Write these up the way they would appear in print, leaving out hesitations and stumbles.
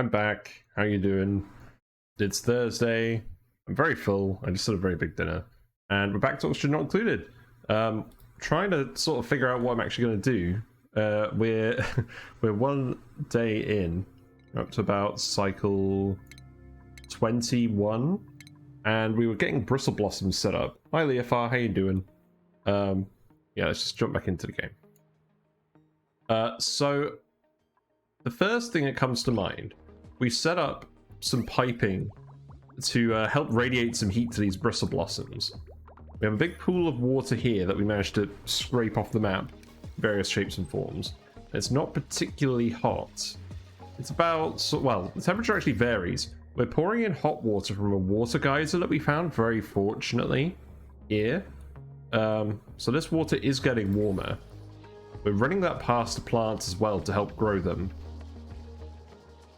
I'm back. How you doing? It's Thursday. I'm very full. I just had a very big dinner. And we're back to Oxygen Not Included. Trying to sort of figure out what I'm actually going to do. We're one day in, up to about cycle 21. And we were getting Bristle Blossoms set up. Hi Leafar, how you doing? Yeah, let's just jump back into the game. So the first thing that comes to mind, we set up some piping to help radiate some heat to these Bristle Blossoms. We have a big pool of water here that we managed to scrape off the map, various shapes and forms. It's not particularly hot. It's about, well, the temperature actually varies. We're pouring in hot water from a water geyser that we found, very fortunately, here. So this water is getting warmer. We're running that past the plants as well to help grow them.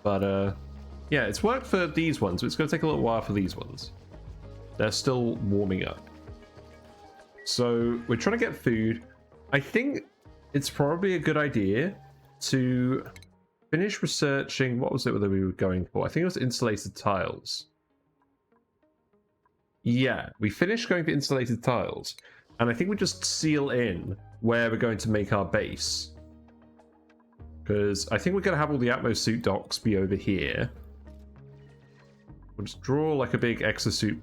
But, yeah, it's worked for these ones, but it's going to take a little while for these ones. They're still warming up. So we're trying to get food. I think it's probably a good idea to finish researching. What was it that we were going for? I think it was insulated tiles. Yeah, we finished going for insulated tiles. And I think we just seal in where we're going to make our base. Because I think we're going to have all the Atmosuit docks be over here. We'll just draw like a big exosuit,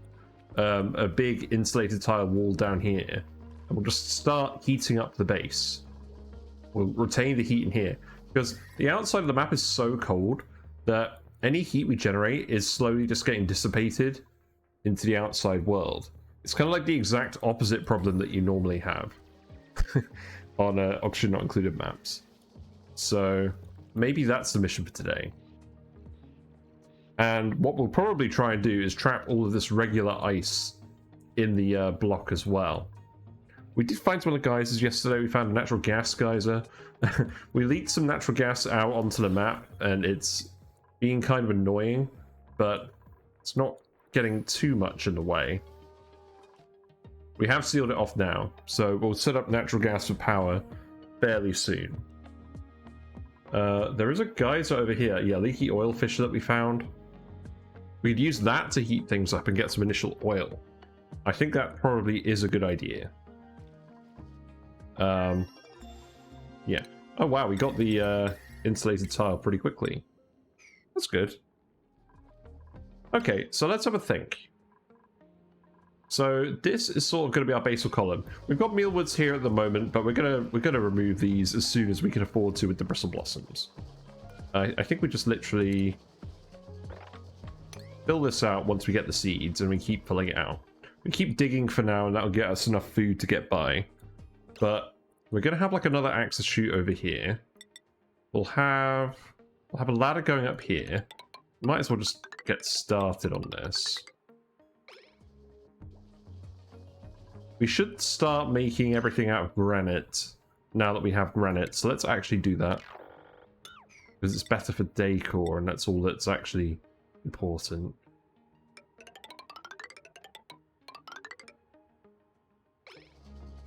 a big insulated tile wall down here. And we'll just start heating up the base. We'll retain the heat in here. Because the outside of the map is so cold that any heat we generate is slowly just getting dissipated into the outside world. It's kind of like the exact opposite problem that you normally have on Oxygen Not Included maps. So maybe that's the mission for today. And what we'll probably try and do is trap all of this regular ice in the block as well. We did find some of the geysers yesterday. We found a natural gas geyser. We leaked some natural gas out onto the map, and it's being kind of annoying, but it's not getting too much in the way. We have sealed it off now, so we'll set up natural gas for power fairly soon. There is a geyser over here. Yeah, leaky oil fissure that we found. We'd use that to heat things up and get some initial oil. I think that probably is a good idea. Yeah. Oh wow, we got the insulated tile pretty quickly. That's good. Okay, so let's have a think. So this is sort of going to be our basal column. We've got mealwoods here at the moment, but we're gonna remove these as soon as we can afford to with the Bristle Blossoms. I think we just literally fill this out once we get the seeds, and we keep filling it out. We keep digging for now, and that'll get us enough food to get by. But we're gonna have like another access chute over here. We'll have a ladder going up here. Might as well just get started on this. We should start making everything out of granite now that we have granite. So let's actually do that. Because it's better for decor, and that's all that's actually important.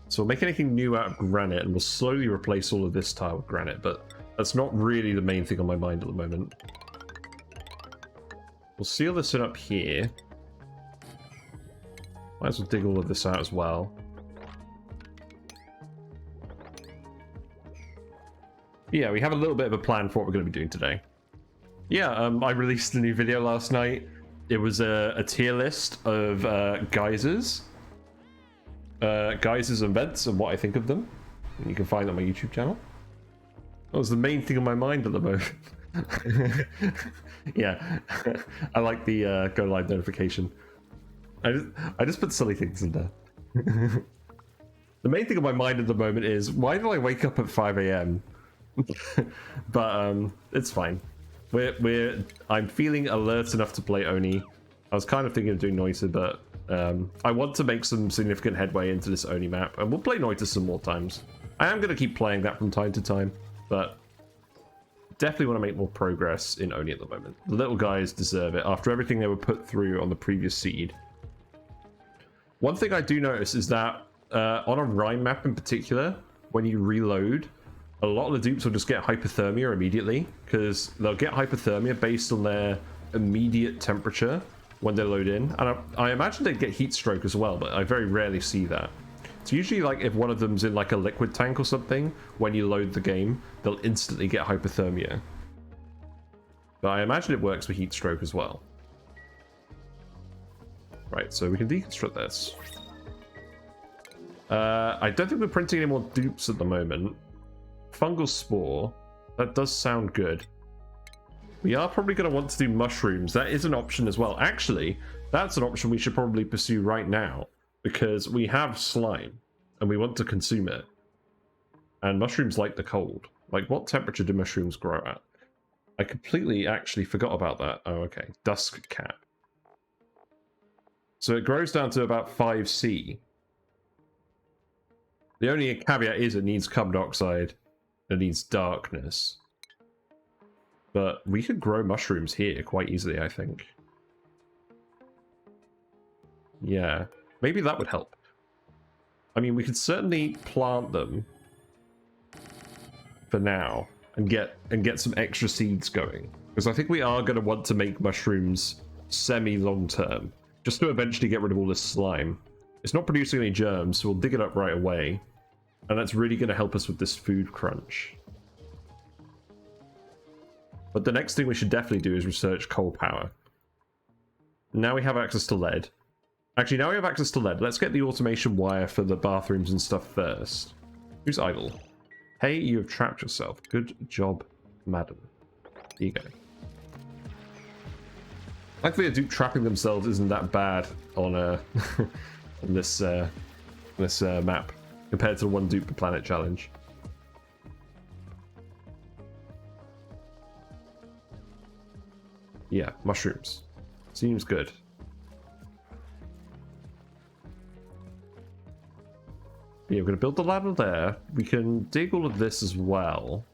So we'll make anything new out of granite, and we'll slowly replace all of this tile with granite, but that's not really the main thing on my mind at the moment. We'll seal this in up here. Might as well dig all of this out as well. Yeah, we have a little bit of a plan for what we're going to be doing today. Yeah, I released a new video last night. It was a tier list of geysers. Geysers and vents and what I think of them. And you can find it on my YouTube channel. That was the main thing on my mind at the moment. Yeah, I like the go live notification. I just put silly things in there. The main thing on my mind at the moment is, why do I wake up at 5 AM? But it's fine. I'm feeling alert enough to play Oni. I was kind of thinking of doing Noita, but I want to make some significant headway into this Oni map, and we'll play Noita some more times. I am going to keep playing that from time to time, but definitely want to make more progress in Oni at the moment. The little guys deserve it after everything they were put through on the previous seed. One thing I do notice is that on a Rime map in particular, when you reload, a lot of the dupes will just get hypothermia immediately, because they'll get hypothermia based on their immediate temperature when they load in. And I imagine they'd get heat stroke as well, but I very rarely see that. It's usually like if one of them's in like a liquid tank or something, when you load the game, they'll instantly get hypothermia. But I imagine it works for heat stroke as well. Right, so we can deconstruct this. I don't think we're printing any more dupes at the moment. Fungal spore, that does sound good. We are probably going to want to do mushrooms. That is an option as well. Actually, that's an option we should probably pursue right now, because we have slime and we want to consume it. And mushrooms like the cold. Like, what temperature do mushrooms grow at? I completely actually forgot about that. Oh, okay. Dusk Cap. So it grows down to about 5C. The only caveat is it needs carbon dioxide. It needs darkness. But we could grow mushrooms here quite easily, I think. Yeah. Maybe that would help. I mean, we could certainly plant them for now and get some extra seeds going, because I think we are going to want to make mushrooms semi-long term, just to eventually get rid of all this slime. It's not producing any germs, so we'll dig it up right away, and that's really going to help us with this food crunch. But the next thing we should definitely do is research coal power. Now we have access to lead. Actually, now we have access to lead. Let's get the automation wire for the bathrooms and stuff first. Who's idle? Hey, you have trapped yourself. Good job, madam. Here you go. Thankfully, a dupe trapping themselves isn't that bad on on this map compared to the one dupe per planet challenge. Yeah, mushrooms. Seems good. Yeah, we're going to build the ladder there. We can dig all of this as well.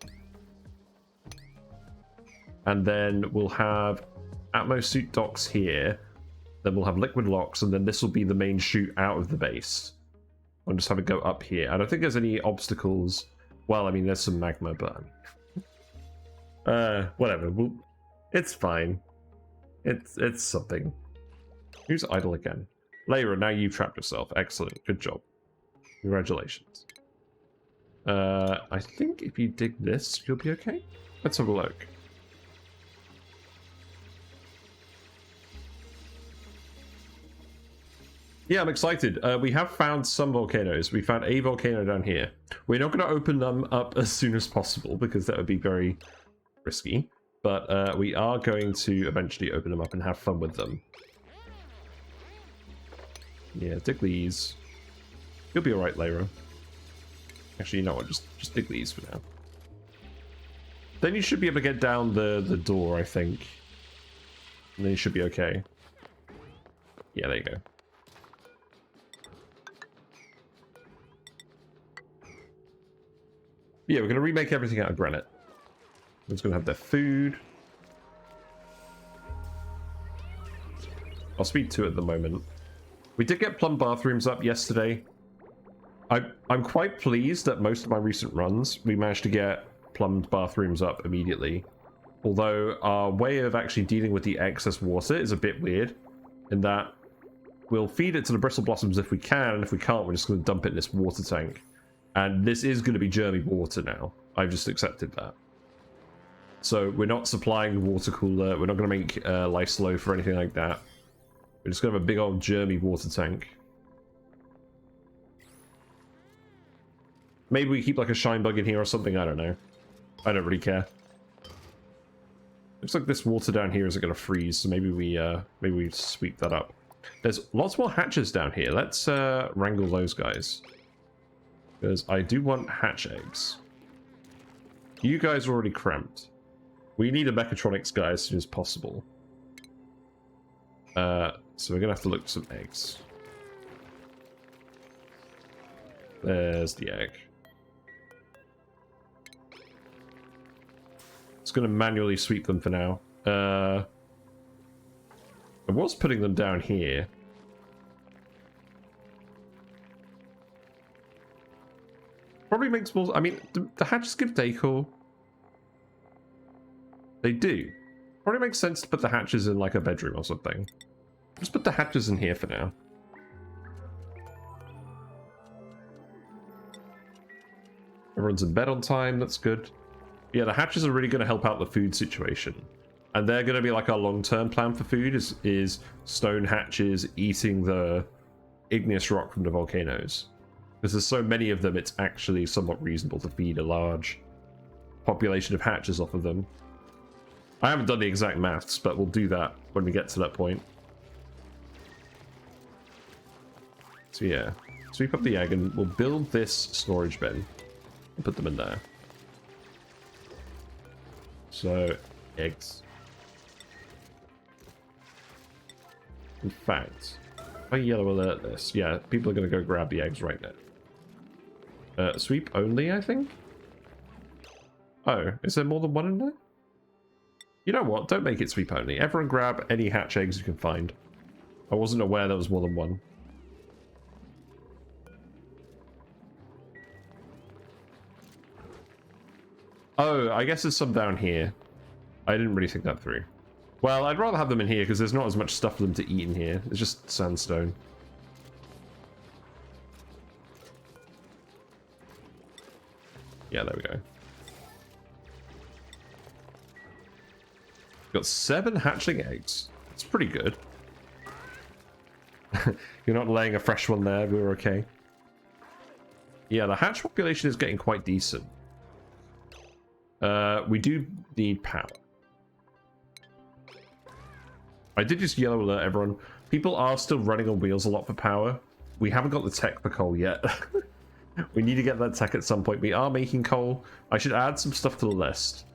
And then we'll have Atmo suit docks here. Then we'll have liquid locks, and then this will be the main chute out of the base. I'll just have it go up here. I don't think there's any obstacles. Well, I mean, there's some magma, but whatever. It's fine. It's something. Who's idle again? Lyra, now you've trapped yourself. Excellent. Good job. Congratulations. I think if you dig this, you'll be okay. Let's have a look. Yeah, I'm excited. We have found some volcanoes. We found a volcano down here. We're not going to open them up as soon as possible because that would be very risky. But we are going to eventually open them up and have fun with them. Yeah, dig these. You'll be alright, Lyra. Actually, you know what? Just dig these for now. Then you should be able to get down the door, I think. And then you should be okay. Yeah, there you go. Yeah, we're going to remake everything out of granite. Everyone's going to have their food. I'll speed 2 at the moment. We did get plum bathrooms up yesterday. I'm quite pleased that most of my recent runs, we managed to get plumbed bathrooms up immediately. Although our way of actually dealing with the excess water is a bit weird, in that we'll feed it to the Bristle Blossoms if we can, and if we can't, we're just going to dump it in this water tank. And this is going to be germy water now. I've just accepted that. So we're not supplying the water cooler, we're not going to make lice loaf or anything like that. We're just going to have a big old germy water tank. Maybe we keep like a shine bug in here or something, I don't know. I don't really care. Looks like this water down here isn't going to freeze, so maybe we sweep that up. There's lots more hatches down here. Let's wrangle those guys. Because I do want hatch eggs. You guys are already cramped. We need a mechatronics guy as soon as possible. So we're going to have to look for some eggs. There's the egg. It's going to manually sweep them for now. I was putting them down here. Probably makes more... I mean, the hatches give decor. They do. Probably makes sense to put the hatches in like a bedroom or something. Just put the hatches in here for now. Everyone's in bed on time, that's good. Yeah, the hatches are really going to help out the food situation. And they're going to be like our long-term plan for food is stone hatches eating the igneous rock from the volcanoes. Because there's so many of them, it's actually somewhat reasonable to feed a large population of hatches off of them. I haven't done the exact maths, but we'll do that when we get to that point. So yeah, sweep up the egg and we'll build this storage bin and put them in there. So, eggs. In fact, if I yellow alert this, yeah, people are going to go grab the eggs right now. Sweep only, I think? Oh, is there more than one in there? You know what? Don't make it sweep only. Everyone grab any hatch eggs you can find. I wasn't aware there was more than one. Oh, I guess there's some down here. I didn't really think that through. Well, I'd rather have them in here because there's not as much stuff for them to eat in here. It's just sandstone. Yeah, there we go. Got 7 hatchling eggs. That's pretty good. You're not laying a fresh one there, we're okay. Yeah, the hatch population is getting quite decent. We do need power. I did just yellow alert everyone. People are still running on wheels a lot for power. We haven't got the tech for coal yet. We need to get that tech at some point. We are making coal. I should add some stuff to the list.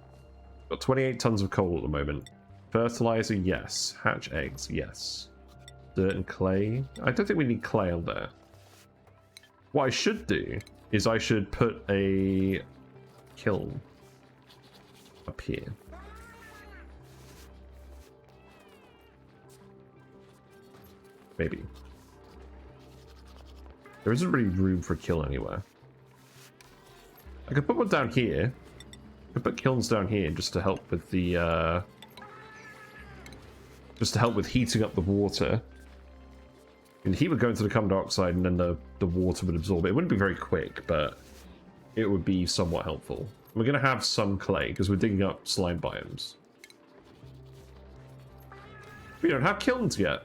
Got 28 tons of coal at the moment. Fertilizer, yes. Hatch eggs, yes. Dirt and clay. I don't think we need clay on there. What I should do is I should put a kiln up here. Maybe. There isn't really room for a kiln anywhere. I could put one down here. I could put kilns down here just to help with the just to help with heating up the water. And the heat would go into the carbon dioxide and then the water would absorb it. It wouldn't be very quick, but it would be somewhat helpful. We're going to have some clay because we're digging up slime biomes. We don't have kilns yet.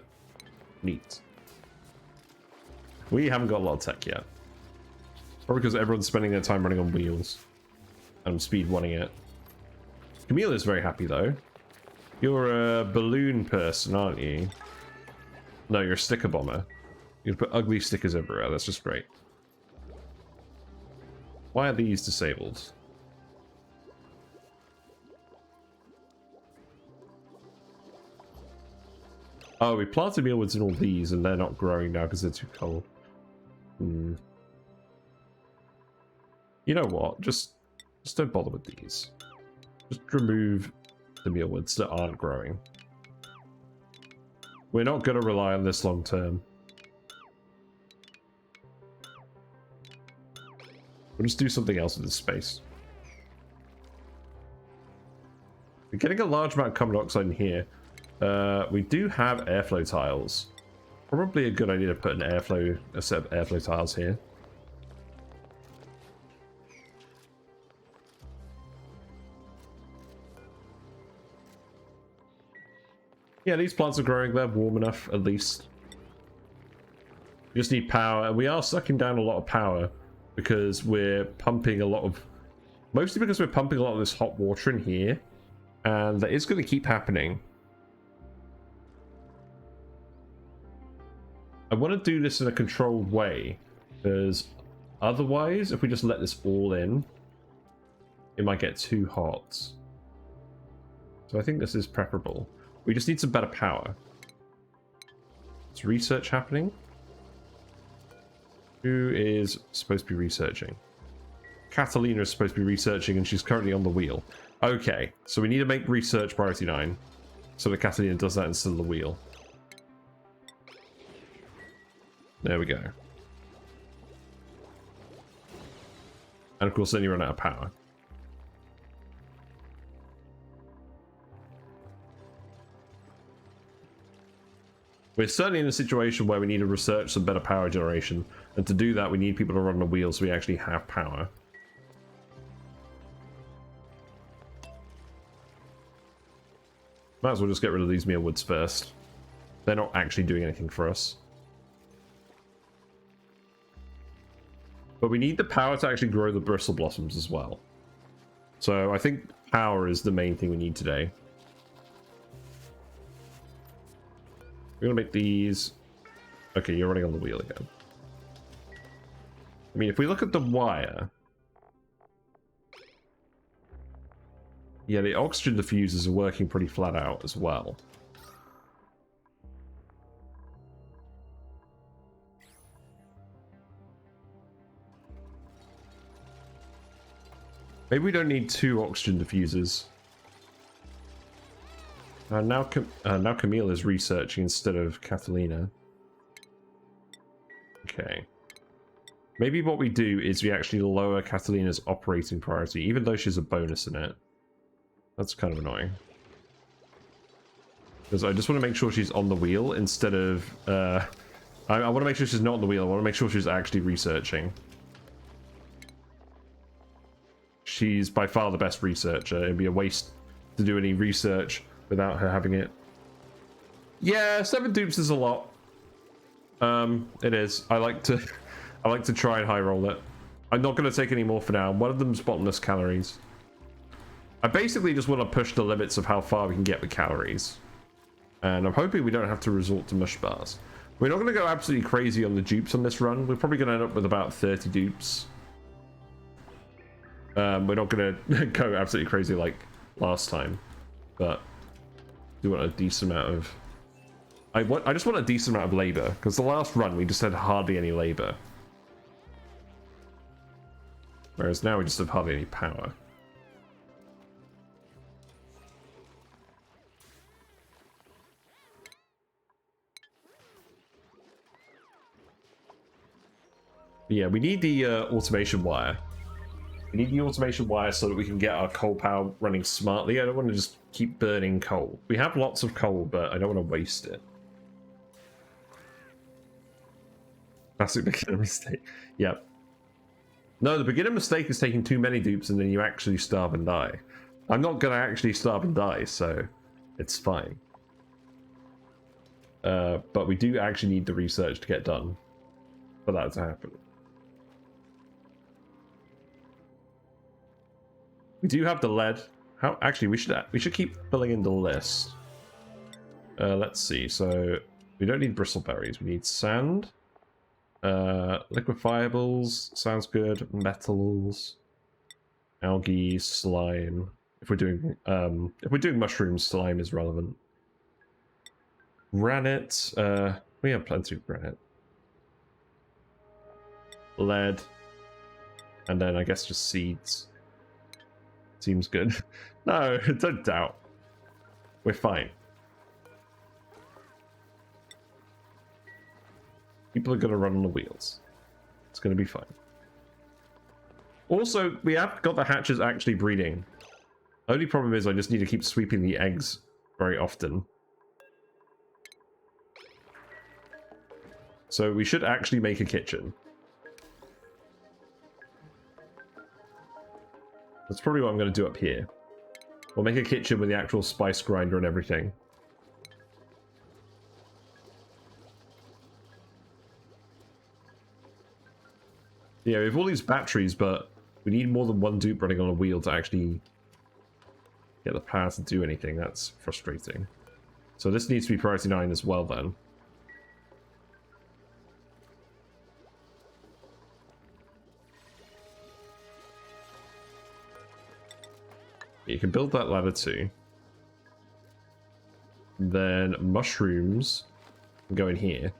Neat. We haven't got a lot of tech yet. Probably because everyone's spending their time running on wheels. And speed wanting it. Camille is very happy though. You're a balloon person, aren't you? No, you're a sticker bomber. You can put ugly stickers everywhere. That's just great. Why are these disabled? Oh, we planted mealwoods in all these and they're not growing now because they're too cold. You know what? Just don't bother with these. Just remove the mealwoods that aren't growing. We're not going to rely on this long term. We'll just do something else with this space. We're getting a large amount of carbon dioxide in here. We do have airflow tiles. Probably a good idea to put a set of airflow tiles here. Yeah, these plants are growing. They're warm enough, at least. We just need power. We are sucking down a lot of power because we're pumping a lot of... Mostly because we're pumping a lot of this hot water in here. And that is going to keep happening. I want to do this in a controlled way. Because otherwise, if we just let this all in, it might get too hot. So I think this is preferable. We just need some better power. Is research happening? Who is supposed to be researching? Catalina is supposed to be researching and she's currently on the wheel. Okay, so we need to make research priority 9. So that Catalina does that instead of the wheel. There we go. And of course, then you run out of power. We're certainly in a situation where we need to research some better power generation. And to do that, we need people to run the wheel so we actually have power. Might as well just get rid of these mealwoods first. They're not actually doing anything for us. But we need the power to actually grow the Bristle Blossoms as well. So I think power is the main thing we need today. We're going to make these... Okay, you're running on the wheel again. I mean, if we look at the wire... Yeah, the oxygen diffusers are working pretty flat out as well. Maybe we don't need 2 oxygen diffusers. Now Camille is researching instead of Catalina. Okay. Maybe what we do is we actually lower Catalina's operating priority, even though she's a bonus in it. That's kind of annoying. Because I just want to make sure she's on the wheel instead of... I want to make sure she's not on the wheel. I want to make sure she's actually researching. She's by far the best researcher. It'd be a waste to do any research without her having it. Yeah, 7 dupes is a lot. It is. I like to try and high roll it. I'm not going to take any more for now. One of them's bottomless calories. I basically just want to push the limits of how far we can get with calories. And I'm hoping we don't have to resort to mush bars. We're not going to go absolutely crazy on the dupes on this run. We're probably going to end up with about 30 dupes. We're not going to go absolutely crazy like last time. But we want a decent amount of... I just want a decent amount of labor. Because the last run we just had hardly any labor. Whereas now we just have hardly any power. Yeah, we need the automation wire. We need the automation wire so that we can get our coal power running smartly. I don't want to just keep burning coal. We have lots of coal, but I don't want to waste it. Classic beginner mistake. Yep. No, the beginner mistake is taking too many dupes and then you actually starve and die. I'm not going to actually starve and die, so it's fine. But we do actually need the research to get done for that to happen. We do have the lead. How actually we should keep filling in the list. Let's see. So we don't need bristleberries. We need sand, liquefiables. Sounds good. Metals, algae, slime. If we're doing mushrooms, slime is relevant. Granite. We have plenty of granite. Lead, and then I guess just seeds. Seems good. No, don't doubt. We're fine. People are going to run on the wheels. It's going to be fine. Also, we have got the hatches actually breeding. Only problem is I just need to keep sweeping the eggs very often. So we should actually make a kitchen. That's probably what I'm going to do up here. We'll make a kitchen with the actual spice grinder and everything. Yeah, we have all these batteries, but we need more than one dupe running on a wheel to actually get the power to do anything. That's frustrating. So this needs to be priority 9 as well then. You can build that ladder too. Then mushrooms go in here.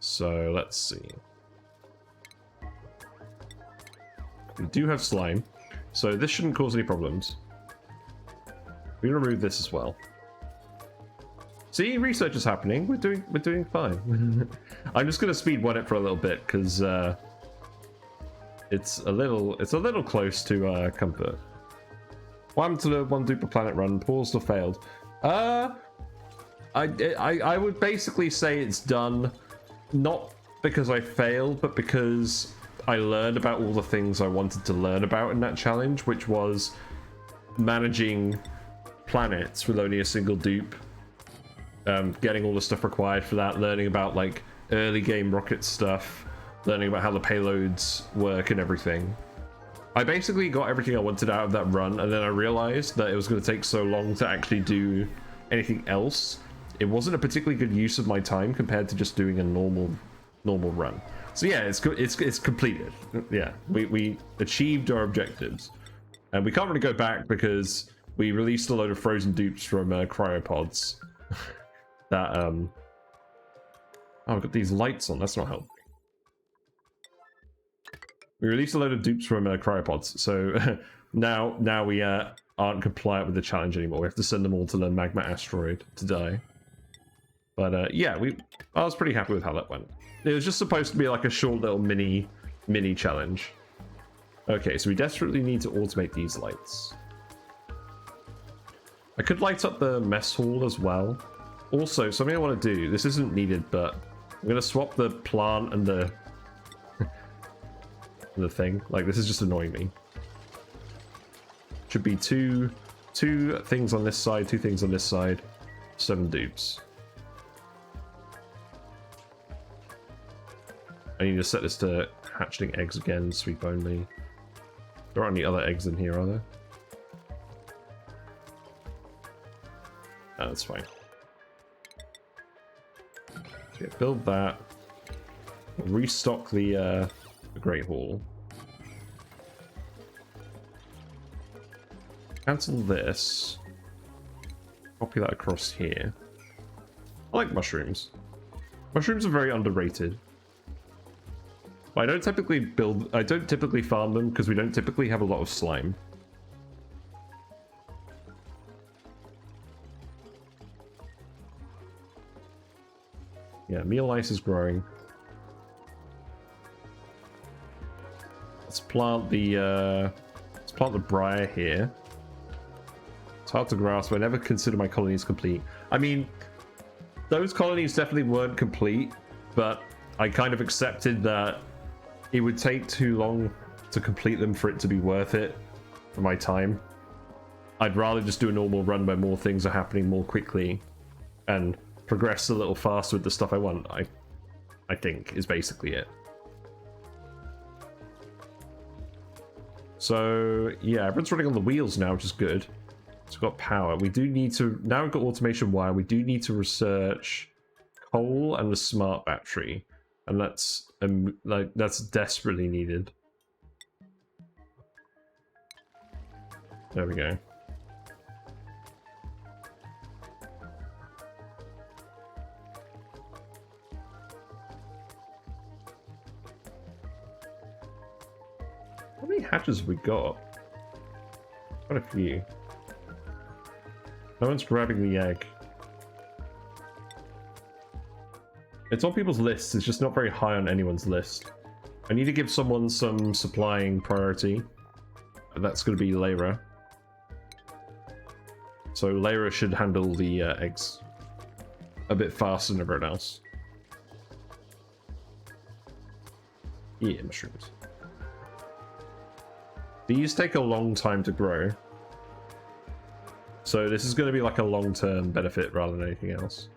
So let's see. We do have slime, so this shouldn't cause any problems. We can remove this as well. See, research is happening. We're doing fine. I'm just gonna speed run it for a little bit because it's a little close to comfort. What happened to the one duper planet run? Paused or failed? I would basically say it's done, not because I failed, but because I learned about all the things I wanted to learn about in that challenge, which was managing planets with only a single dupe, getting all the stuff required for that, learning about like early game rocket stuff, learning about how the payloads work and everything. I basically got everything I wanted out of that run, and then I realized that it was going to take so long to actually do anything else. It wasn't a particularly good use of my time compared to just doing a normal run. So yeah, it's completed. Yeah, we achieved our objectives, and we can't really go back because we released a load of frozen dupes from cryopods. That oh, I've got these lights on. That's not helping. We released a load of dupes from cryopods, so now we aren't compliant with the challenge anymore. We have to send them all to the magma asteroid to die. But yeah, I was pretty happy with how that went. It was just supposed to be like a short little mini challenge. Okay, so we desperately need to automate these lights. I could light up the mess hall as well. Also, something I want to do, this isn't needed, but I'm going to swap the plant and the the thing. Like, this is just annoying me. Should be two things on this side, 2 things on this side, 7 dupes. I need to set this to hatchling eggs again, sweep only. There aren't any other eggs in here, are there? Oh, that's fine. So yeah, build that. Restock the Great Hall. Cancel this. Copy that across here. I like mushrooms. Mushrooms are very underrated. But I don't typically farm them because we don't typically have a lot of slime. Yeah, meal ice is growing. Let's plant the briar here. It's hard to grasp. I never consider my colonies complete. I mean, those colonies definitely weren't complete, but I kind of accepted that it would take too long to complete them for it to be worth it for my time. I'd rather just do a normal run where more things are happening more quickly and progress a little faster with the stuff I want. I think is basically it. So yeah, everyone's running on the wheels now, which is good. So we've got power. We do need to, now we've got automation wire, we do need to research coal and the smart battery. And that's that's desperately needed. There we go. How many hatches have we got? Quite a few. No one's grabbing the egg. It's on people's lists, it's just not very high on anyone's list. I need to give someone some supplying priority. That's going to be Lyra. So Lyra should handle the eggs a bit faster than everyone else. Yeah, mushrooms. These take a long time to grow. So this is going to be like a long-term benefit rather than anything else.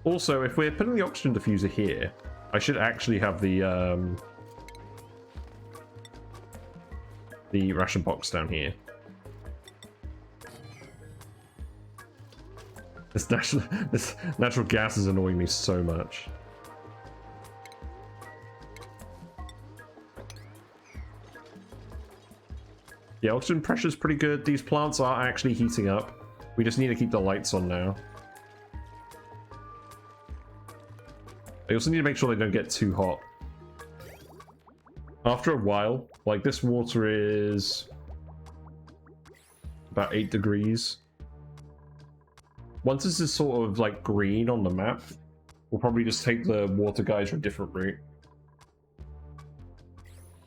Also, if we're putting the oxygen diffuser here, I should actually have the ration box down here. This natural gas is annoying me so much. Yeah, oxygen pressure is pretty good. These plants are actually heating up. We just need to keep the lights on now. I also need to make sure they don't get too hot. After a while, like this water is about 8 degrees. Once this is sort of like green on the map, we'll probably just take the water geyser a different route.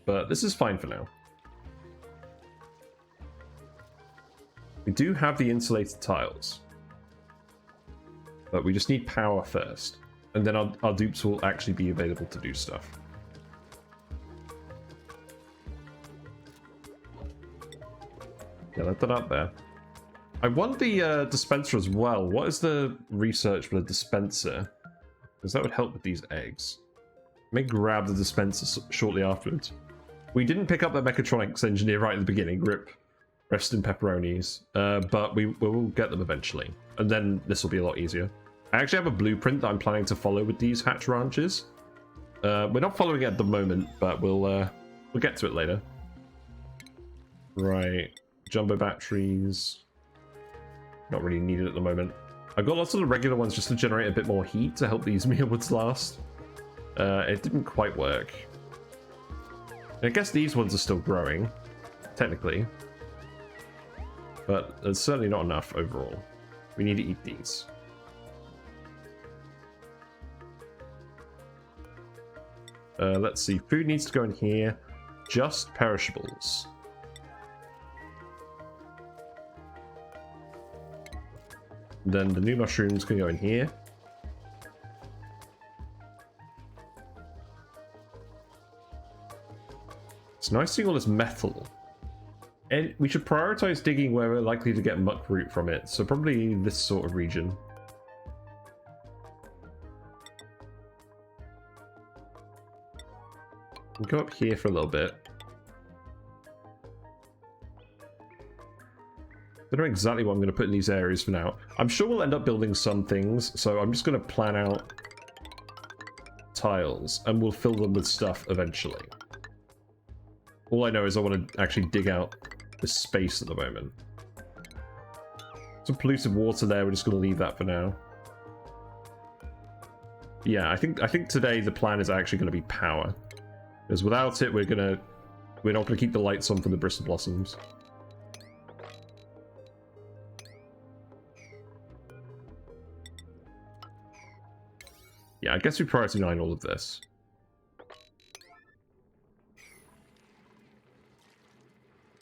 But this is fine for now. We do have the insulated tiles. But we just need power first. And then our dupes will actually be available to do stuff. Yeah, let that up there. I want the dispenser as well. What is the research for the dispenser? Because that would help with these eggs. I may grab the dispenser shortly afterwards. We didn't pick up the mechatronics engineer right at the beginning. Rip. Rest in pepperonis. But we will get them eventually. And then this will be a lot easier. I actually have a blueprint that I'm planning to follow with these hatch ranches. We're not following it at the moment, but we'll get to it later. Right. Jumbo batteries. Not really needed at the moment. I've got lots of the regular ones just to generate a bit more heat to help these mealwoods last. It didn't quite work. I guess these ones are still growing, technically. But it's certainly not enough overall. We need to eat these. Let's see. Food needs to go in here. Just perishables. Then the new mushrooms can go in here. It's nice seeing all this metal. And we should prioritize digging where we're likely to get muckroot from it. So probably this sort of region. We'll go up here for a little bit. I don't know exactly what I'm going to put in these areas for now. I'm sure we'll end up building some things, so I'm just going to plan out tiles, and we'll fill them with stuff eventually. All I know is I want to actually dig out this space at the moment. Some polluted water there, we're just going to leave that for now. Yeah, I think today the plan is actually going to be power. Because without it, we're not going to keep the lights on from the Bristle Blossoms. Yeah, I guess we priority 9 all of this.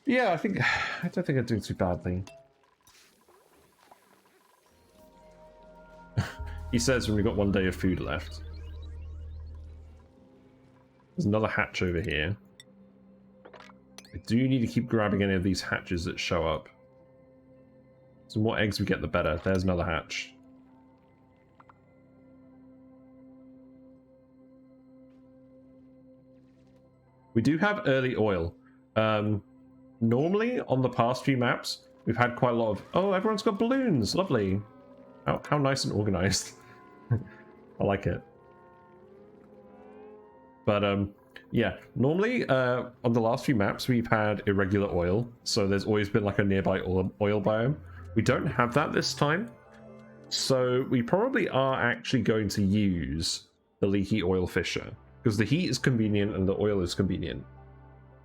Yeah, I don't think I'm doing too badly. He says when we've got 1 day of food left. There's another hatch over here. I do need to keep grabbing any of these hatches that show up. So the more eggs we get, the better. There's another hatch. We do have early oil. Normally, on the past few maps, we've had quite a lot of... Oh, everyone's got balloons. Lovely. How nice and organized. I like it. But, yeah. Normally, on the last few maps, we've had irregular oil. So there's always been like a nearby oil biome. We don't have that this time. So we probably are actually going to use the Leaky oil fissure. Because the heat is convenient and the oil is convenient.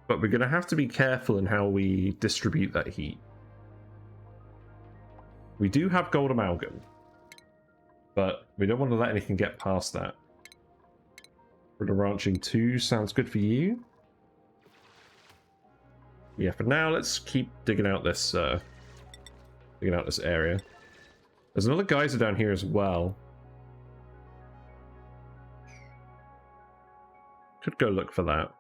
But we're going to have to be careful in how we distribute that heat. We do have gold amalgam. But we don't want to let anything get past that. For the ranching 2 sounds good for you. Yeah, for now, let's keep digging out this area. There's another geyser down here as well. Could go look for that.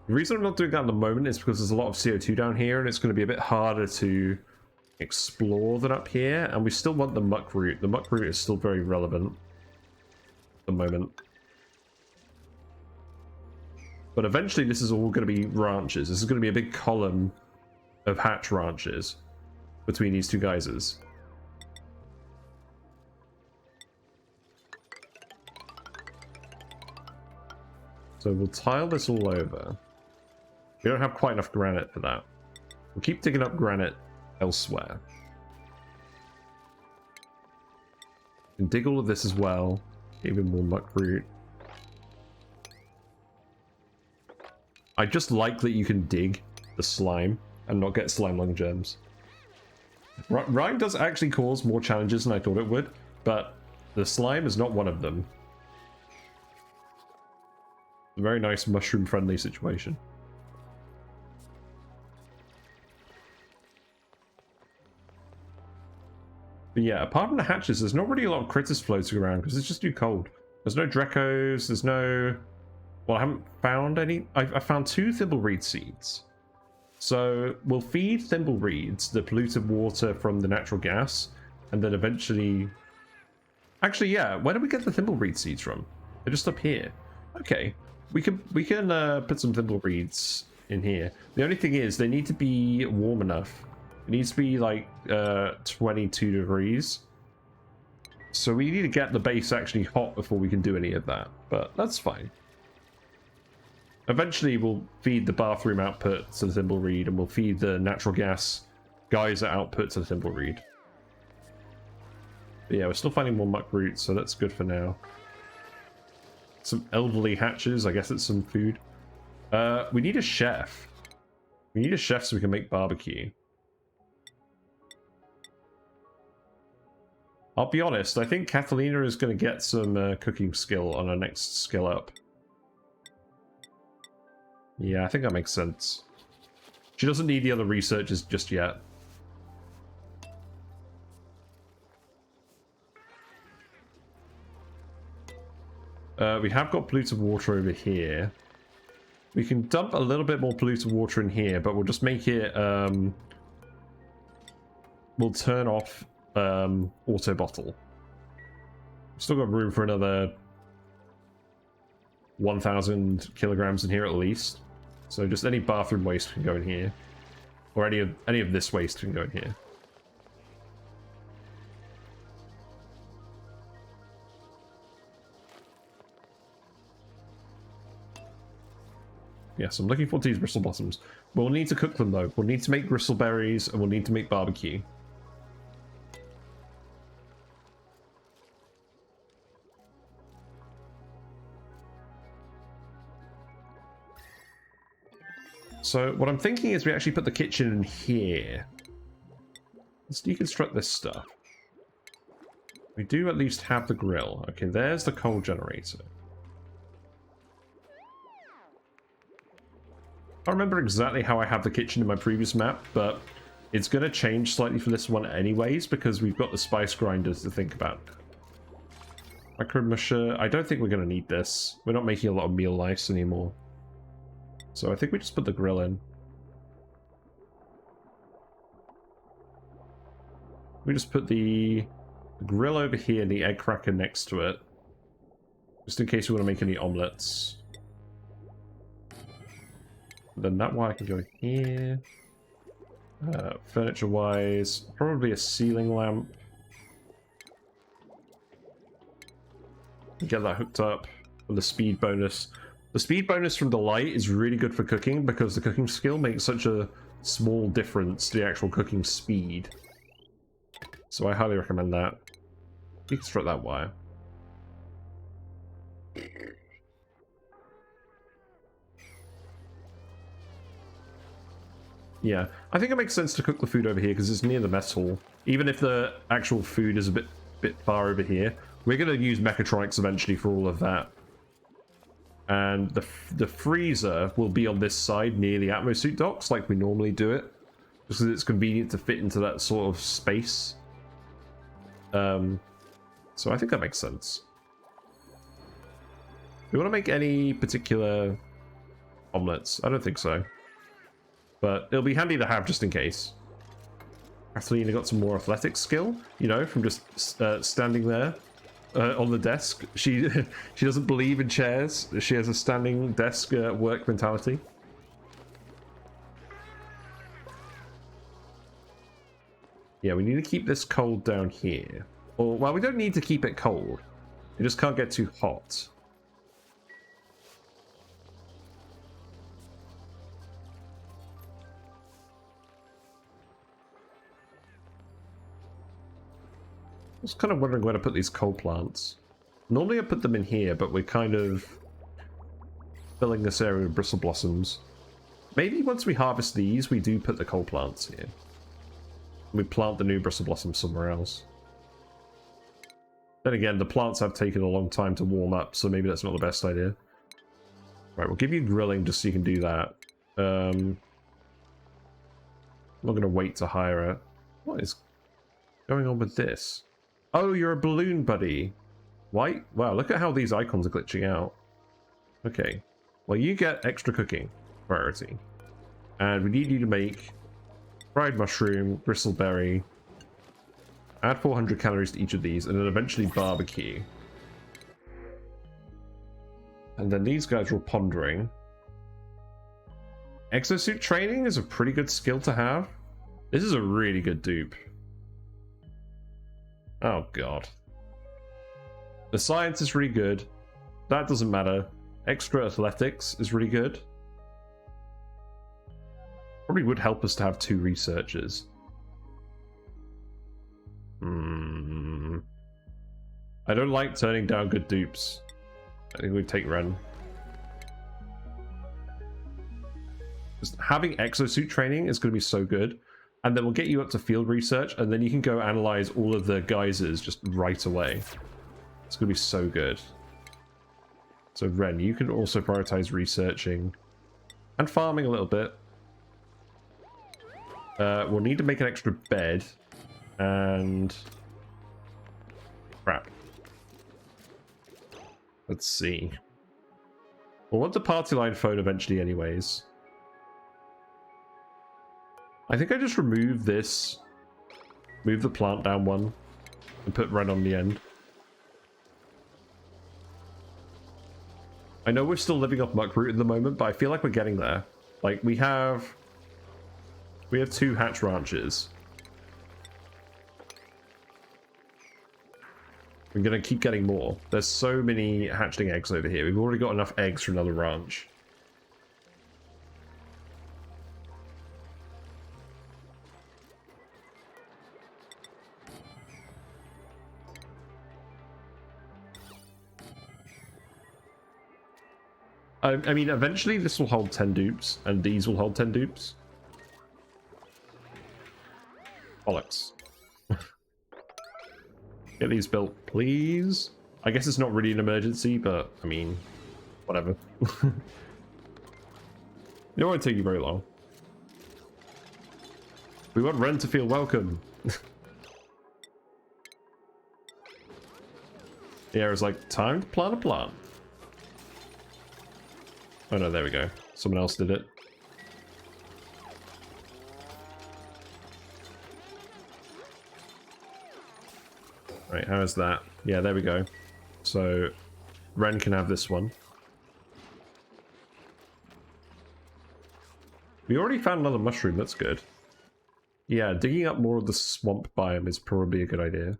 The reason I'm not doing that at the moment is because there's a lot of CO2 down here, and it's going to be a bit harder to explore than up here. And we still want the muckroot. The muckroot is still very relevant at the moment. But eventually this is all going to be ranches. This is going to be a big column of hatch ranches between these two geysers. So we'll tile this all over. We don't have quite enough granite for that. We'll keep digging up granite elsewhere. We can dig all of this as well. Even more muckroot. I just like that you can dig the slime and not get slime lung germs. Rime does actually cause more challenges than I thought it would, but the slime is not one of them. A very nice mushroom-friendly situation. But yeah, apart from the hatches, there's not really a lot of critters floating around because it's just too cold. There's no Drekos, there's no... Well, I haven't found any... I found 2 thimbleweed seeds. So we'll feed thimbleweeds the polluted water from the natural gas, and then eventually... Actually, yeah, where do we get the thimbleweed seeds from? They're just up here. Okay, we can put some thimbleweeds in here. The only thing is, they need to be warm enough. It needs to be like 22 degrees. So we need to get the base actually hot before we can do any of that, but that's fine. Eventually we'll feed the bathroom output to the thimbleweed, and we'll feed the natural gas geyser output to the thimbleweed. But yeah, we're still finding more muck roots, so that's good for now. Some elderly hatches, I guess it's some food. We need a chef. We need a chef so we can make barbecue. I'll be honest, I think Catalina is going to get some cooking skill on her next skill up. Yeah, I think that makes sense. She doesn't need the other researchers just yet. We have got polluted water over here. We can dump a little bit more polluted water in here, but we'll just make it... we'll turn off auto bottle. Still got room for another 1,000 kilograms in here at least. So just any bathroom waste can go in here, or any of this waste can go in here. Yes, I'm looking forward to these Bristle Blossoms. We'll need to cook them though. We'll need to make bristleberries, and we'll need to make barbecue. So what I'm thinking is we actually put the kitchen in here. Let's deconstruct this stuff. We do at least have the grill. Okay, there's the coal generator. I don't remember exactly how I have the kitchen in my previous map, but it's going to change slightly for this one anyways, because we've got the spice grinders to think about. Micro musher. I don't think we're going to need this. We're not making a lot of meal lice anymore. So I think we just put the grill in. We just put the grill over here and the egg cracker next to it. Just in case we want to make any omelets. Then that wire can go here. Furniture-wise, probably a ceiling lamp. Get that hooked up with the speed bonus. The speed bonus from the light is really good for cooking because the cooking skill makes such a small difference to the actual cooking speed. So I highly recommend that. Deconstruct that wire. Yeah, I think it makes sense to cook the food over here because it's near the mess hall. Even if the actual food is a bit far over here, we're going to use mechatronics eventually for all of that. And the freezer will be on this side near the atmosuit docks like we normally do it. Just because it's convenient to fit into that sort of space. So I think that makes sense. Do you want to make any particular omelets? I don't think so. But it'll be handy to have just in case. Catalina got some more athletic skill, you know, from just standing there on the desk. She doesn't believe in chairs. She has a standing desk work mentality. Yeah, we need to keep this cold down here. Or, well, we don't need to keep it cold. It just can't get too hot. I was kind of wondering where to put these coal plants. Normally I put them in here, but we're kind of filling this area with Bristle Blossoms. Maybe once we harvest these, we do put the coal plants here. We plant the new Bristle Blossoms somewhere else. Then again, the plants have taken a long time to warm up, so maybe that's not the best idea. Right, we'll give you grilling just so you can do that. I'm not going to wait to hire it. What is going on with this? Oh, you're a balloon buddy. Why? Wow, look at how these icons are glitching out. Okay. Well, you get extra cooking priority. And we need you to make fried mushroom, bristleberry. Add 400 calories to each of these, and then eventually barbecue. And then these guys are all pondering. Exosuit training is a pretty good skill to have. This is a really good dupe. Oh god. The science is really good. That doesn't matter. Extra athletics is really good. Probably would help us to have 2 researchers. I don't like turning down good dupes. I think we'd take Ren. Just having exosuit training is going to be so good. And then we'll get you up to field research, and then you can go analyze all of the geysers just right away. It's going to be so good. So Ren, you can also prioritize researching and farming a little bit. We'll need to make an extra bed. And crap. Let's see. We'll want the party line phone eventually anyways. I think I just remove this. Move the plant down one. And put Ren on the end. I know we're still living off muckroot at the moment, but I feel like we're getting there. Like, we have 2 hatch ranches. We're going to keep getting more. There's so many hatchling eggs over here. We've already got enough eggs for another ranch. I mean, eventually this will hold 10 dupes, and these will hold 10 dupes. Bollocks. Get these built, please. I guess it's not really an emergency, but, I mean, whatever. It won't take you very long. We want Ren to feel welcome. Yeah, it's like, time to plant a plant. Oh no, there we go. Someone else did it. Right, how is that? Yeah, there we go. So, Ren can have this one. We already found another mushroom, that's good. Yeah, digging up more of the swamp biome is probably a good idea.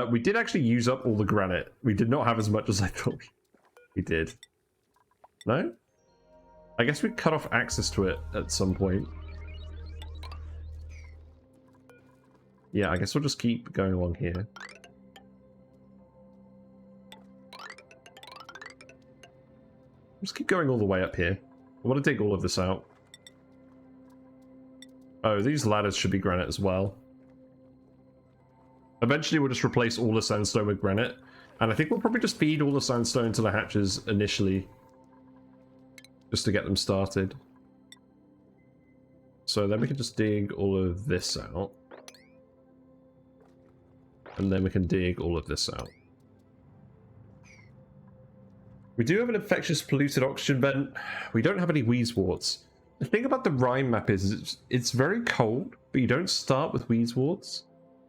We did actually use up all the granite. We did not have as much as I thought we did. No? I guess we cut off access to it at some point. Yeah, I guess we'll just keep going along here. Just keep going all the way up here. I want to take all of this out. Oh, these ladders should be granite as well. Eventually we'll just replace all the sandstone with granite. And I think we'll probably just feed all the sandstone to the hatches initially. Just to get them started. So then we can just dig all of this out. And then we can dig all of this out. We do have an infectious polluted oxygen vent. We don't have any wheezeworts. The thing about the Rime map is it's very cold, but you don't start with wheezeworts.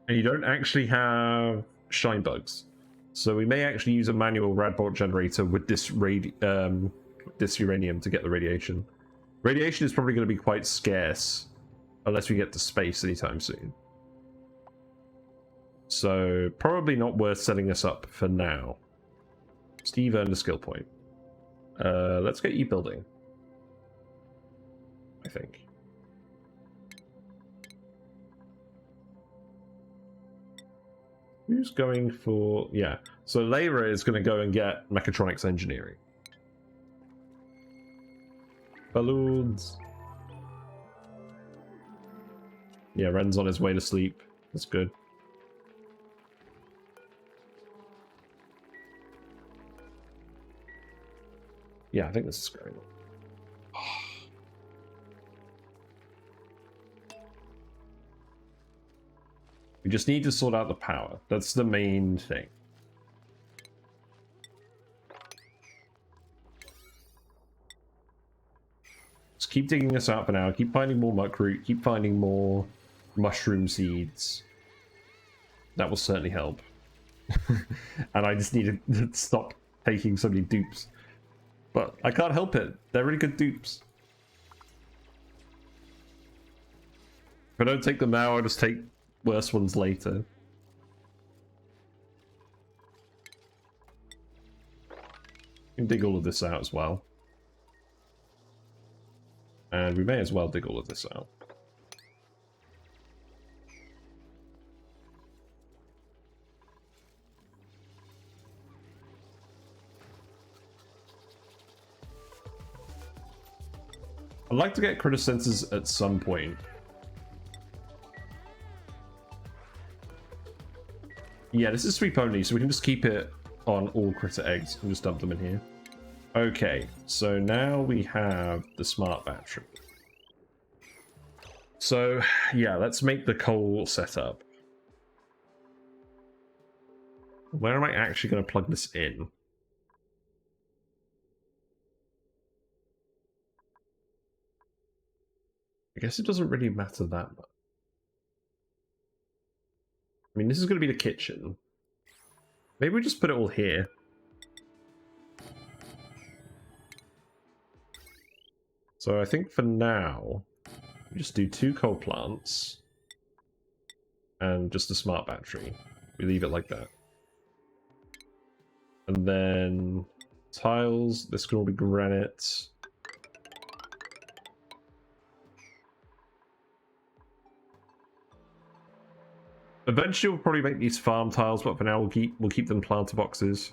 And you don't actually have shine bugs. So we may actually use a manual radbolt generator with this uranium to get the radiation. Radiation is probably going to be quite scarce unless we get to space anytime soon. So probably not worth setting us up for now. Steve earned a skill point. Let's get you building. I think. Who's going for... Yeah. So Layra is going to go and get mechatronics engineering. Balloons. Yeah, Ren's on his way to sleep. That's good. Yeah, I think this is going on. We just need to sort out the power. That's the main thing. Just keep digging this out for now. Keep finding more muckroot. Keep finding more mushroom seeds. That will certainly help. And I just need to stop taking so many dupes. But I can't help it. They're really good dupes. If I don't take them now, I'll just take worse ones later. You can dig all of this out as well. And we may as well dig all of this out. I'd like to get critter sensors at some point. Yeah, this is sweep only, so we can just keep it on all critter eggs and just dump them in here. Okay, so now we have the smart battery. So, yeah, let's make the coal setup. Where am I actually going to plug this in? I guess it doesn't really matter that much. I mean, this is going to be the kitchen. Maybe we just put it all here. So I think for now, we just do 2 coal plants and just a smart battery. We leave it like that. And then tiles, this can all be granite. Eventually we'll probably make these farm tiles, but for now we'll keep them planter boxes.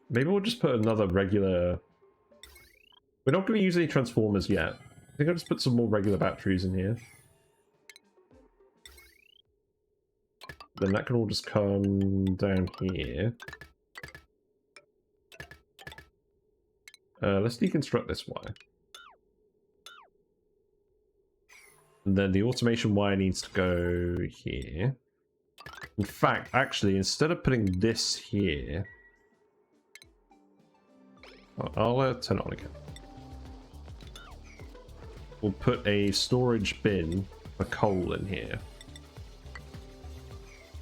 Maybe we'll just put another regular... We're not going to use any transformers yet. I think I'll just put some more regular batteries in here. Then that can all just come down here. Let's deconstruct this wire. And then the automation wire needs to go here. In fact, actually, instead of putting this here... I'll turn it on again. We'll put a storage bin for coal in here.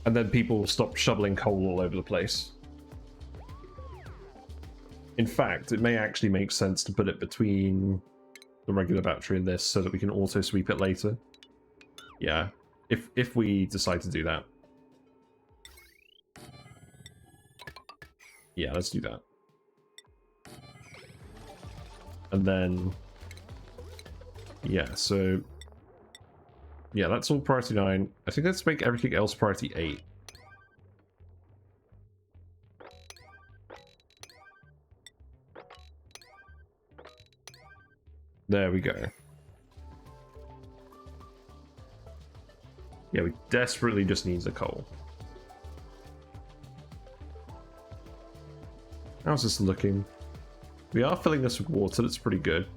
And then people will stop shoveling coal all over the place. In fact, it may actually make sense to put it between the regular battery and this so that we can auto sweep it later. Yeah, if we decide to do that. Yeah, let's do that. And then... Yeah, so... Yeah, that's all priority 9. I think let's make everything else priority 8. There we go. Yeah, we desperately just need the coal. How's this looking? We are filling this with water, that's pretty good.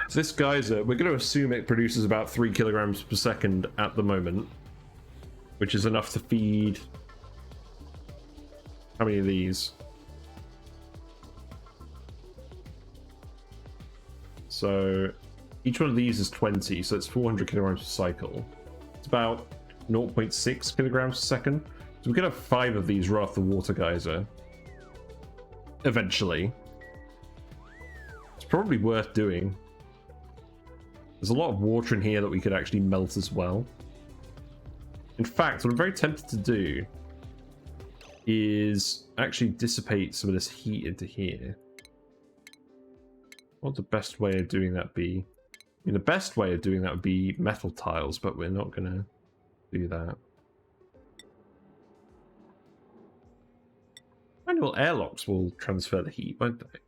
So this geyser, we're going to assume it produces about 3 kilograms per second at the moment, which is enough to feed... How many of these? So each one of these is 20, so it's 400 kilograms per cycle. It's about 0.6 kilograms per second. So we could have 5 of these right off the water geyser. Eventually. It's probably worth doing. There's a lot of water in here that we could actually melt as well. In fact, what I'm very tempted to do is actually dissipate some of this heat into here. What would the best way of doing that be? I mean, the best way of doing that would be metal tiles, but we're not going to do that. Manual airlocks will transfer the heat, won't they?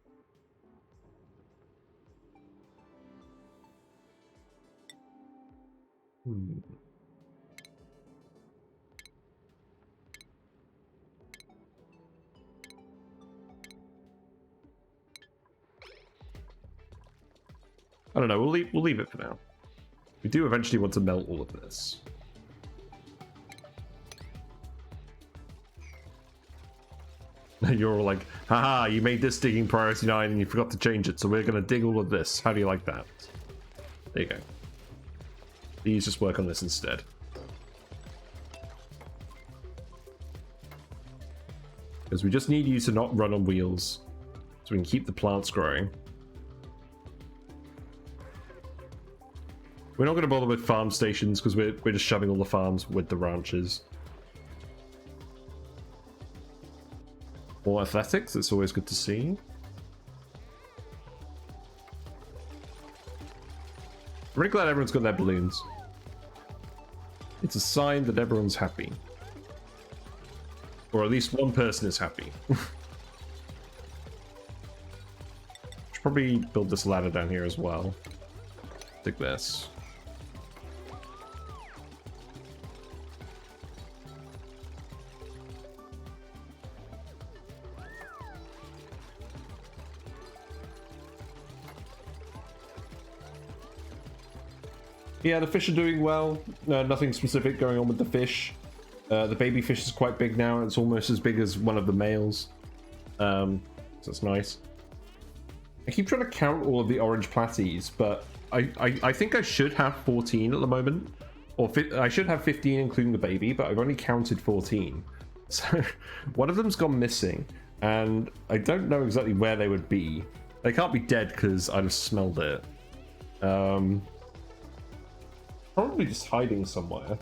I don't know. We'll leave it for now. We do eventually want to melt all of this. You're all like, haha, you made this digging priority 9 and you forgot to change it, so we're going to dig all of this. How do you like that? There you go. These just work on this instead. Because we just need you to not run on wheels so we can keep the plants growing. We're not going to bother with farm stations because we're just shoving all the farms with the ranches. More athletics, it's always good to see. I'm really glad everyone's got their balloons. It's a sign that everyone's happy. Or at least one person is happy. Should probably build this ladder down here as well. Take this. Yeah, the fish are doing well. Nothing specific going on with the fish. The baby fish is quite big now. It's almost as big as one of the males. So that's nice. I keep trying to count all of the orange platies, but I think I should have 14 at the moment. Or I should have 15 including the baby, but I've only counted 14. So one of them's gone missing, and I don't know exactly where they would be. They can't be dead because I'd have smelled it. Probably just hiding somewhere.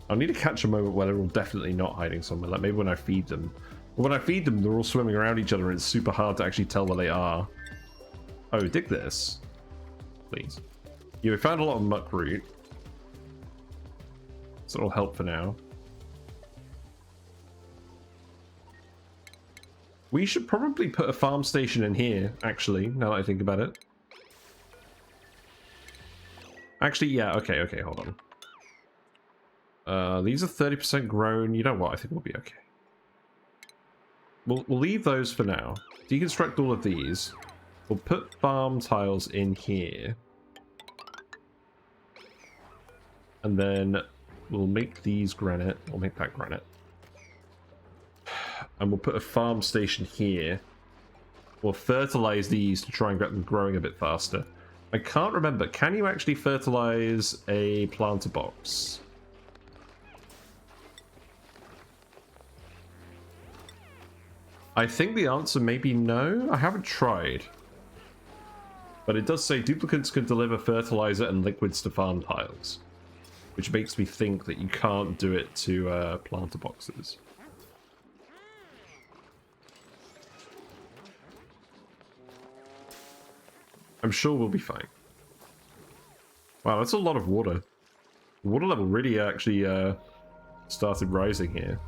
I'll need to catch a moment where they're all definitely not hiding somewhere, like maybe when I feed them. But when I feed them, they're all swimming around each other and it's super hard to actually tell where they are. Oh, dig this. Please. Yeah, we found a lot of muck root. So it'll help for now. We should probably put a farm station in here, actually, now that I think about it. Actually, yeah, okay, hold on. These are 30% grown. You know what? I think we'll be okay. We'll leave those for now. Deconstruct all of these. We'll put farm tiles in here. And then we'll make these granite. We'll make that granite. And we'll put a farm station here. We'll fertilize these to try and get them growing a bit faster. I can't remember. Can you actually fertilize a planter box? I think the answer may be no. I haven't tried. But it does say duplicates can deliver fertilizer and liquids to farm tiles. Which makes me think that you can't do it to planter boxes. I'm sure we'll be fine. Wow, that's a lot of water. The water level really actually started rising here.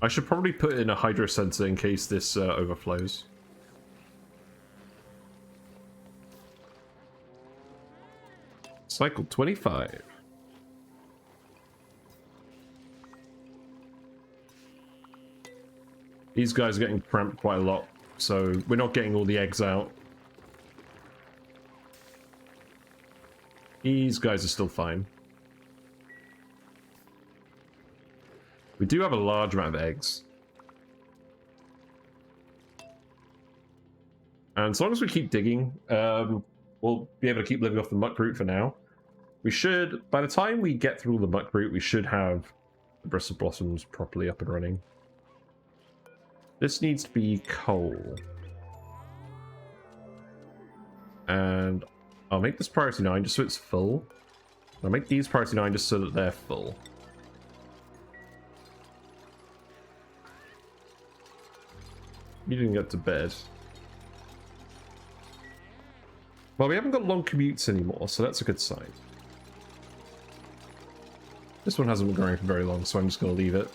I should probably put in a hydro sensor in case this overflows. Cycle 25. These guys are getting cramped quite a lot, so we're not getting all the eggs out. These guys are still fine. We do have a large amount of eggs. And as long as we keep digging, we'll be able to keep living off the muck root for now. We should, by the time we get through all the muck root, we should have the Bristle Blossoms properly up and running. This needs to be coal. And I'll make this priority 9 just so it's full. I'll make these priority 9 just so that they're full. You didn't get to bed. Well, we haven't got long commutes anymore, so that's a good sign. This one hasn't been growing for very long, so I'm just going to leave it.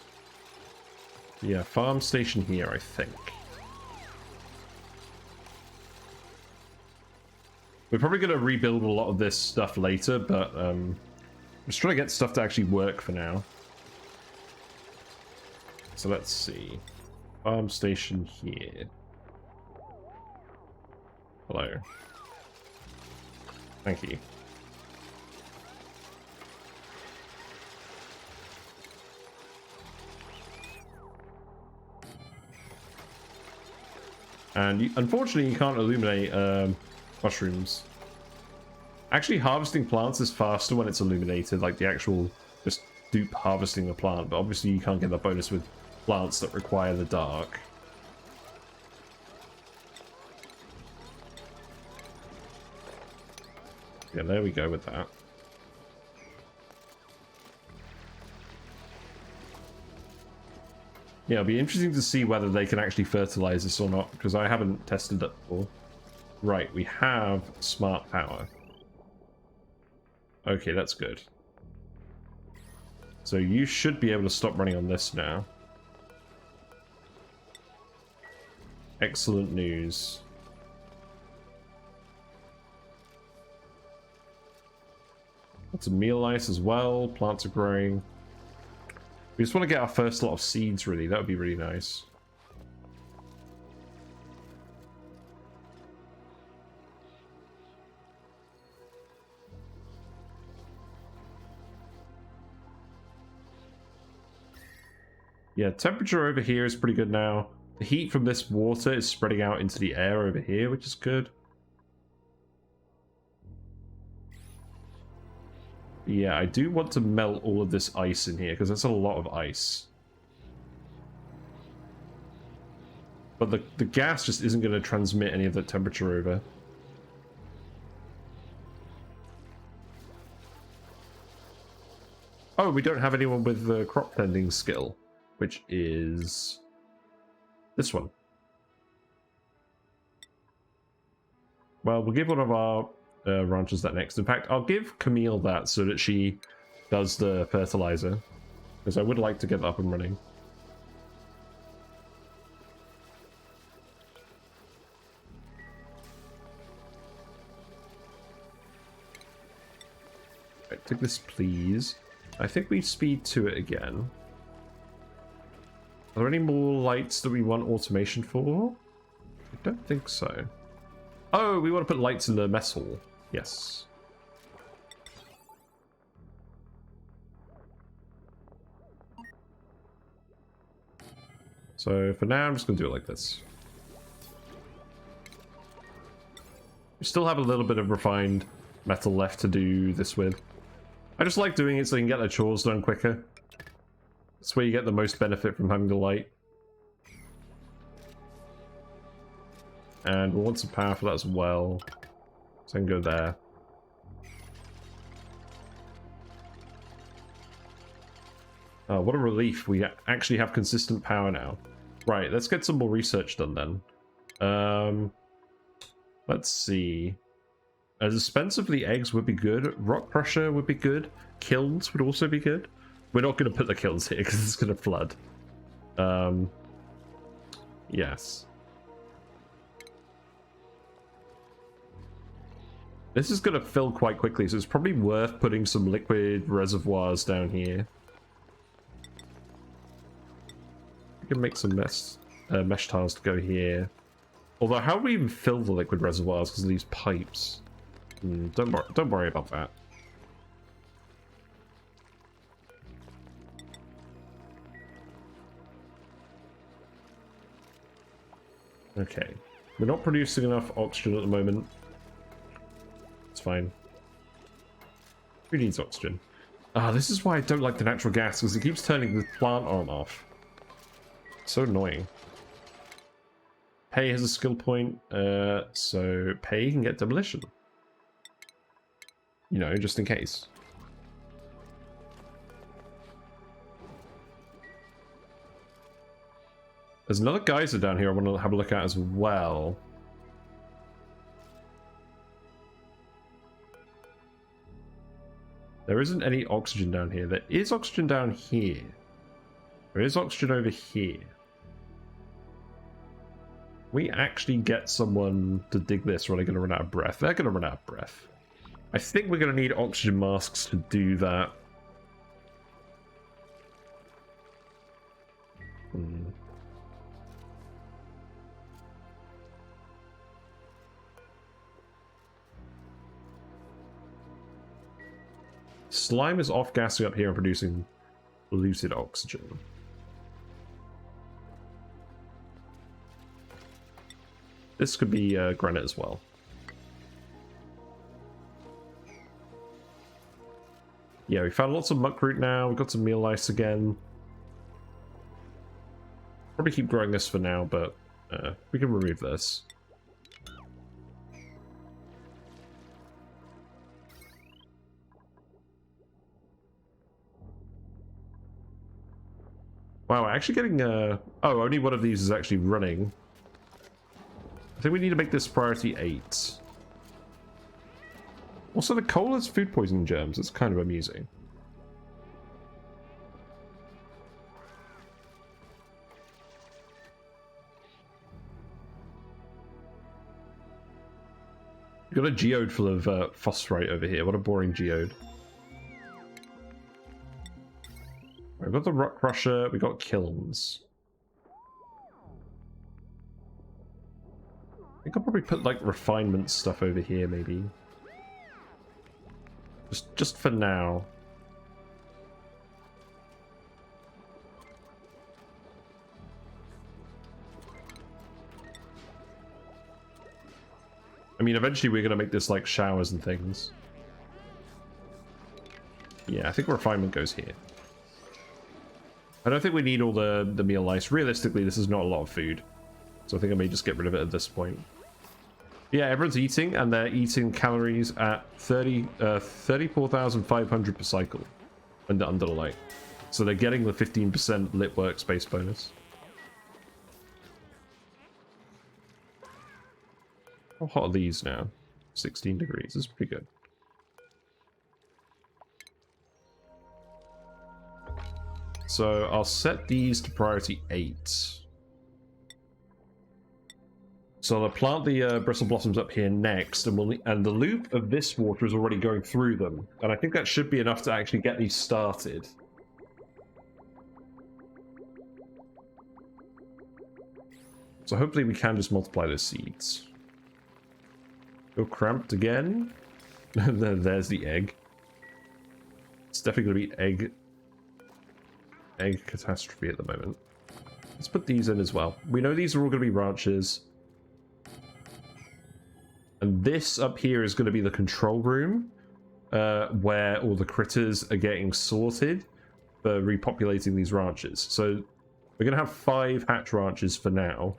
Yeah, farm station here, I think. We're probably going to rebuild a lot of this stuff later, but I'm just trying to get stuff to actually work for now. So let's see. Farm station here. Hello. Thank you. And unfortunately, you can't illuminate mushrooms. Actually, harvesting plants is faster when it's illuminated, like the actual just dupe harvesting the plant, but obviously you can't get that bonus with plants that require the dark. Yeah, there we go with that. Yeah, it'll be interesting to see whether they can actually fertilize this or not, because I haven't tested it before. Right, we have smart power. Okay, that's good. So you should be able to stop running on this now. Excellent news. Lots of meal ice as well. Plants are growing. We just want to get our first lot of seeds, really. That would be really nice. Yeah, temperature over here is pretty good now. The heat from this water is spreading out into the air over here, which is good. Yeah, I do want to melt all of this ice in here, because that's a lot of ice. But the gas just isn't going to transmit any of the temperature over. Oh, we don't have anyone with the crop tending skill, which is this one. Well, we'll give one of our ranchers that next. In fact, I'll give Camille that so that she does the fertilizer, because I would like to get that up and running. Right, take this, please. I think we speed to it again. Are there any more lights that we want automation for? I don't think so. Oh, we want to put lights in the mess hall. Yes. So for now, I'm just going to do it like this. We still have a little bit of refined metal left to do this with. I just like doing it so you can get the chores done quicker. That's where you get the most benefit from having the light. And we'll want some power for that as well. So I can go there. Oh, what a relief. We actually have consistent power now. Right, let's get some more research done then. Let's see. A dispenser for the eggs would be good. Rock crusher would be good. Kilns would also be good. We're not going to put the kilns here because it's going to flood. Yes. This is going to fill quite quickly, so it's probably worth putting some liquid reservoirs down here. We can make some mesh tiles to go here. Although, how do we even fill the liquid reservoirs because of these pipes? Don't worry about that. Okay. We're not producing enough oxygen at the moment. It's fine. Who needs oxygen? Ah, this is why I don't like the natural gas, because it keeps turning the plant on and off. So annoying. Pei has a skill point, so Pei can get demolition. You know, just in case. There's another geyser down here I want to have a look at as well. There isn't any oxygen down here. There is oxygen down here. There is oxygen over here. We actually get someone to dig this, or are they going to run out of breath? They're going to run out of breath. I think we're going to need oxygen masks to do that. Slime is off gassing up here and producing lucid oxygen. This could be granite as well. Yeah, we found lots of muckroot now. We've got some meal ice again. Probably keep growing this for now, but we can remove this. Wow, we're actually getting oh, only one of these is actually running. I think we need to make this priority 8. Also, the coal has food poisoning germs. It's kind of amusing. We've got a geode full of phosphorite over here. What a boring geode. We've got the rock crusher. We've got kilns. I think I'll probably put like refinement stuff over here, maybe. Just for now. I mean, eventually we're going to make this like showers and things. Yeah, I think refinement goes here. I don't think we need all the meal ice. Realistically, this is not a lot of food. So I think I may just get rid of it at this point. Yeah, everyone's eating, and they're eating calories at 34,500 per cycle under the light. So they're getting the 15% lit workspace bonus. How hot are these now? 16 degrees. This is pretty good. So I'll set these to priority 8. So I'll plant the Bristle Blossoms up here next, and the loop of this water is already going through them. And I think that should be enough to actually get these started. So hopefully we can just multiply those seeds. Go cramped again. There's the egg. It's definitely going to be egg catastrophe at the moment. Let's put these in as well. We know these are all going to be ranches. And this up here is going to be the control room, where all the critters are getting sorted for repopulating these ranches. So we're going to have 5 hatch ranches for now,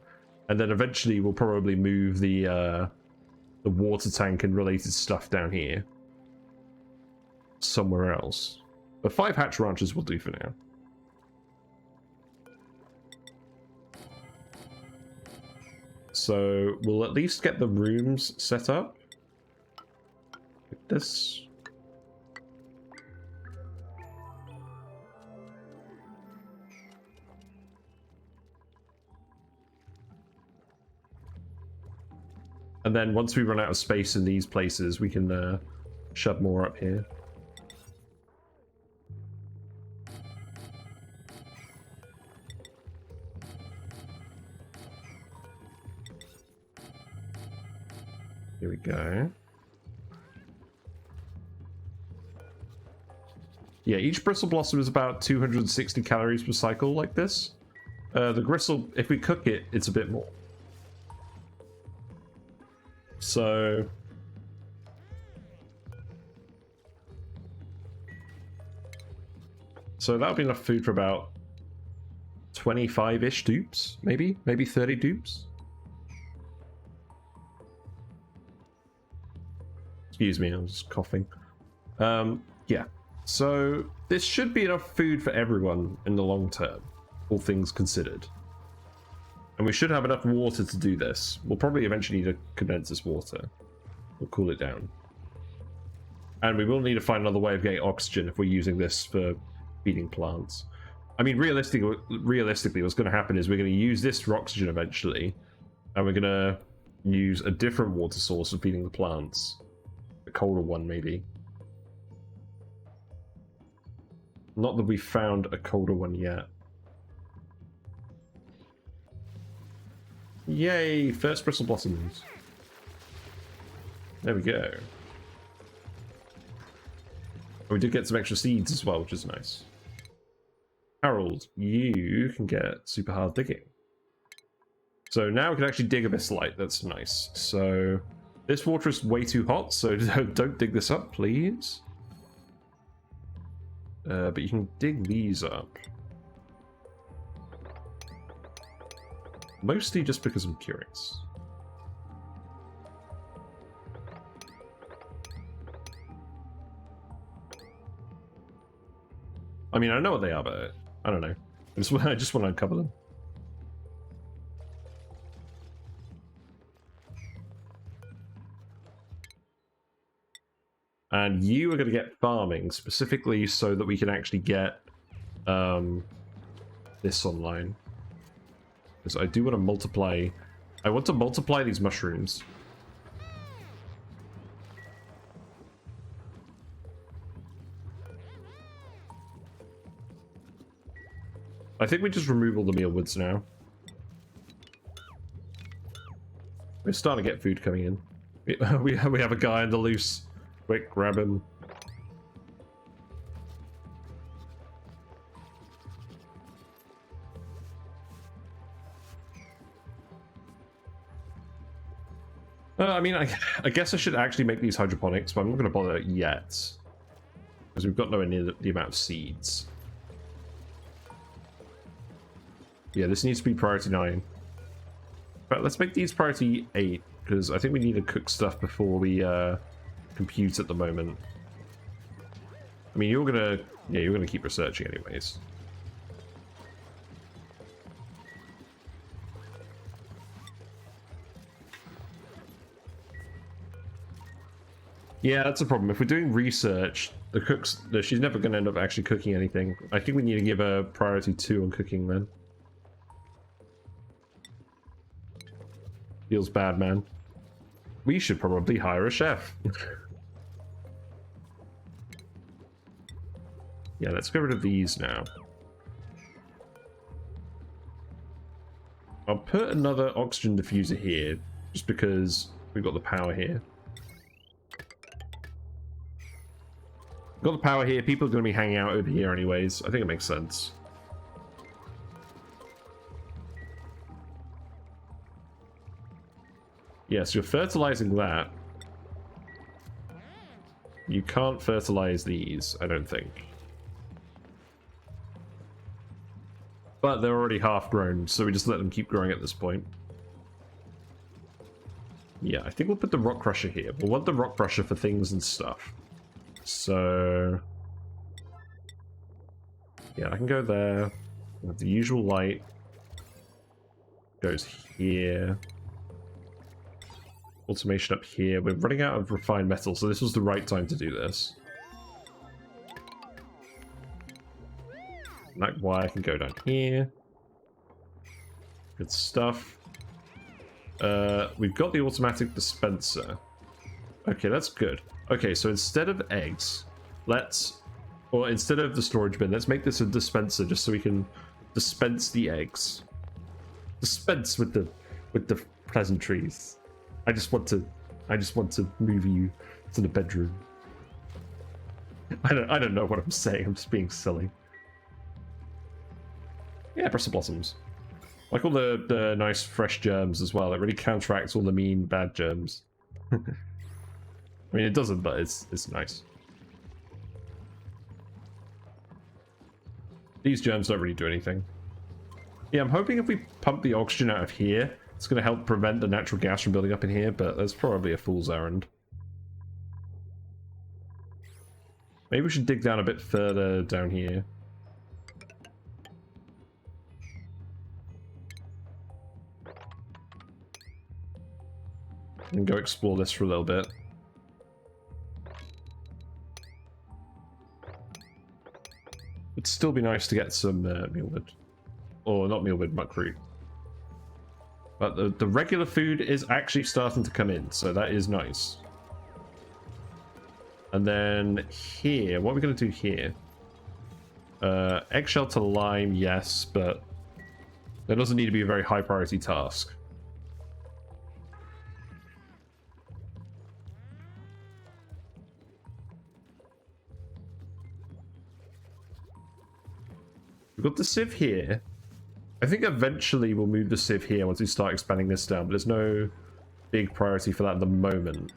and then eventually we'll probably move the water tank and related stuff down here somewhere else. But 5 hatch ranches will do for now. So we'll at least get the rooms set up. Like this. And then once we run out of space in these places, we can shove more up here. Here we go. Yeah, each Bristle Blossom is about 260 calories per cycle like this. The gristle, if we cook it, it's a bit more. So that'll be enough food for about 25-ish dupes, maybe 30 dupes. Excuse me, I was coughing. Yeah, so this should be enough food for everyone in the long term, all things considered. And we should have enough water to do this. We'll probably eventually need to condense this water. We'll cool it down. And we will need to find another way of getting oxygen if we're using this for feeding plants. I mean, realistically, what's going to happen is we're going to use this for oxygen eventually, and we're going to use a different water source for feeding the plants. A colder one, maybe. Not that we found a colder one yet. Yay! First Bristle Blossoms. There we go. We did get some extra seeds as well, which is nice. Harold, you can get super hard digging. So now we can actually dig Abyssalite. That's nice. So this water is way too hot, so don't dig this up, please. But you can dig these up. Mostly just because I'm curious. I mean, I know what they are, but I don't know. I just want to uncover them. And you are going to get farming specifically so that we can actually get this online. Because I do want to multiply. I want to multiply these mushrooms. I think we just remove all the mealwoods now. We're starting to get food coming in. We have a guy on the loose. Quick, grab him. I mean, I guess I should actually make these hydroponics, but I'm not going to bother yet. Because we've got nowhere near the amount of seeds. Yeah, this needs to be priority 9. But let's make these priority 8, because I think we need to cook stuff before we compute at the moment. I mean, you're gonna keep researching anyways. Yeah, that's a problem. If we're doing research, she's never going to end up actually cooking anything. I think we need to give her priority 2 on cooking then. Feels bad, man. We should probably hire a chef. Yeah, let's get rid of these now. I'll put another oxygen diffuser here, just because we've got the power here. Got the power here, people are going to be hanging out over here anyways. I think it makes sense. Yes, you're fertilizing that. You can't fertilize these, I don't think. But they're already half grown, so we just let them keep growing at this point. Yeah, I think we'll put the rock crusher here. We'll want the rock crusher for things and stuff. So yeah, I can go there with the usual light. Goes here. Automation up here. We're running out of refined metal, so this was the right time to do this. And that wire can go down here. Good stuff. We've got the automatic dispenser. Okay, that's good. Okay, so instead of eggs, or instead of the storage bin, let's make this a dispenser just so we can dispense the eggs. Dispense with the pleasantries. I just want to move you to the bedroom. I don't know what I'm saying. I'm just being silly. Yeah, Bristle Blossoms. Like all the nice fresh germs as well. It really counteracts all the mean bad germs. I mean, it doesn't, but it's nice. These germs don't really do anything. Yeah, I'm hoping if we pump the oxygen out of here, it's going to help prevent the natural gas from building up in here, but that's probably a fool's errand. Maybe we should dig down a bit further down here. And go explore this for a little bit. It'd still be nice to get some mealwood. Or not mealwood, muckroot. But the regular food is actually starting to come in, so that is nice. And then here, what are we going to do here? Eggshell to lime, yes, but that doesn't need to be a very high priority task. We've got the sieve here. I think eventually we'll move the sieve here once we start expanding this down, but there's no big priority for that at the moment.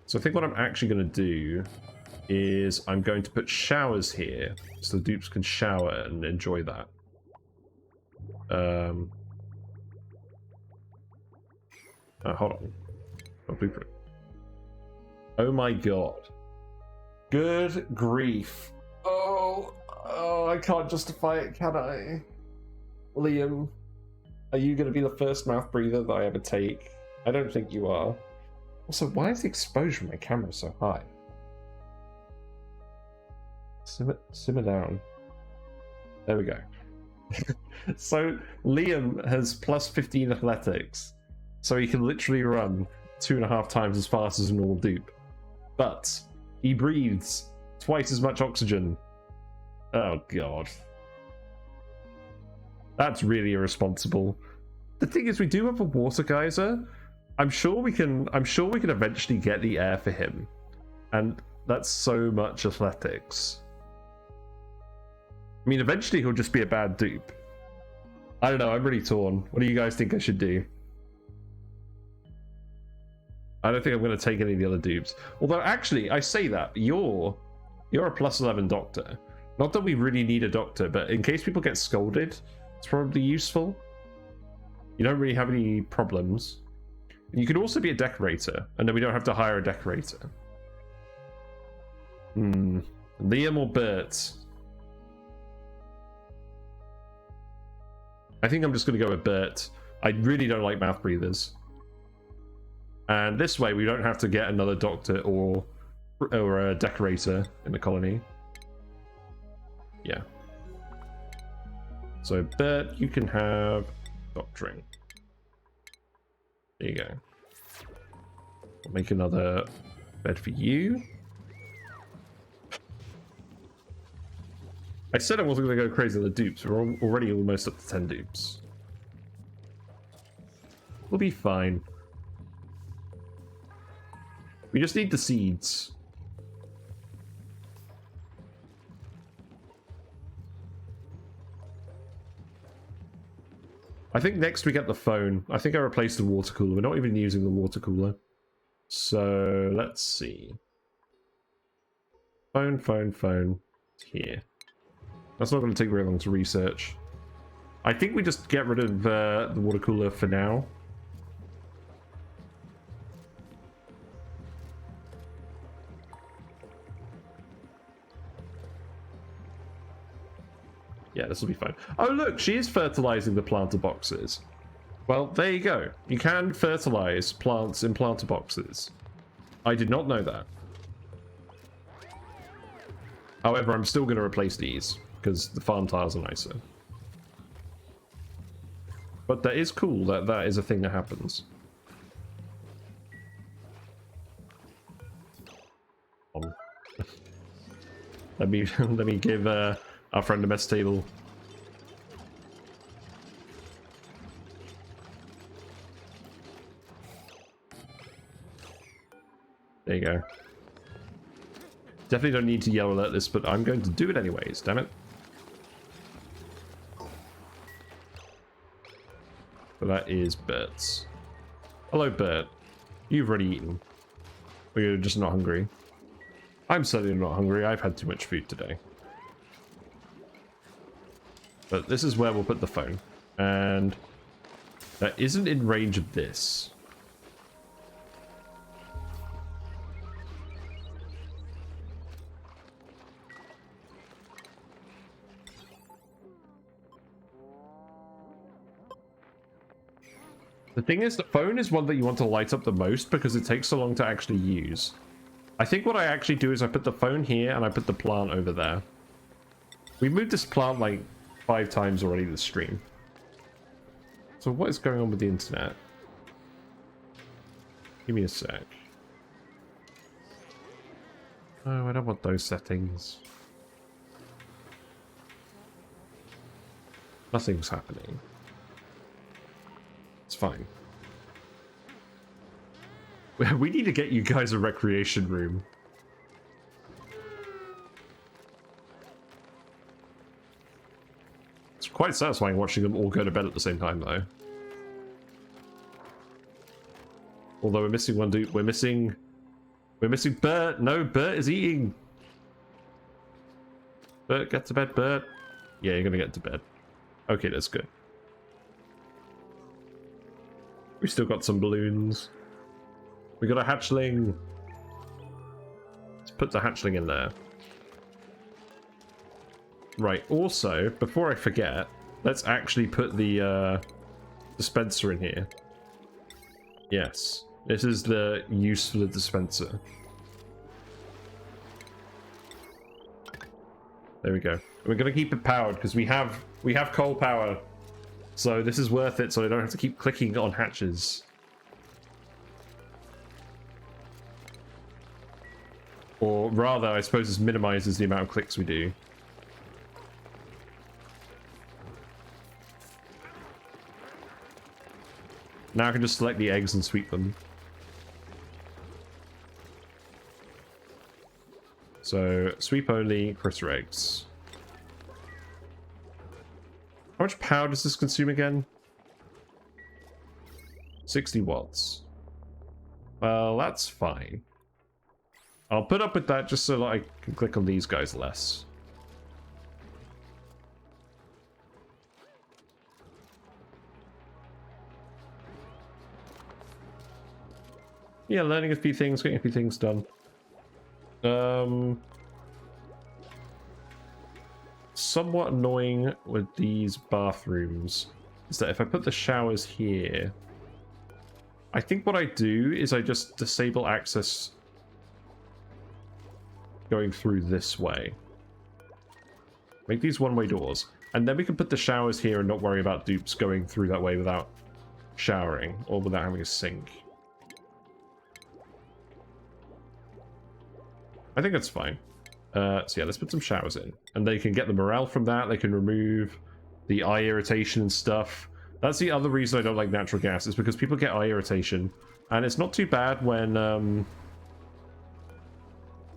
So I think what I'm actually going to do is I'm going to put showers here so the dupes can shower and enjoy that. Hold on. Oh, blueprint. Oh my god. Good grief. Oh, I can't justify it, can I? Liam, are you going to be the first mouth breather that I ever take? I don't think you are. Also, why is the exposure of my camera so high? Simmer down. There we go. So, Liam has plus 15 athletics, so he can literally run 2.5 times as fast as a normal dupe. But he breathes twice as much oxygen. Oh, God. That's really irresponsible. The thing is, we do have a water geyser. I'm sure we can eventually get the air for him. And that's so much athletics. I mean, eventually he'll just be a bad dupe. I don't know, I'm really torn. What do you guys think I should do? I don't think I'm going to take any of the other dupes. Although, actually, I say that. You're a plus 11 doctor. Not that we really need a doctor, but in case people get scolded, it's probably useful. You don't really have any problems. You could also be a decorator, and then we don't have to hire a decorator. Liam or Bert? I think I'm just going to go with Bert. I really don't like mouth breathers. And this way, we don't have to get another doctor or a decorator in the colony. Yeah. So, Bert, you can have doctoring. There you go. I'll make another bed for you. I said I wasn't going to go crazy on the dupes. We're already almost up to 10 dupes. We'll be fine. We just need the seeds. I think next we get the phone. I think I replaced the water cooler. We're not even using the water cooler. So, let's see. Phone. Here. That's not going to take very long to research. I think we just get rid of the water cooler for now. Yeah, this will be fine. Oh, look, she is fertilizing the planter boxes. Well, there you go. You can fertilize plants in planter boxes. I did not know that. However, I'm still going to replace these because the farm tiles are nicer. But that is cool that that is a thing that happens. Let me give our friend a mess table. There you go. Definitely don't need to yell alert this, but I'm going to do it anyways, damn it. But that is Bert's. Hello, Bert. You've already eaten. Or you're just not hungry. I'm certainly not hungry. I've had too much food today. But this is where we'll put the phone. And that isn't in range of this. The thing is, the phone is one that you want to light up the most because it takes so long to actually use. I think what I actually do is I put the phone here and I put the plant over there. We moved this plant like 5 times already this stream. So what is going on with the internet? Give me a sec. Oh, I don't want those settings. Nothing's happening. It's fine. We need to get you guys a recreation room. It's quite satisfying watching them all go to bed at the same time, though. Although we're missing one dude. We're missing Bert. No, Bert is eating. Bert, get to bed, Bert. Yeah, you're gonna get to bed. Okay, that's good. We still got some balloons. We got a hatchling. Let's put the hatchling in there. Right, also, before I forget, let's actually put the dispenser in here. Yes, this is the use for the dispenser. There we go. We're gonna keep it powered because we have coal power. So this is worth it so I don't have to keep clicking on hatches. Or rather, I suppose this minimizes the amount of clicks we do. Now I can just select the eggs and sweep them. So, sweep only, critter eggs. How much power does this consume again? 60 watts. Well, that's fine. I'll put up with that just so that I can click on these guys less. Yeah, learning a few things, getting a few things done. Somewhat annoying with these bathrooms is that if I put the showers here, I think what I do is I just disable access going through this way. Make these one-way doors, and then we can put the showers here and not worry about dupes going through that way without showering or without having a sink. I think that's fine. So yeah, let's put some showers in. And they can get the morale from that. They can remove the eye irritation and stuff. That's the other reason I don't like natural gas, is because people get eye irritation. And it's not too bad when...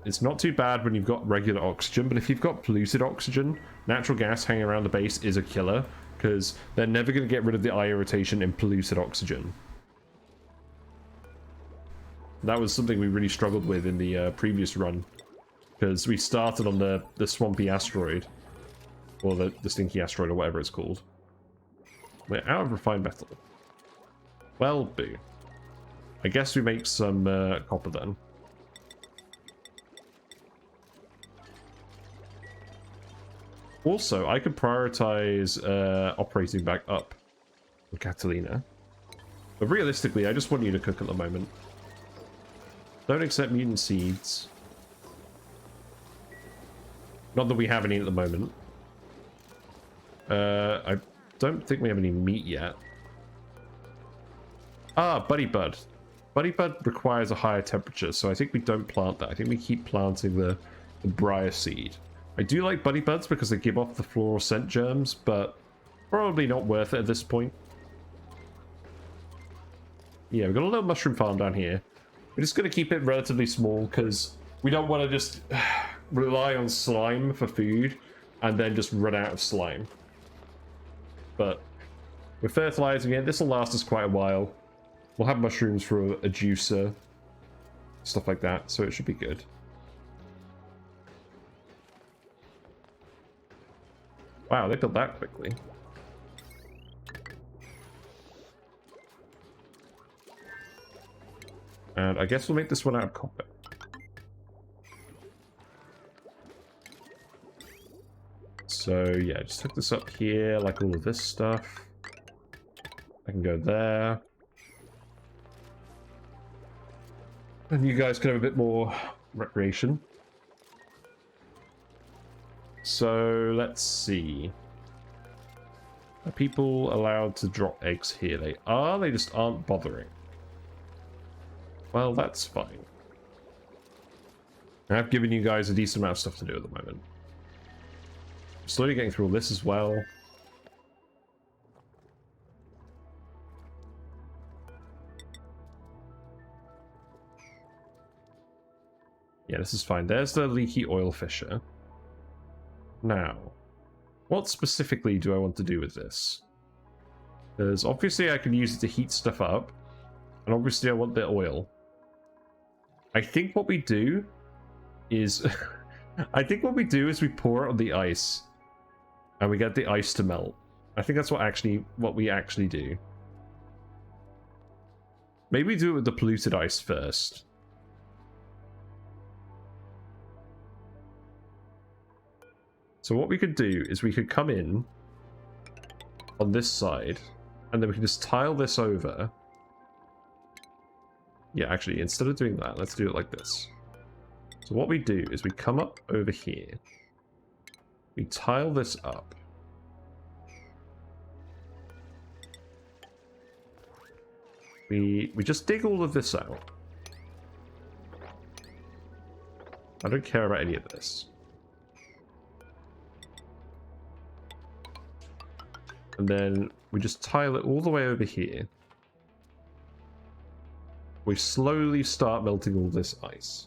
it's not too bad when you've got regular oxygen, but if you've got polluted oxygen, natural gas hanging around the base is a killer, because they're never going to get rid of the eye irritation in polluted oxygen. That was something we really struggled with in the previous run, because we started on the swampy asteroid, or the stinky asteroid, or whatever it's called. We're out of refined metal. Well, boo. I guess we make some copper then. Also, I could prioritize operating back up with Catalina. But realistically, I just want you to cook at the moment. Don't accept mutant seeds. Not that we have any at the moment. I don't think we have any meat yet. Ah, Buddy Bud. Buddy Bud requires a higher temperature, so I think we don't plant that. I think we keep planting the briar seed. I do like Buddy Buds because they give off the floral scent germs, but probably not worth it at this point. Yeah, we've got a little mushroom farm down here. We're just going to keep it relatively small because we don't want to just rely on slime for food and then just run out of slime. But we're fertilizing it. This will last us quite a while. We'll have mushrooms for a juicer, stuff like that, so it should be good. Wow, they built that quickly. And I guess we'll make this one out of copper. So yeah, just hook this up here, like all of this stuff. I can go there. And you guys can have a bit more recreation. So let's see. Are people allowed to drop eggs here? They are, they just aren't bothering. Well, that's fine. I've given you guys a decent amount of stuff to do at the moment. Slowly getting through all this as well. Yeah, this is fine. There's the leaky oil fissure. Now, what specifically do I want to do with this? Because obviously I can use it to heat stuff up. And obviously I want the oil. I think what we do is... I think what we do is we pour it on the ice. And we get the ice to melt. I think that's what we actually do. Maybe we do it with the polluted ice first. So what we could do is we could come in on this side, and then we can just tile this over. Yeah, actually, instead of doing that, let's do it like this. So what we do is we come up over here. We tile this up. We just dig all of this out. I don't care about any of this. And then we just tile it all the way over here. We slowly start melting all this ice.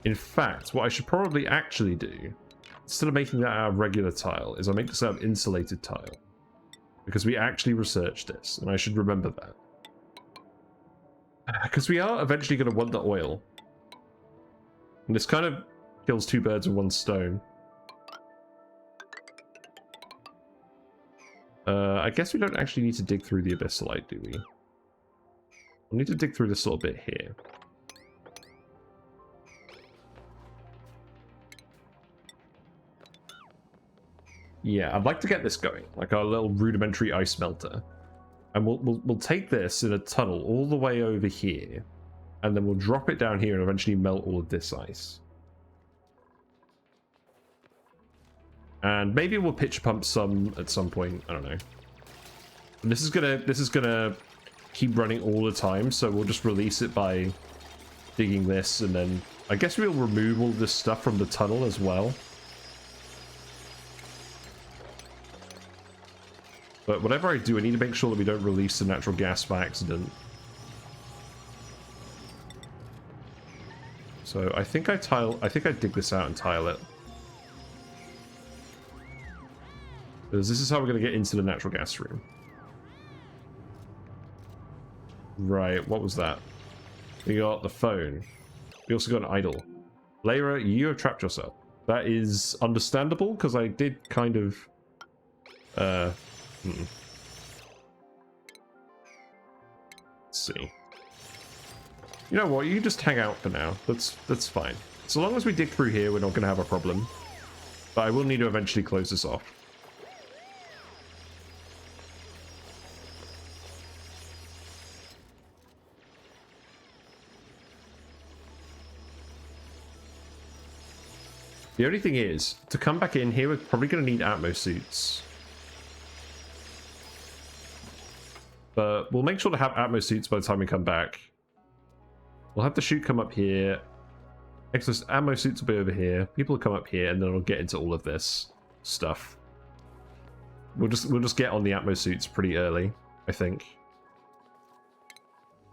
In fact, what I should probably actually do, instead of making that our regular tile, is I make this out of insulated tile. Because we actually researched this, and I should remember that. Because we are eventually going to want the oil. And this kind of kills two birds with one stone. I guess we don't actually need to dig through the abyssalite, do we? We'll need to dig through this little bit here. Yeah, I'd like to get this going, like our little rudimentary ice melter. And we'll take this in a tunnel all the way over here, and then we'll drop it down here and eventually melt all of this ice. And maybe we'll pitch pump some at some point. I don't know. And this is gonna keep running all the time, so we'll just release it by digging this, and then I guess we'll remove all this stuff from the tunnel as well. But whatever I do, I need to make sure that we don't release the natural gas by accident. So I think I dig this out and tile it. Because this is how we're going to get into the natural gas room. Right, what was that? We got the phone. We also got an idol. Lyra, you have trapped yourself. That is understandable, because I did kind of... Let's see. You know what? You can just hang out for now. That's fine. So long as we dig through here, we're not going to have a problem. But I will need to eventually close this off. The only thing is, to come back in here, we're probably going to need Atmo suits. But we'll make sure to have Atmo suits by the time we come back. We'll have the chute come up here. Excess ammo suits will be over here. People will come up here, and then we'll get into all of this stuff. We'll just get on the Atmo suits pretty early, I think.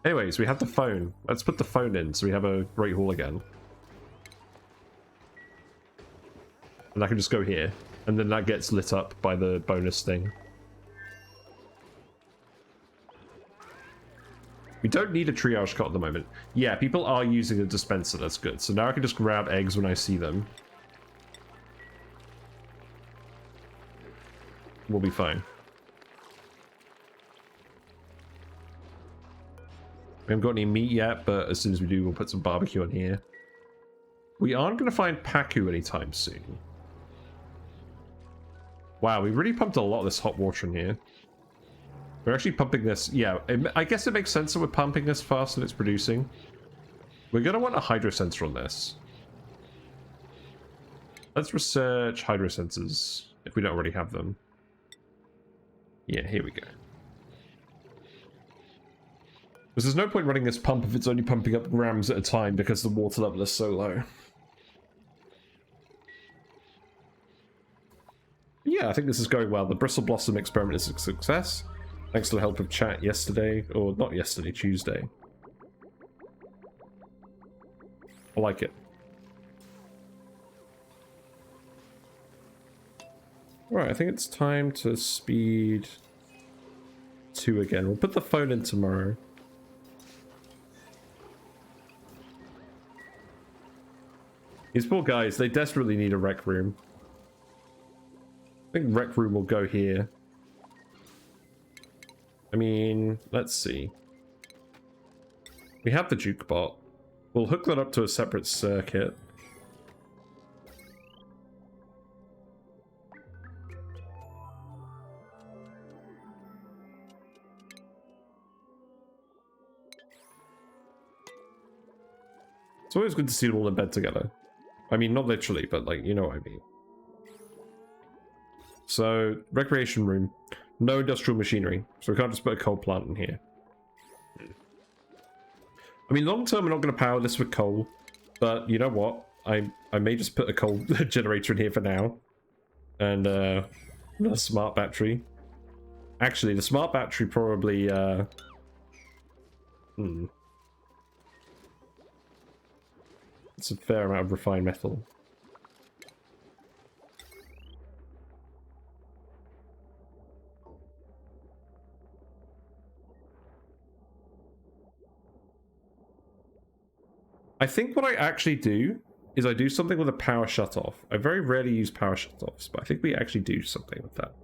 Anyways, we have the phone. Let's put the phone in so we have a Great Hall again. And I can just go here. And then that gets lit up by the bonus thing. We don't need a triage cot at the moment. Yeah, people are using a dispenser. That's good. So now I can just grab eggs when I see them. We'll be fine. We haven't got any meat yet, but as soon as we do, we'll put some barbecue on here. We aren't going to find Paku anytime soon. Wow, we really pumped a lot of this hot water in here. We're actually pumping this. Yeah, I guess it makes sense that we're pumping this fast and it's producing. We're going to want a hydro sensor on this. Let's research hydro sensors if we don't already have them. Yeah, here we go. Because there's no point running this pump if it's only pumping up grams at a time because the water level is so low. Yeah, I think this is going well. The Bristle Blossom experiment is a success. Thanks to the help of chat yesterday, or not yesterday, Tuesday. I like it. Alright, I think it's time to speed 2 again. We'll put the phone in tomorrow. These poor guys, they desperately need a rec room. I think rec room will go here. I mean, let's see. We have the juke bot. We'll hook that up to a separate circuit. It's always good to see them all in bed together. I mean, not literally, but like, you know what I mean. So, recreation room. No industrial machinery, so we can't just put a coal plant in here. I mean, long term, we're not going to power this with coal, but you know what? I may just put a coal generator in here for now. And a smart battery. Actually, the smart battery probably... It's a fair amount of refined metal. I think what I actually do is I do something with a power shutoff. I very rarely use power shutoffs, but I think we actually do something with that.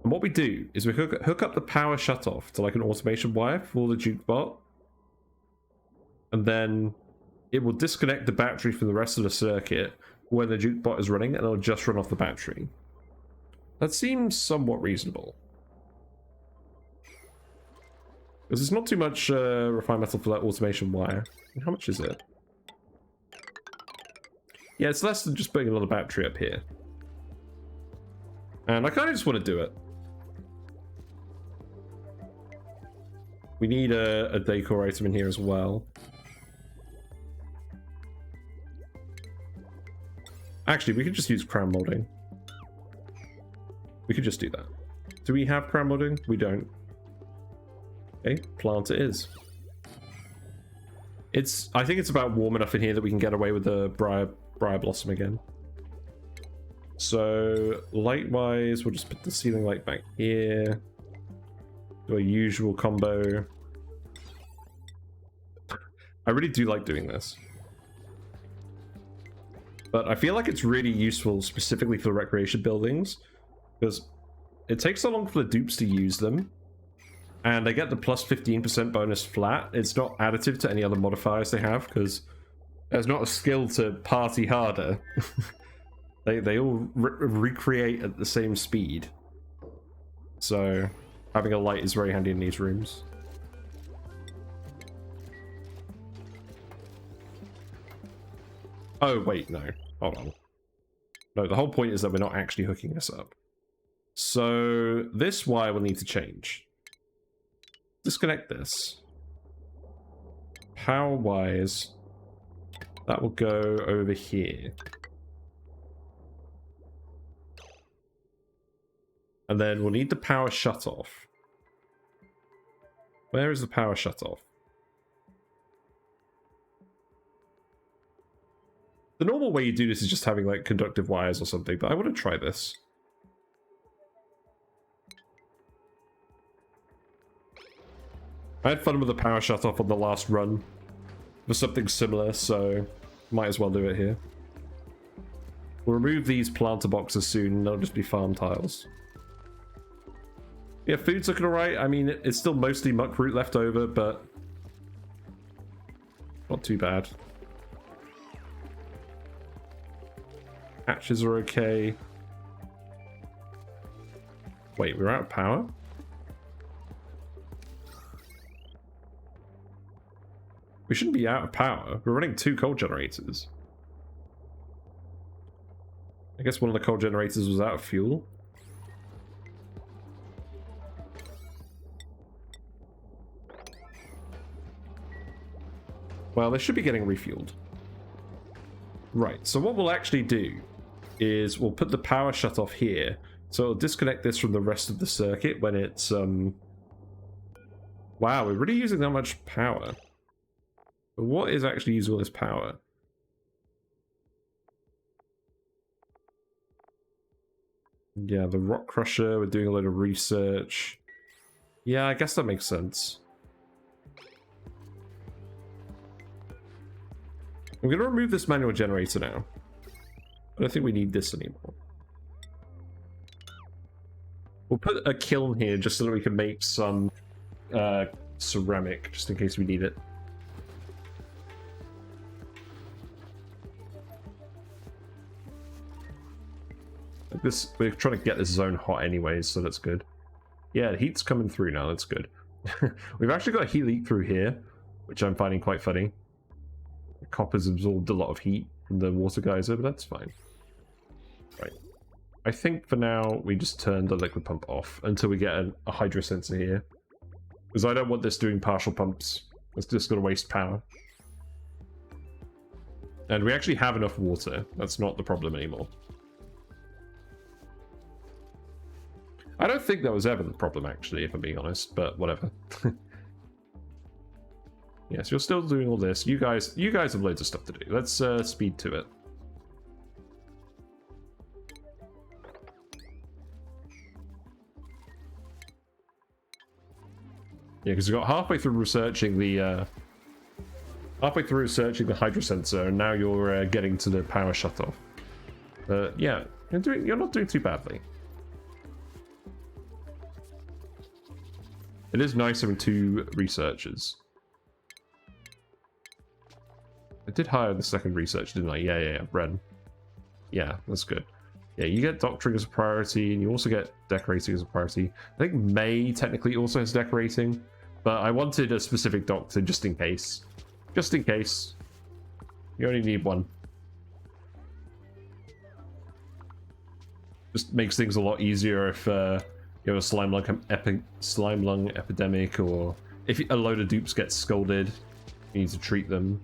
And what we do is we hook up the power shutoff to like an automation wire for the juke bot. And then it will disconnect the battery from the rest of the circuit when the juke bot is running, and it'll just run off the battery. That seems somewhat reasonable. Because there's not too much refined metal for that automation wire. How much is it? Yeah, it's less than just putting another battery up here. And I kind of just want to do it. We need a decor item in here as well. Actually, we could just use crown molding. We could just do that. Do we have crown molding? We don't. Okay, plant it is. I think it's about warm enough in here that we can get away with the briar blossom again. So, light-wise, we'll just put the ceiling light back here. Do a usual combo. I really do like doing this. But I feel like it's really useful specifically for the recreation buildings, because it takes so long for the dupes to use them. And they get the plus 15% bonus flat. It's not additive to any other modifiers they have, because there's not a skill to party harder. they all recreate at the same speed. So having a light is very handy in these rooms. Oh, wait, no. Hold on. No, the whole point is that we're not actually hooking this up. So this wire will need to change. Disconnect this. Power-wise, that will go over here. And then we'll need the power shutoff. Where is the power shutoff? The normal way you do this is just having like conductive wires or something, but I want to try this. I had fun with the power shutoff on the last run for something similar, so might as well do it here. We'll remove these planter boxes soon, and they'll just be farm tiles. Yeah, food's looking alright. I mean, it's still mostly muck root left over, but not too bad. Hatches are okay. Wait, we're out of power? We shouldn't be out of power. We're running 2 coal generators. I guess one of the coal generators was out of fuel. Well, they should be getting refueled. Right, so what we'll actually do is we'll put the power shut off here. So it'll disconnect this from the rest of the circuit when it's... Wow, we're really using that much power. But what is actually using all this power? Yeah, the rock crusher, we're doing a load of research. Yeah, I guess that makes sense. I'm going to remove this manual generator now. I don't think we need this anymore. We'll put a kiln here just so that we can make some ceramic, just in case we need it. We're trying to get this zone hot anyways, so that's good. Yeah, the heat's coming through now, that's good. We've actually got a heat leak through here, which I'm finding quite funny. The copper's absorbed a lot of heat from the water geyser, but that's fine. Right. I think for now, we just turn the liquid pump off until we get a hydro sensor here. Because I don't want this doing partial pumps. It's just going to waste power. And we actually have enough water. That's not the problem anymore. I don't think that was ever the problem, actually, if I'm being honest, but whatever. Yes, you're still doing all this. You guys have loads of stuff to do. Let's speed to it. Yeah, because we got halfway through researching the hydro sensor, and now you're getting to the power shutoff. But yeah, you're not doing too badly. It is nice having 2 researchers. I did hire the second researcher, didn't I? Yeah, Ren. Yeah, that's good. Yeah, you get doctoring as a priority, and you also get decorating as a priority. I think May technically also has decorating, but I wanted a specific doctor just in case. Just in case. You only need 1. Just makes things a lot easier if you have a slime lung epidemic, or if a load of dupes get scolded, you need to treat them.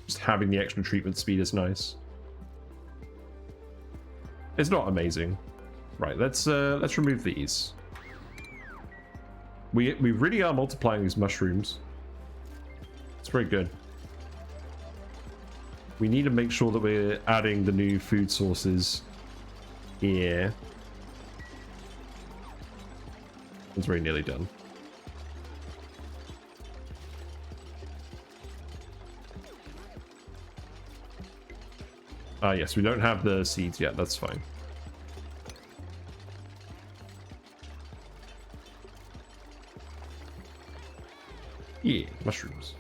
Just having the extra treatment speed is nice. It's not amazing. Right, let's remove these. We really are multiplying these mushrooms. It's very good. We need to make sure that we're adding the new food sources here. It's very nearly done. Yes, we don't have the seeds yet. That's fine. Yeah, mushrooms.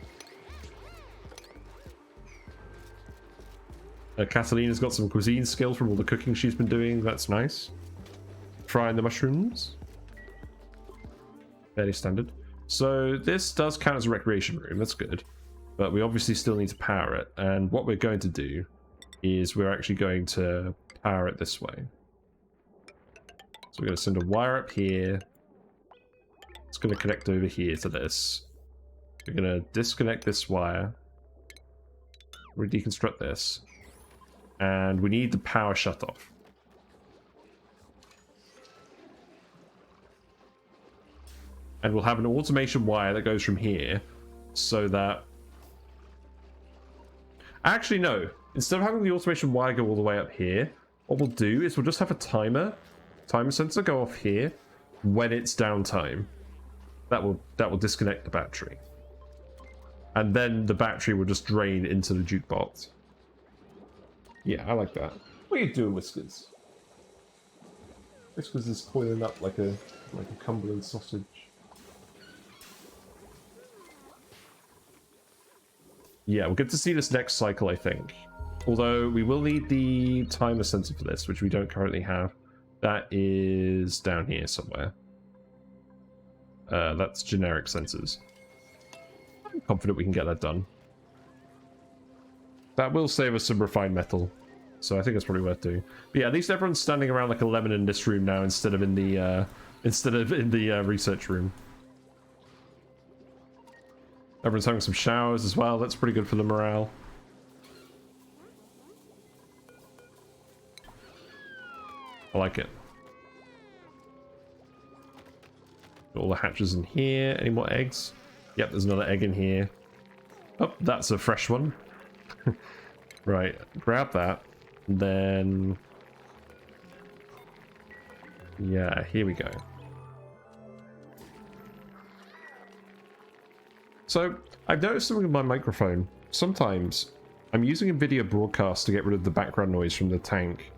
Catalina's got some cuisine skills from all the cooking she's been doing. That's nice. Frying the mushrooms. Fairly standard. So this does count as a recreation room. That's good. But we obviously still need to power it. And what we're going to do is we're actually going to power it this way. So we're going to send a wire up here. It's going to connect over here to this. We're going to disconnect this wire. We'll deconstruct this. And we need the power shut off. And we'll have an automation wire that goes from here so that... Actually, no. Instead of having the automation wire go all the way up here, what we'll do is we'll just have a timer sensor go off here when it's downtime. That will disconnect the battery. And then the battery will just drain into the jukebox. Yeah, I like that. What are you doing, Whiskers? Whiskers is coiling up like a Cumberland sausage. Yeah, we'll get to see this next cycle, I think. Although we will need the timer sensor for this, which we don't currently have. That is down here somewhere. That's generic sensors. I'm confident we can get that done. That will save us some refined metal. So I think it's probably worth doing. But yeah, at least everyone's standing around like a lemon in this room now instead of in the research room. Everyone's having some showers as well. That's pretty good for the morale. I like it. Got all the hatches in here. Any more eggs? Yep, there's another egg in here. Oh, that's a fresh one. Right, grab that. Then... yeah, here we go. So, I've noticed something with my microphone. Sometimes, I'm using a video broadcast to get rid of the background noise from the tank.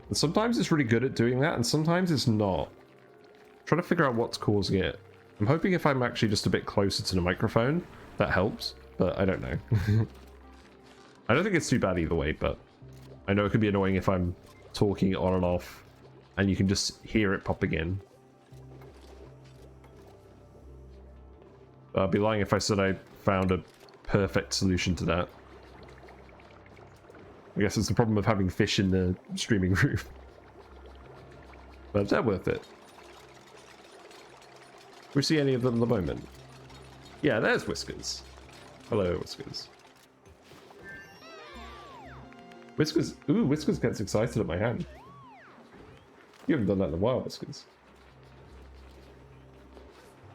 And sometimes it's really good at doing that, and sometimes it's not. I'm trying to figure out what's causing it. I'm hoping if I'm actually just a bit closer to the microphone, that helps, but I don't know. I don't think it's too bad either way, but I know it can be annoying if I'm talking on and off, and you can just hear it popping in. I'd be lying if I said I found a perfect solution to that. I guess it's the problem of having fish in the streaming room. But they're worth it. We see any of them at the moment? Yeah, there's Whiskers. Hello, Whiskers. Whiskers, ooh, Whiskers gets excited at my hand. You haven't done that in a while, Whiskers.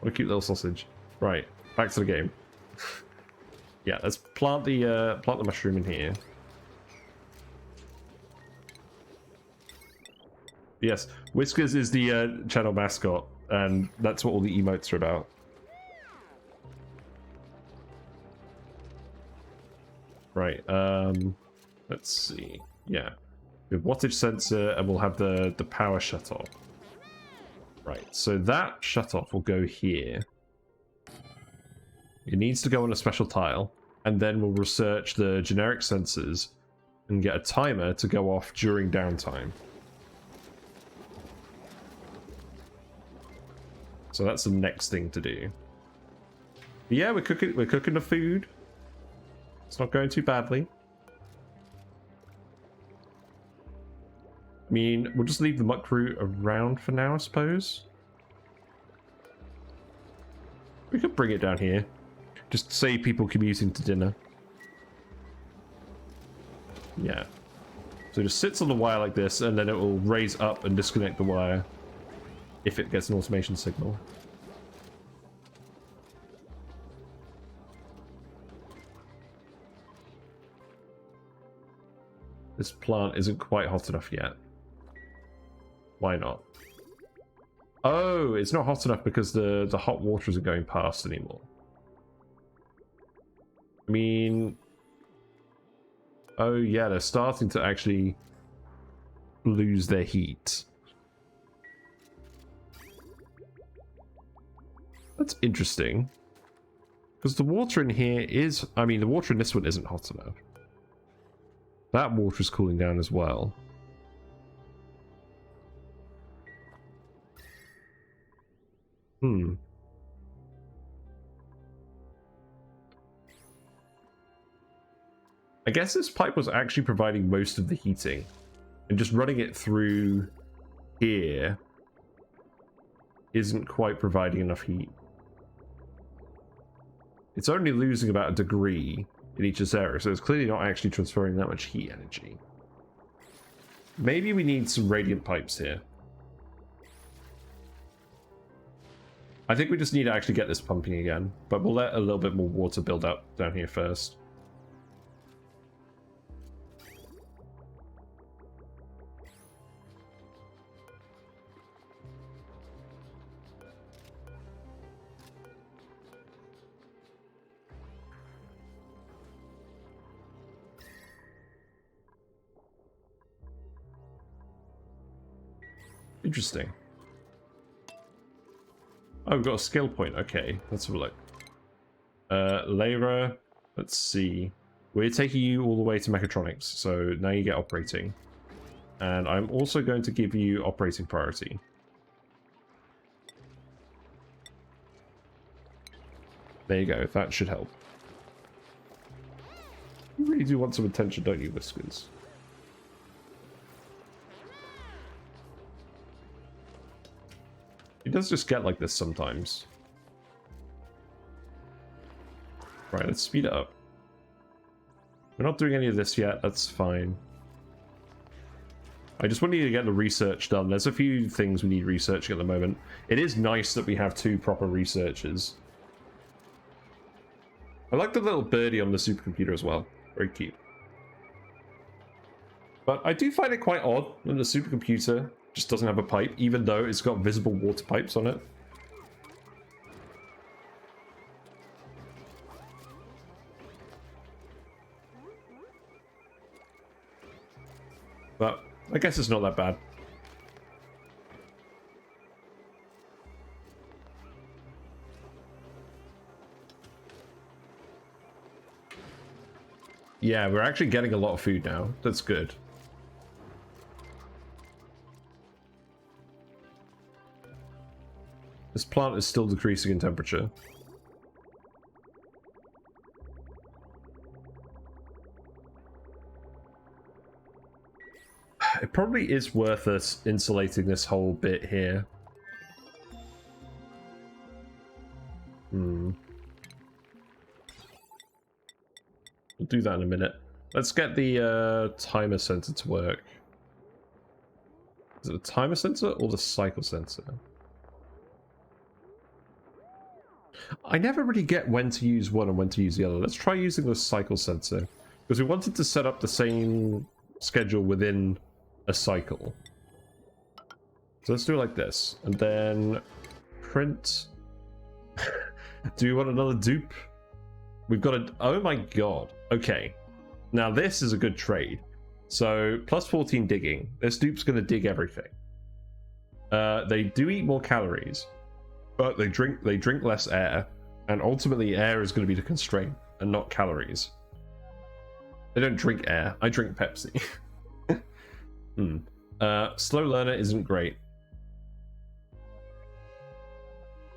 What a cute little sausage. Right, back to the game. Yeah, let's plant the mushroom in here. Yes, Whiskers is the channel mascot, and that's what all the emotes are about. Right, let's see. Yeah, we have wattage sensor, and we'll have the power shut off. Right, so that shut off will go here. It needs to go on a special tile, and then we'll research the generic sensors and get a timer to go off during downtime. So that's the next thing to do. But yeah, we're cooking the food. It's not going too badly. I mean, we'll just leave the muck root around for now, I suppose. We could bring it down here. Just save people commuting to dinner. Yeah. So it just sits on the wire like this, and then it will raise up and disconnect the wire if it gets an automation signal. This plant isn't quite hot enough yet. Why not? Oh, it's not hot enough because the hot water isn't going past anymore. I mean... oh yeah, they're starting to actually lose their heat. That's interesting. Because the water in here is... I mean, the water in this one isn't hot enough. That water is cooling down as well. I guess this pipe was actually providing most of the heating. And just running it through here isn't quite providing enough heat. It's only losing about 1 degree in each area, so it's clearly not actually transferring that much heat energy. Maybe we need some radiant pipes here. I think we just need to actually get this pumping again, but we'll let a little bit more water build up down here first. Interesting. Oh, we've got a skill point. Okay, let's have a look. Lyra, let's see. We're taking you all the way to mechatronics, so now you get operating. And I'm also going to give you operating priority. There you go. That should help. You really do want some attention, don't you, Whiskers? It does just get like this sometimes. Right, let's speed it up. We're not doing any of this yet, that's fine. I just want you to get the research done. There's a few things we need researching at the moment. It is nice that we have 2 proper researchers. I like the little birdie on the supercomputer as well. Very cute. But I do find it quite odd that the supercomputer just doesn't have a pipe, even though it's got visible water pipes on it. But I guess it's not that bad. Yeah, we're actually getting a lot of food now. That's good. This plant is still decreasing in temperature. It probably is worth us insulating this whole bit here. We'll do that in a minute. Let's get the timer sensor to work. Is it the timer sensor or the cycle sensor? I never really get when to use one and when to use the other. Let's try using the cycle sensor, because we wanted to set up the same schedule within a cycle. So let's do it like this, and then print. Do you want another dupe? We've got a... Oh my god. Okay. Now this is a good trade. So plus 14 digging. This dupe's going to dig everything. They do eat more calories, but they drink less air, and ultimately air is going to be the constraint and not calories. They don't drink air. I drink Pepsi. Slow learner isn't great.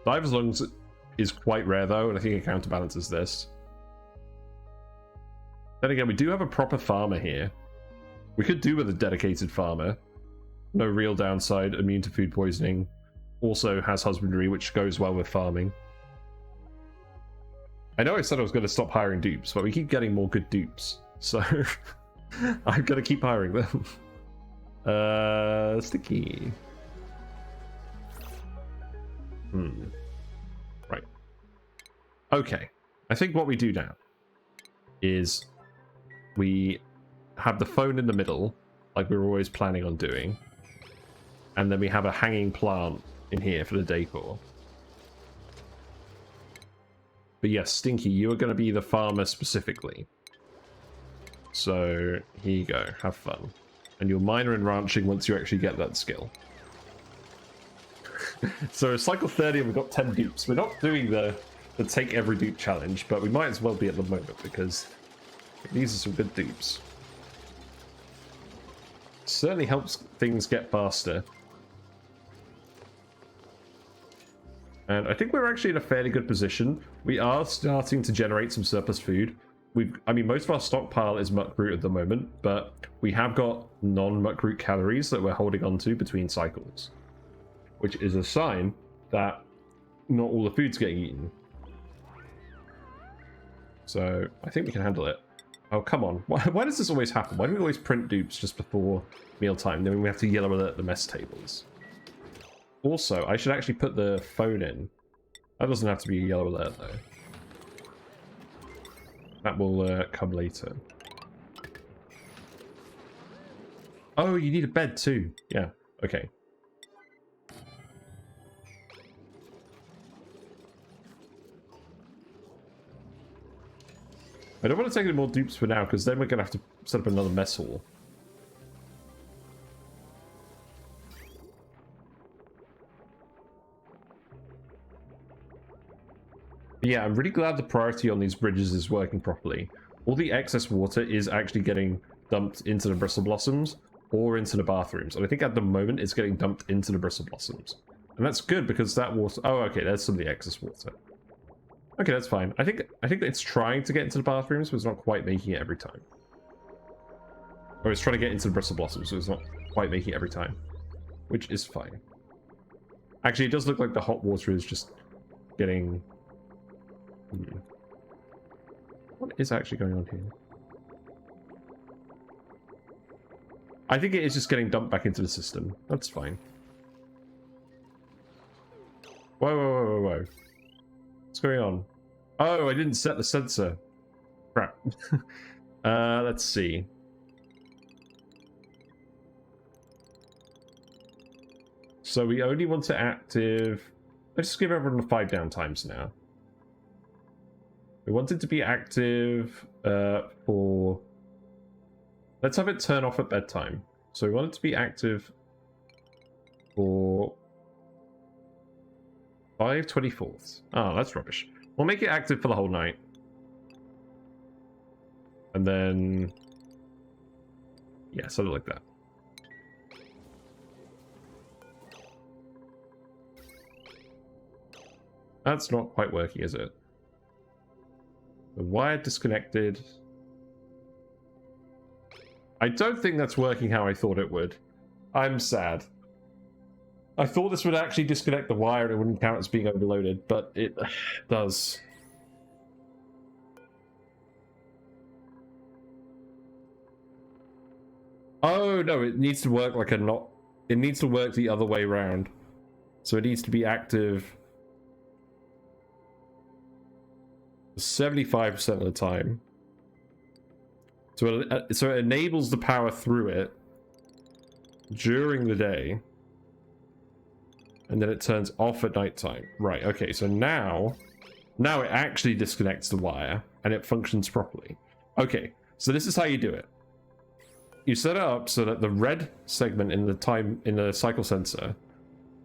Diver's lungs is quite rare though, and I think it counterbalances this. Then again, we do have a proper farmer here. We could do with a dedicated farmer. No real downside, immune to food poisoning. Also has husbandry, which goes well with farming. I know I said I was going to stop hiring dupes, but we keep getting more good dupes. So I'm going to keep hiring them. Sticky. Right. Okay. I think what we do now is we have the phone in the middle, like we were always planning on doing. And then we have a hanging plant in here for the decor. But yes, Stinky, you are going to be the farmer specifically. So here you go. Have fun. And you'll miner and ranching once you actually get that skill. So cycle 30 and we've got 10 dupes. We're not doing the take every dupe challenge, but we might as well be at the moment because these are some good dupes. Certainly helps things get faster. And I think we're actually in a fairly good position. We are starting to generate some surplus food. I mean, most of our stockpile is muckroot at the moment, but we have got non-muckroot calories that we're holding on to between cycles, which is a sign that not all the food's getting eaten. So I think we can handle it. Oh, come on. Why does this always happen? Why do we always print dupes just before mealtime? Then we have to yellow alert the mess tables. Also, I should actually put the phone in. That doesn't have to be a yellow alert, though. That will come later. Oh, you need a bed, too. Yeah, okay. I don't want to take any more dupes for now, because then we're going to have to set up another mess hall. Yeah, I'm really glad the priority on these bridges is working properly. All the excess water is actually getting dumped into the Bristle Blossoms or into the bathrooms. And I think at the moment it's getting dumped into the Bristle Blossoms. And that's good because that water... Oh, okay, there's some of the excess water. Okay, that's fine. I think it's trying to get into the bathrooms, but it's not quite making it every time. Or it's trying to get into the Bristle Blossoms, so it's not quite making it every time. Which is fine. Actually, it does look like the hot water is just getting... What is actually going on here? I think it is just getting dumped back into the system. That's fine. Whoa, whoa, whoa, whoa, whoa. What's going on? Oh, I didn't set the sensor. Crap. Let's see. So we only want to active... Let's just give everyone the 5 downtimes now. We want it to be active for... Let's have it turn off at bedtime. So we want it to be active for 5/24. Oh, that's rubbish. We'll make it active for the whole night. And then... Yeah, something like that. That's not quite working, is it? The wire disconnected. I don't think that's working how I thought it would. I'm sad. I thought this would actually disconnect the wire and it wouldn't count as being overloaded, but it does. Oh, no, it needs to work like a not... It needs to work the other way around. So it needs to be active 75% of the time. So it enables the power through it during the day. And then it turns off at nighttime. Right, okay, so now it actually disconnects the wire and it functions properly. Okay, so this is how you do it. You set it up so that the red segment in the cycle sensor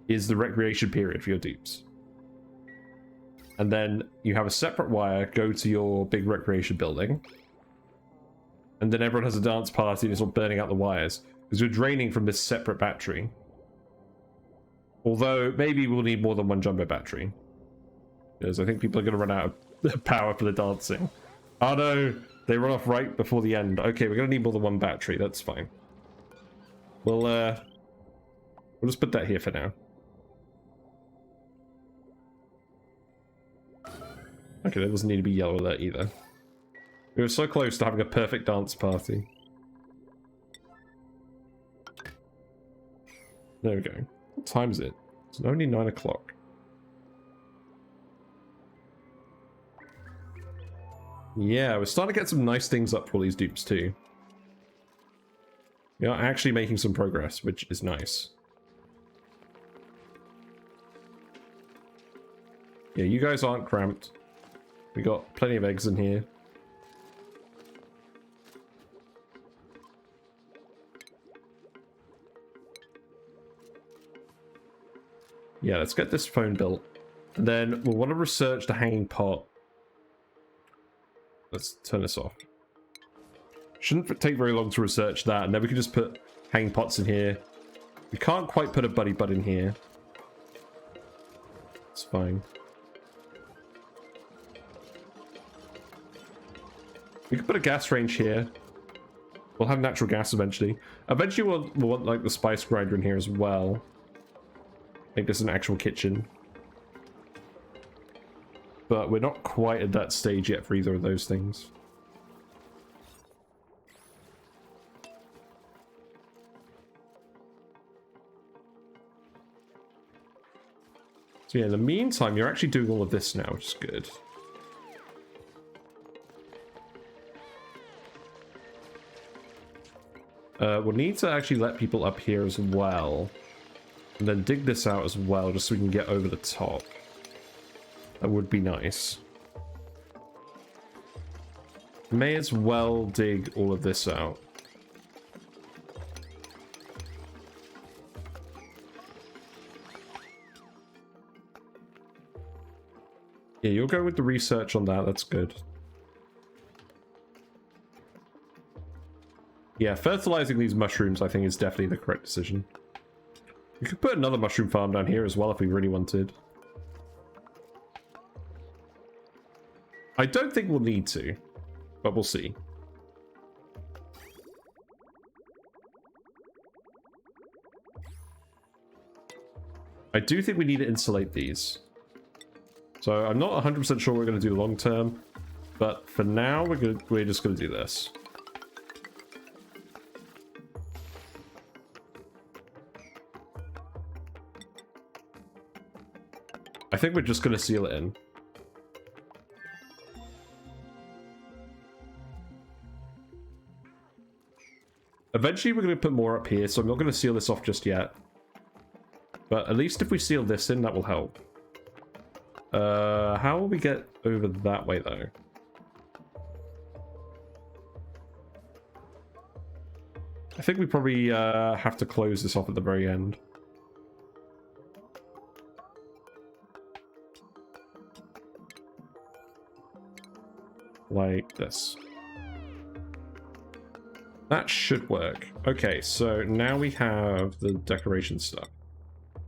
is the recreation period for your dupes. And then you have a separate wire go to your big recreation building. And then everyone has a dance party and it's all burning out the wires. Because you're draining from this separate battery. Although, maybe we'll need more than one jumbo battery. Because I think people are going to run out of power for the dancing. Oh no, they run off right before the end. Okay, we're going to need more than one battery, that's fine. We'll just put that here for now. Okay, that doesn't need to be yellow alert either. We were so close to having a perfect dance party. There we go. What time is it? It's only 9 o'clock. Yeah, we're starting to get some nice things up for all these dupes too. We are actually making some progress, which is nice. Yeah, you guys aren't cramped. We got plenty of eggs in here. Yeah, let's get this phone built. And then we'll want to research the hanging pot. Let's turn this off. Shouldn't take very long to research that, and then we can just put hanging pots in here. We can't quite put a buddy bud in here. It's fine. We could put a gas range here. We'll have natural gas eventually. Eventually we'll want like the spice grinder in here as well. Make this an actual kitchen. But we're not quite at that stage yet for either of those things. So yeah, in the meantime, you're actually doing all of this now, which is good. We'll need to actually let people up here as well. And then dig this out as well, just so we can get over the top. That would be nice. May as well dig all of this out. Yeah, you'll go with the research on that, that's good. Yeah, fertilizing these mushrooms I think is definitely the correct decision. We could put another mushroom farm down here as well if we really wanted. I don't think we'll need to, but we'll see. I do think we need to insulate these. So I'm not 100% sure what we're going to do long term, but for now we're just going to do this. I think we're just going to seal it in. Eventually we're going to put more up here, so I'm not going to seal this off just yet. But at least if we seal this in, that will help. How will we get over that way, though? I think we probably have to close this off at the very end. Like this. That should work. Okay, so now we have the decoration stuff.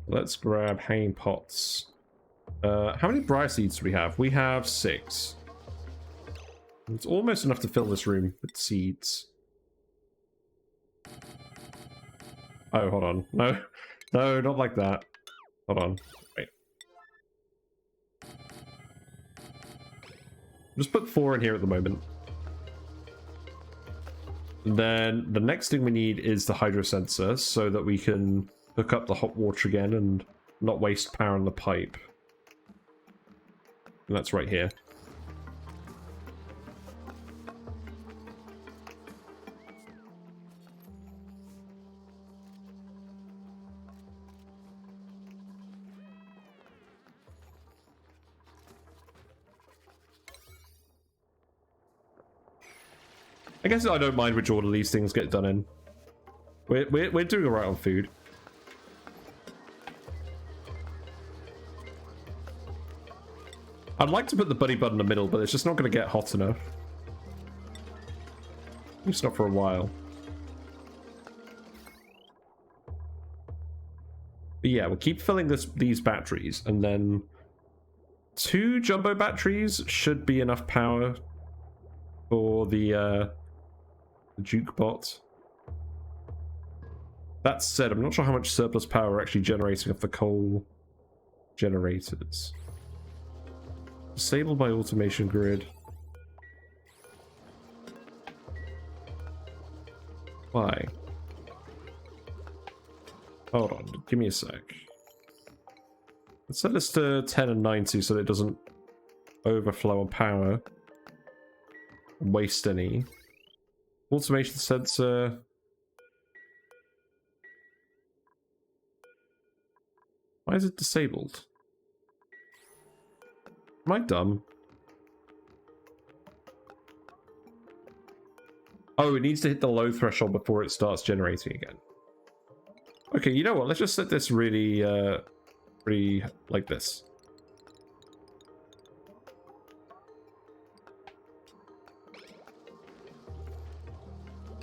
Let's grab hanging pots. How many briar seeds do we have? We have 6. It's almost enough to fill this room with seeds. Oh, hold on. No, no, not like that. Hold on. Wait. Just put 4 in here at the moment. And then the next thing we need is the hydro sensor so that we can hook up the hot water again and not waste power on the pipe. And that's right here. I guess I don't mind which order these things get done in. We're doing alright on food. I'd like to put the buddy bud in the middle, but it's just not going to get hot enough. At least not for a while. But yeah, we'll keep filling these batteries, and then 2 jumbo batteries should be enough power for the Duke bot. That said, I'm not sure how much surplus power we're actually generating off the coal generators. Disabled by automation grid. Why? Hold on, give me a sec. Let's set this to 10 and 90 so that it doesn't overflow on power. Waste any. Automation sensor. Why is it disabled? Am I dumb? Oh, it needs to hit the low threshold before it starts generating again. Okay, you know what? Let's just set this really, pretty like this.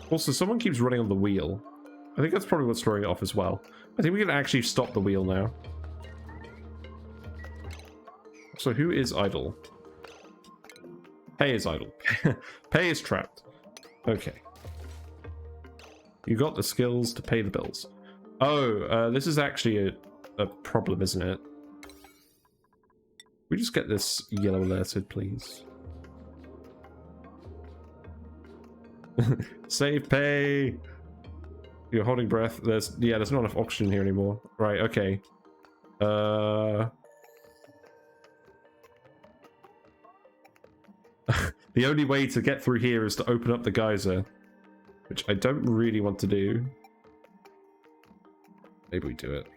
Also, someone keeps running on the wheel. I think that's probably what's throwing it off as well. I think we can actually stop the wheel now. So who is idle? Pay is idle. Pay is trapped. Okay. You got the skills to pay the bills. Oh, this is actually a problem, isn't it? We just get this yellow alerted, please. Save pay. You're holding breath. There's not enough oxygen here anymore. Right, okay. The only way to get through here is to open up the geyser, which I don't really want to do. Maybe we do it.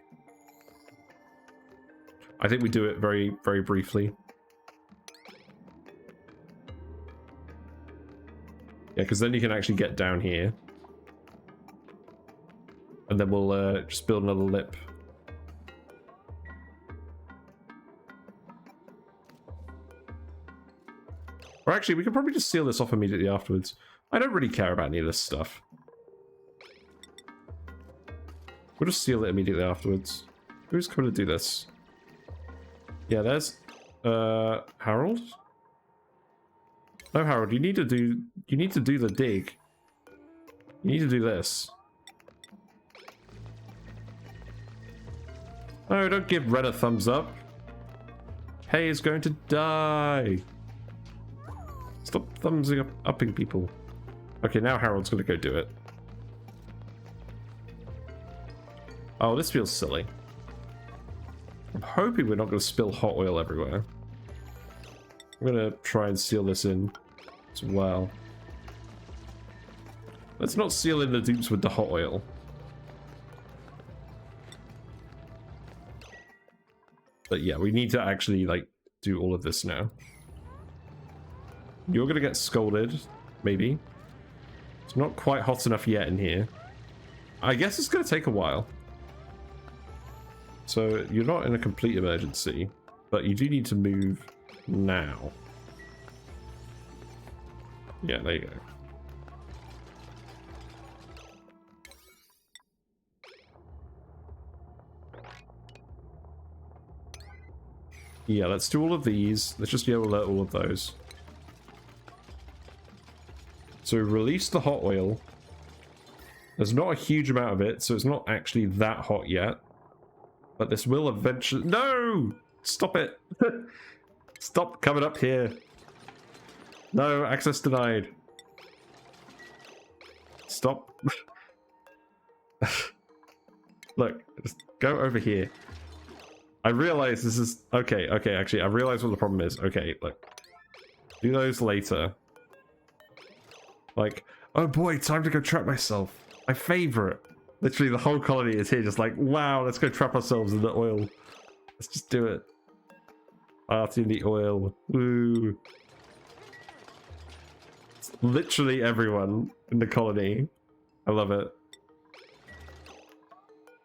I think we do it very, very briefly. Yeah, because then you can actually get down here. And then we'll just build another lip. Or actually, we could probably just seal this off immediately afterwards. I don't really care about any of this stuff. We'll just seal it immediately afterwards. Who's going to do this? Yeah, there's Harold. No, Harold, you need to do the dig. You need to do this. No, don't give Red a thumbs up. Hay is going to die. Stop thumbsing upping people. Okay, now Harold's gonna go do it. Oh, this feels silly. I'm hoping we're not gonna spill hot oil everywhere. I'm gonna try and seal this in as well. Let's not seal in the dupes with the hot oil. But yeah, we need to actually, like, do all of this now. You're gonna get scolded, maybe. It's not quite hot enough yet in here. I guess it's gonna take a while. So you're not in a complete emergency, but you do need to move now. Yeah, there you go. Yeah, let's do all of these. Let's just yellow alert all of those. So release the hot oil. There's not a huge amount of it, so it's not actually that hot yet. But this will eventually... No! Stop it! Stop coming up here. No, access denied. Stop. Look, just go over here. I realize this is... Okay, actually, I realize what the problem is. Okay, look. Do those later. Like, oh boy, time to go trap myself. My favorite. Literally, the whole colony is here just like, wow, let's go trap ourselves in the oil. Let's just do it. Party in the oil. Woo. It's literally everyone in the colony. I love it.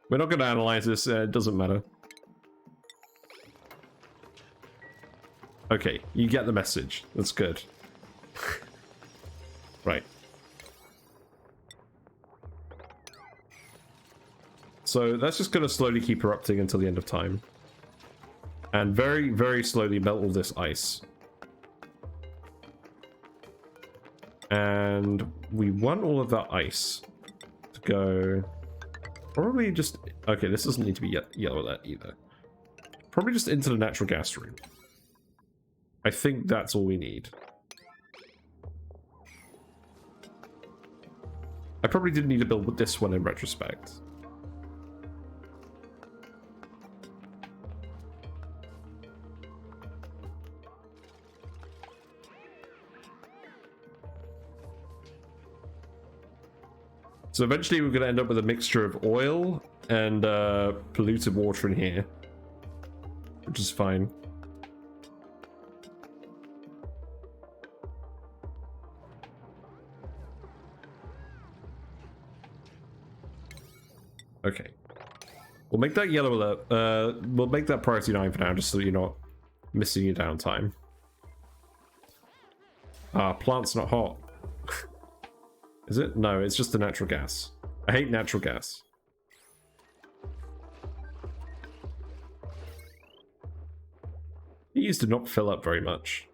We're not going to analyze this. It doesn't matter. Okay, you get the message. That's good. Right. So that's just going to slowly keep erupting until the end of time. And very, very slowly melt all this ice. And we want all of that ice to go... Probably just... Okay, this doesn't need to be yellow alert either. Probably just into the natural gas room. I think that's all we need. I probably didn't need to build this one in retrospect. So eventually we're going to end up with a mixture of oil and polluted water in here. Which is fine. Okay. We'll make that yellow alert. We'll make that priority 9 for now, just so you're not missing your downtime. Ah, plant's not hot. Is it? No, it's just the natural gas. I hate natural gas. It used to not fill up very much.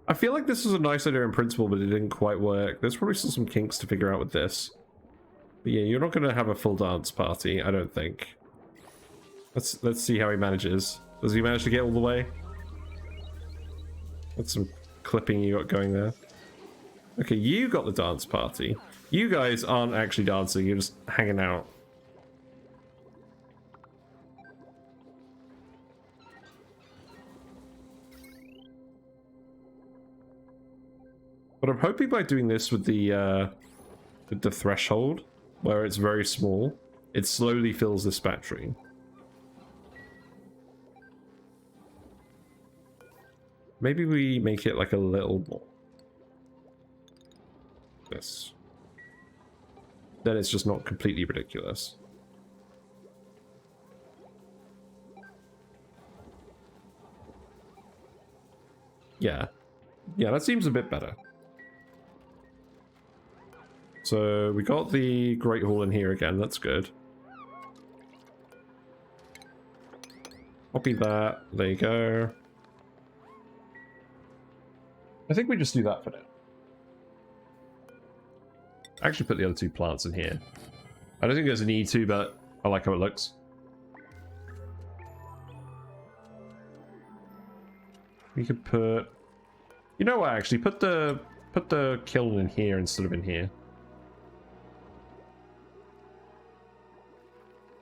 I feel like this was a nice idea in principle, but it didn't quite work. There's probably still some kinks to figure out with this. But yeah, you're not going to have a full dance party, I don't think. Let's see how he manages. Does he manage to get all the way? That's some clipping you got going there. Okay, you got the dance party. You guys aren't actually dancing, you're just hanging out. But I'm hoping by doing this with the threshold, where it's very small, it slowly fills this battery. Maybe we make it like a little more. This. Then it's just not completely ridiculous. Yeah. Yeah, that seems a bit better. So we got the Great Hall in here again. That's good. Copy that. There you go. I think we just do that for now. Actually put the other two plants in here. I don't think there's a need to, but I like how it looks. We could put... You know what, actually, put the kiln in here instead of in here.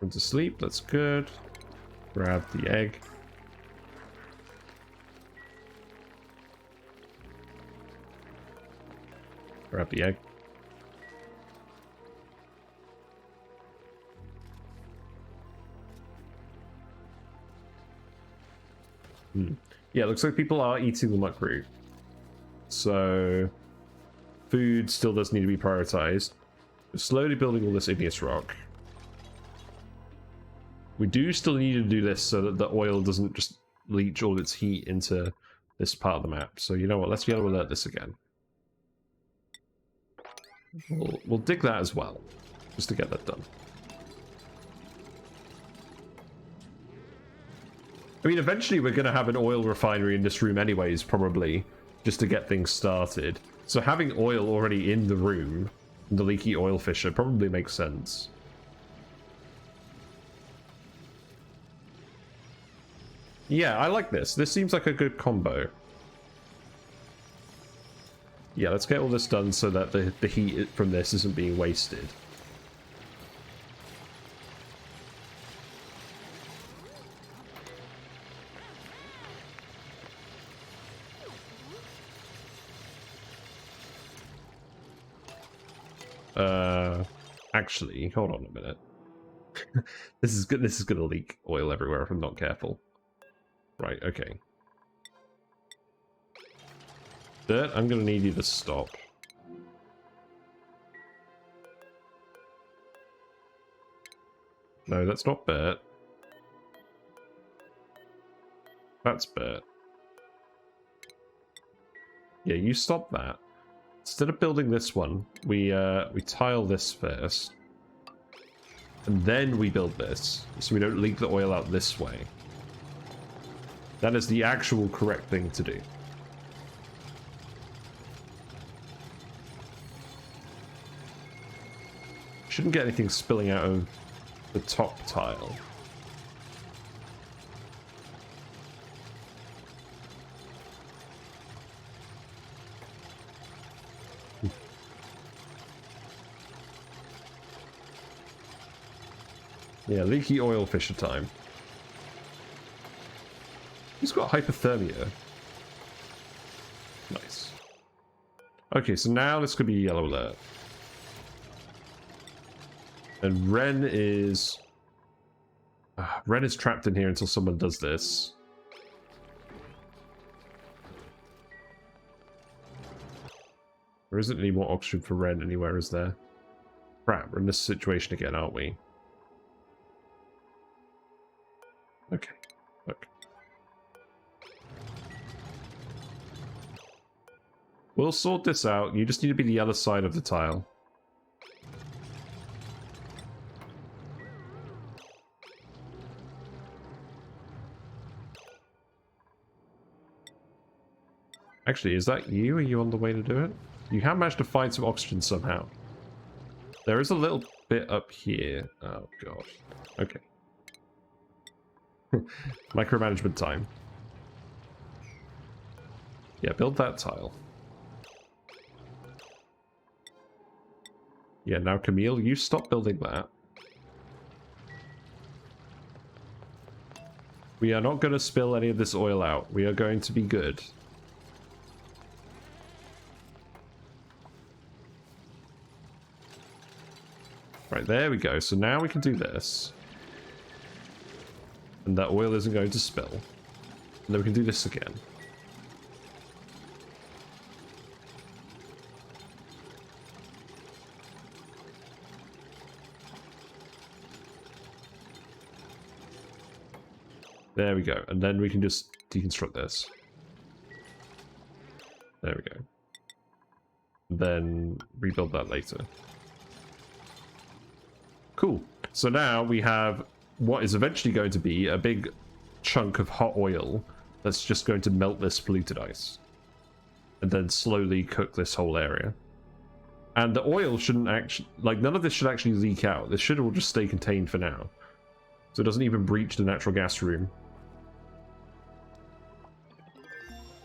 Went to sleep, that's good. Grab the egg. Grab the egg. Yeah, it looks like people are eating the muck root. So, food still does need to be prioritized. We're slowly building all this igneous rock. We do still need to do this so that the oil doesn't just leach all its heat into this part of the map. So you know what, let's yellow alert this again. We'll dig that as well, just to get that done. I mean, eventually we're going to have an oil refinery in this room anyways, probably, just to get things started. So having oil already in the room, the leaky oil fissure, probably makes sense. Yeah, I like this. This seems like a good combo. Yeah, let's get all this done so that the heat from this isn't being wasted. Actually, hold on a minute. This is good. This is gonna leak oil everywhere if I'm not careful. Right, okay. Dirt, I'm gonna need you to stop. No, that's not Bert. That's Bert. Yeah, you stop that. Instead of building this one, we tile this first. And then we build this, so we don't leak the oil out this way. That is the actual correct thing to do. Shouldn't get anything spilling out of the top tile. Yeah, leaky oil fissure time. He's got hypothermia. Nice. Okay, so now this could be yellow alert. And Ren is trapped in here until someone does this. There isn't any more oxygen for Ren anywhere, is there? Crap, we're in this situation again, aren't we? Okay, look. We'll sort this out. You just need to be the other side of the tile. Actually, is that you? Are you on the way to do it? You have managed to find some oxygen somehow. There is a little bit up here. Oh, God. Okay. Micromanagement time. Yeah, build that tile. Yeah, now Camille, you stop building that. We are not going to spill any of this oil out. We are going to be good. Right, there we go. So now we can do this. And that oil isn't going to spill. And then we can do this again. There we go. And then we can just deconstruct this. There we go. Then rebuild that later. Cool. So now we have what is eventually going to be a big chunk of hot oil that's just going to melt this polluted ice. And then slowly cook this whole area. And the oil shouldn't actually... Like, none of this should actually leak out. This should all just stay contained for now. So it doesn't even breach the natural gas room.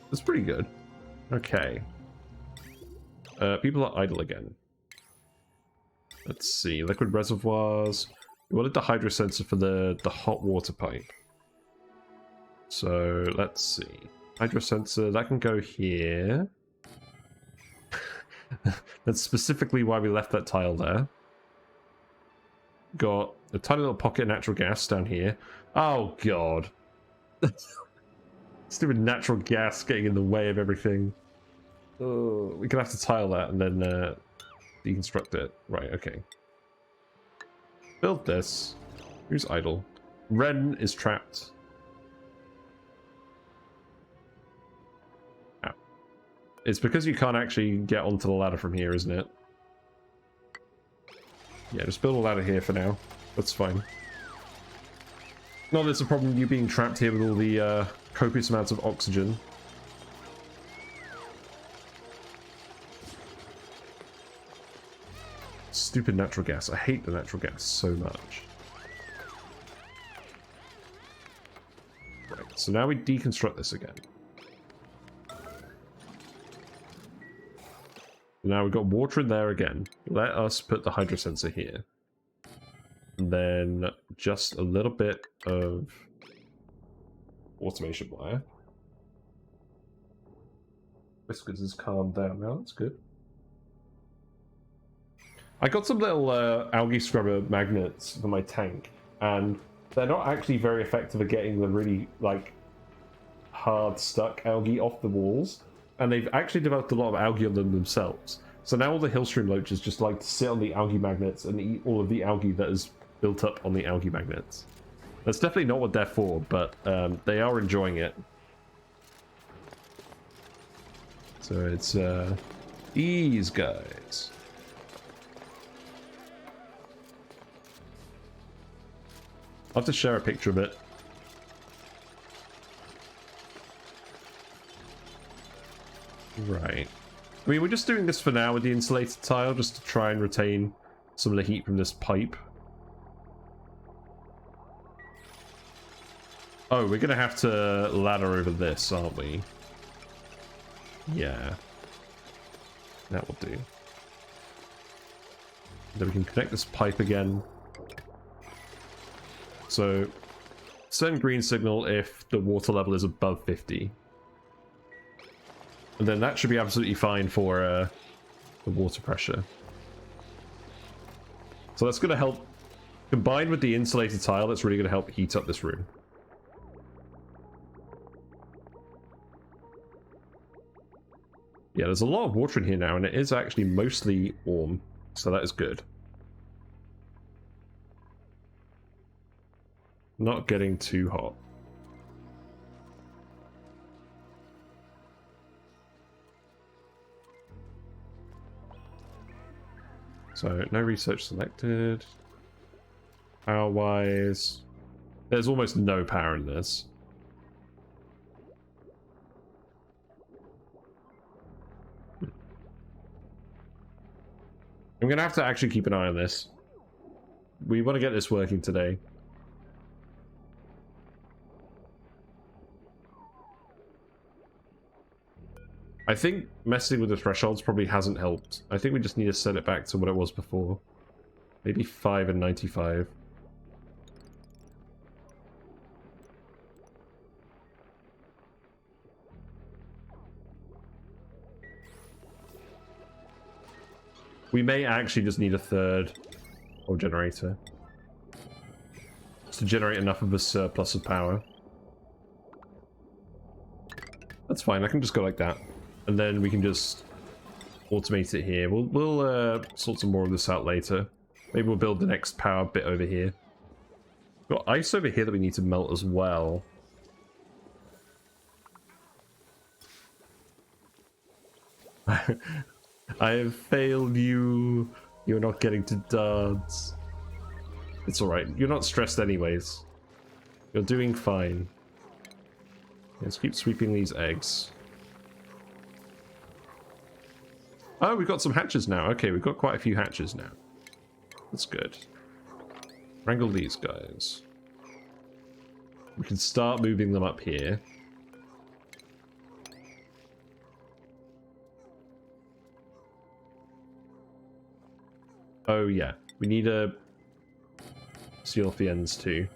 That's pretty good. Okay. People are idle again. Let's see. Liquid reservoirs. We wanted the hydro sensor for the hot water pipe. So let's see. Hydro sensor, that can go here. That's specifically why we left that tile there. Got a tiny little pocket of natural gas down here. Oh god. Stupid natural gas getting in the way of everything. Oh, we're gonna have to tile that and then deconstruct it. Right, okay. Build this. Who's idle? Ren is trapped. Ow. It's because you can't actually get onto the ladder from here, isn't it? Yeah, just build a ladder here for now. That's fine. Not that it's a problem you being trapped here with all the copious amounts of oxygen. Stupid natural gas. I hate the natural gas so much. Right, so now we deconstruct this again. Now we've got water in there again. Let us put the hydro sensor here. And then just a little bit of automation wire. Whiskers has calmed down now, that's good. I got some little algae scrubber magnets for my tank, and they're not actually very effective at getting the really, like, hard stuck algae off the walls, and they've actually developed a lot of algae on them themselves. So now all the hillstream loaches just like to sit on the algae magnets and eat all of the algae that is built up on the algae magnets. That's definitely not what they're for, but they are enjoying it. So it's these guys. I'll have to share a picture of it. Right. I mean, we're just doing this for now with the insulated tile, just to try and retain some of the heat from this pipe. Oh, we're going to have to ladder over this, aren't we? Yeah. That will do. Then we can connect this pipe again. So, send green signal if the water level is above 50. And then that should be absolutely fine for the water pressure. So that's going to help, combined with the insulated tile, that's really going to help heat up this room. Yeah, there's a lot of water in here now, and it is actually mostly warm, so that is good. Not getting too hot. So, no research selected. Power-wise, there's almost no power in this. I'm going to have to actually keep an eye on this. We want to get this working today. I think messing with the thresholds probably hasn't helped. I think we just need to set it back to what it was before. Maybe 5 and 95. We may actually just need a third or generator to generate enough of a surplus of power. That's fine, I can just go like that. And then we can just automate it here. We'll sort some more of this out later. Maybe we'll build the next power bit over here. We've got ice over here that we need to melt as well. I have failed you. You're not getting to dance. It's alright. You're not stressed anyways. You're doing fine. Let's keep sweeping these eggs. Oh, we've got some hatches now. Okay, we've got quite a few hatches now. That's good. Wrangle these guys. We can start moving them up here. Oh yeah, we need a seal off the ends too.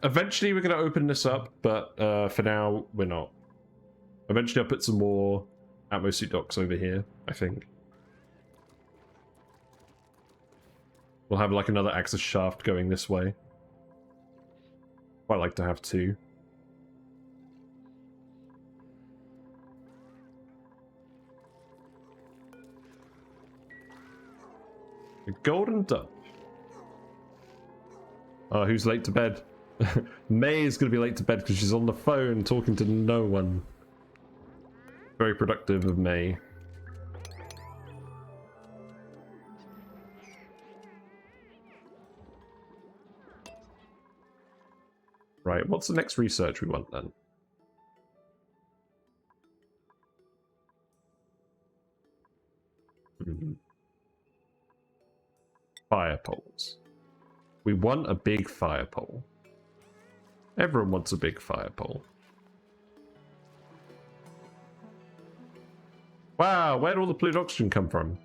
Eventually we're going to open this up, but for now we're not. Eventually I'll put some more atmosuit docks over here, I think. We'll have like another access shaft going this way. Quite like to have two. A golden duck. Oh, who's late to bed? May is going to be late to bed because she's on the phone talking to no one. Very productive of May. Right, what's the next research we want then? Fire poles. We want a big fire pole. Everyone wants a big fire pole. Wow, where'd all the polluted oxygen come from?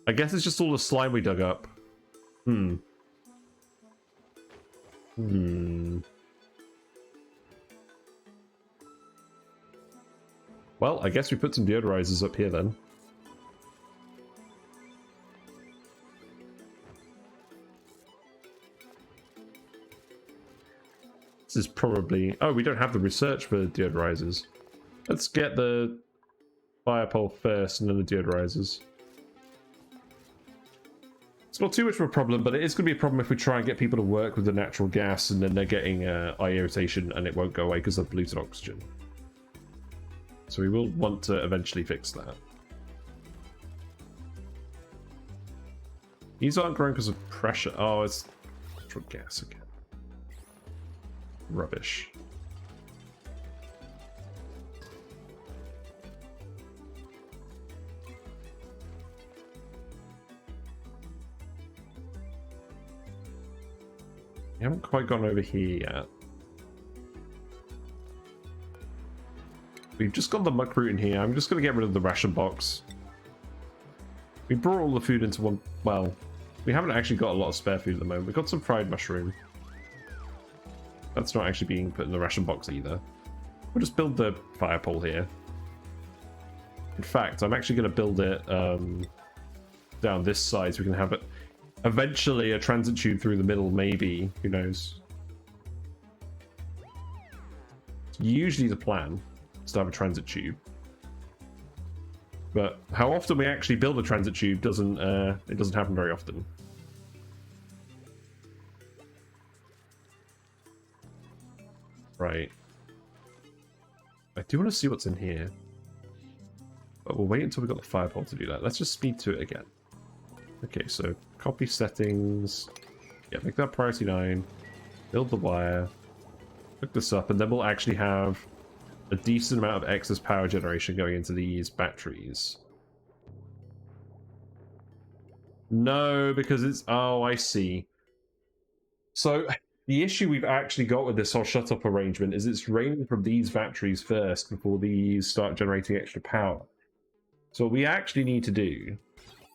I guess it's just all the slime we dug up. Well, I guess we put some deodorizers up here then. This is probably... Oh, we don't have the research for deodorizers. Let's get the fire pole first and then the deodorizers. It's not too much of a problem, but it is going to be a problem if we try and get people to work with the natural gas and then they're getting eye irritation and it won't go away because of polluted oxygen. So we will want to eventually fix that. These aren't growing because of pressure. Oh, it's natural gas again. Rubbish. We haven't quite gone over here yet. We've just got the muck root in here. I'm just going to get rid of the ration box. We brought all the food into one... Well, we haven't actually got a lot of spare food at the moment. We've got some fried mushroom. That's not actually being put in the ration box either. We'll just build the fire pole here. In fact, I'm actually going to build it down this side so we can have it... Eventually a transit tube through the middle, maybe. Who knows? It's usually the plan is to have a transit tube. But how often we actually build a transit tube doesn't happen very often. Right. I do want to see what's in here. But we'll wait until we've got the fire pole to do that. Let's just speed to it again. Okay, so copy settings. Yeah, make that priority 9. Build the wire. Hook this up, and then we'll actually have a decent amount of excess power generation going into these batteries. No, because it's... Oh, I see. So, the issue we've actually got with this whole shut-up arrangement is it's raining from these batteries first before these start generating extra power. So what we actually need to do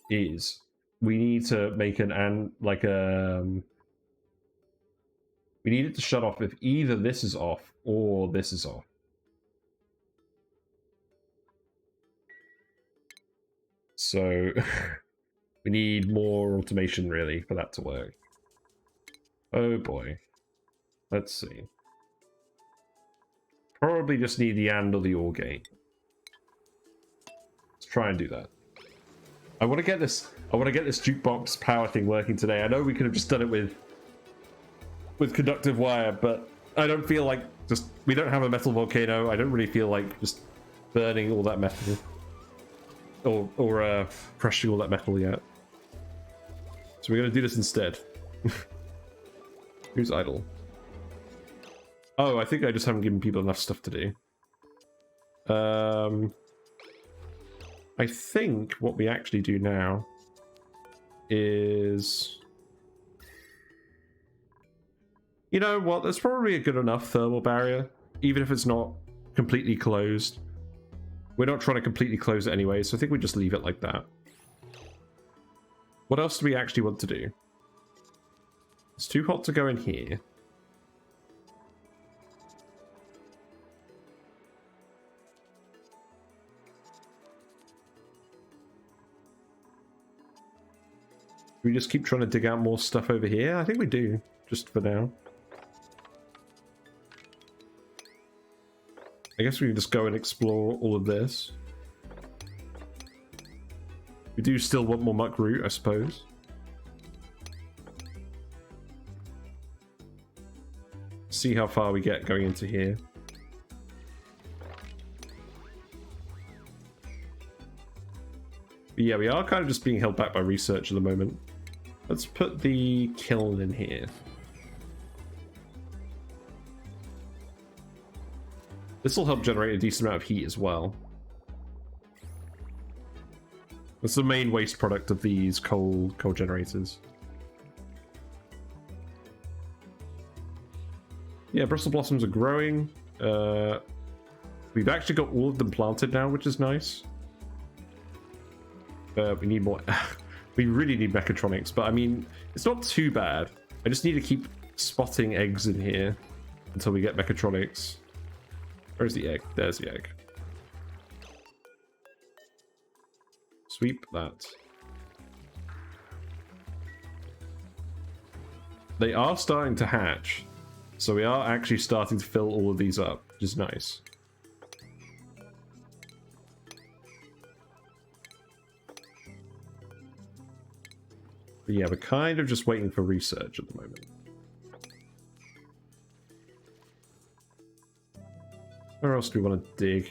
is... We need to make we need it to shut off if either this is off or this is off. So we need more automation really for that to work. Oh boy. Let's see. Probably just need the AND or the OR gate. Let's try and do that. I want to get this jukebox power thing working today. I know we could have just done it with conductive wire, but I don't feel like Just, we don't have a metal volcano. I don't really feel like just burning all that metal. Or crushing all that metal yet. So we're going to do this instead. Who's idle? Oh, I think I just haven't given people enough stuff to do. I think what we actually do now is... You know what, that's probably a good enough thermal barrier, even if it's not completely closed. We're not trying to completely close it anyway, so I think we just leave it like that. What else do we actually want to do? It's too hot to go in here. We just keep trying to dig out more stuff over here? I think we do, just for now. I guess we can just go and explore all of this. We do still want more muck root, I suppose. See how far we get going into here. But yeah, we are kind of just being held back by research at the moment. Let's put the kiln in here. This will help generate a decent amount of heat as well. That's the main waste product of these coal generators. Yeah, Bristle Blossoms are growing. We've actually got all of them planted now, which is nice. We need more. We really need mechatronics, but I mean, it's not too bad. I just need to keep spotting eggs in here until we get mechatronics. Where's the egg? There's the egg. Sweep that. They are starting to hatch, so we are actually starting to fill all of these up, which is nice. But yeah, we're kind of just waiting for research at the moment. Where else do we want to dig?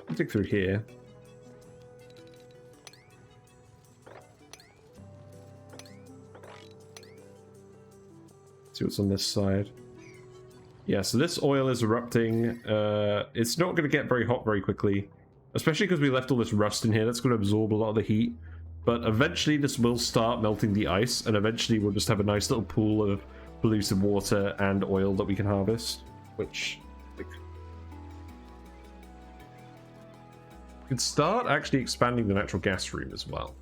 I'll dig through here. See what's on this side. Yeah, so this oil is erupting. It's not going to get very hot very quickly, especially because we left all this rust in here. That's going to absorb a lot of the heat. But eventually this will start melting the ice, and eventually we'll just have a nice little pool of polluted water and oil that we can harvest, which we could start actually expanding the natural gas room as well.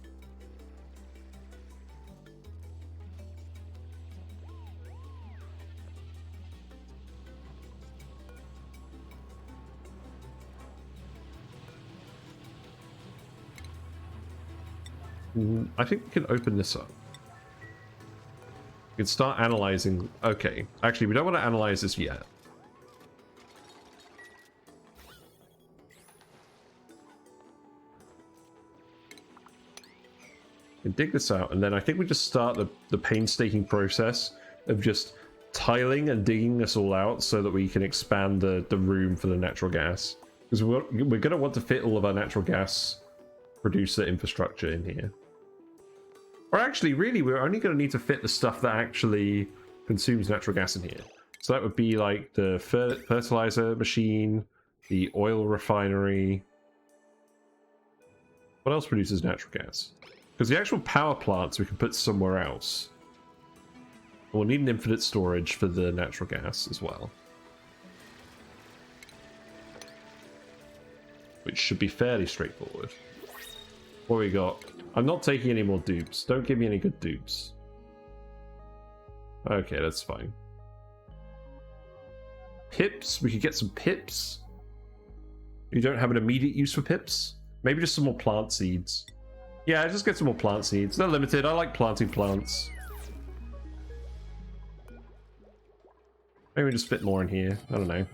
I think we can open this up. We can start analyzing. Okay, actually, we don't want to analyze this yet. We can dig this out, and then I think we just start the painstaking process of just tiling and digging this all out so that we can expand the room for the natural gas. Because we're going to want to fit all of our natural gas producer infrastructure in here. Or actually, really, we're only going to need to fit the stuff that actually consumes natural gas in here. So that would be like the fertilizer machine, the oil refinery. What else produces natural gas? Because the actual power plants we can put somewhere else. We'll need an infinite storage for the natural gas as well. Which should be fairly straightforward. What we got? I'm not taking any more dupes. Don't give me any good dupes. Okay, that's fine. Pips? We could get some pips. You don't have an immediate use for pips? Maybe just some more plant seeds. Yeah, just get some more plant seeds. They're limited. I like planting plants. Maybe just fit more in here. I don't know.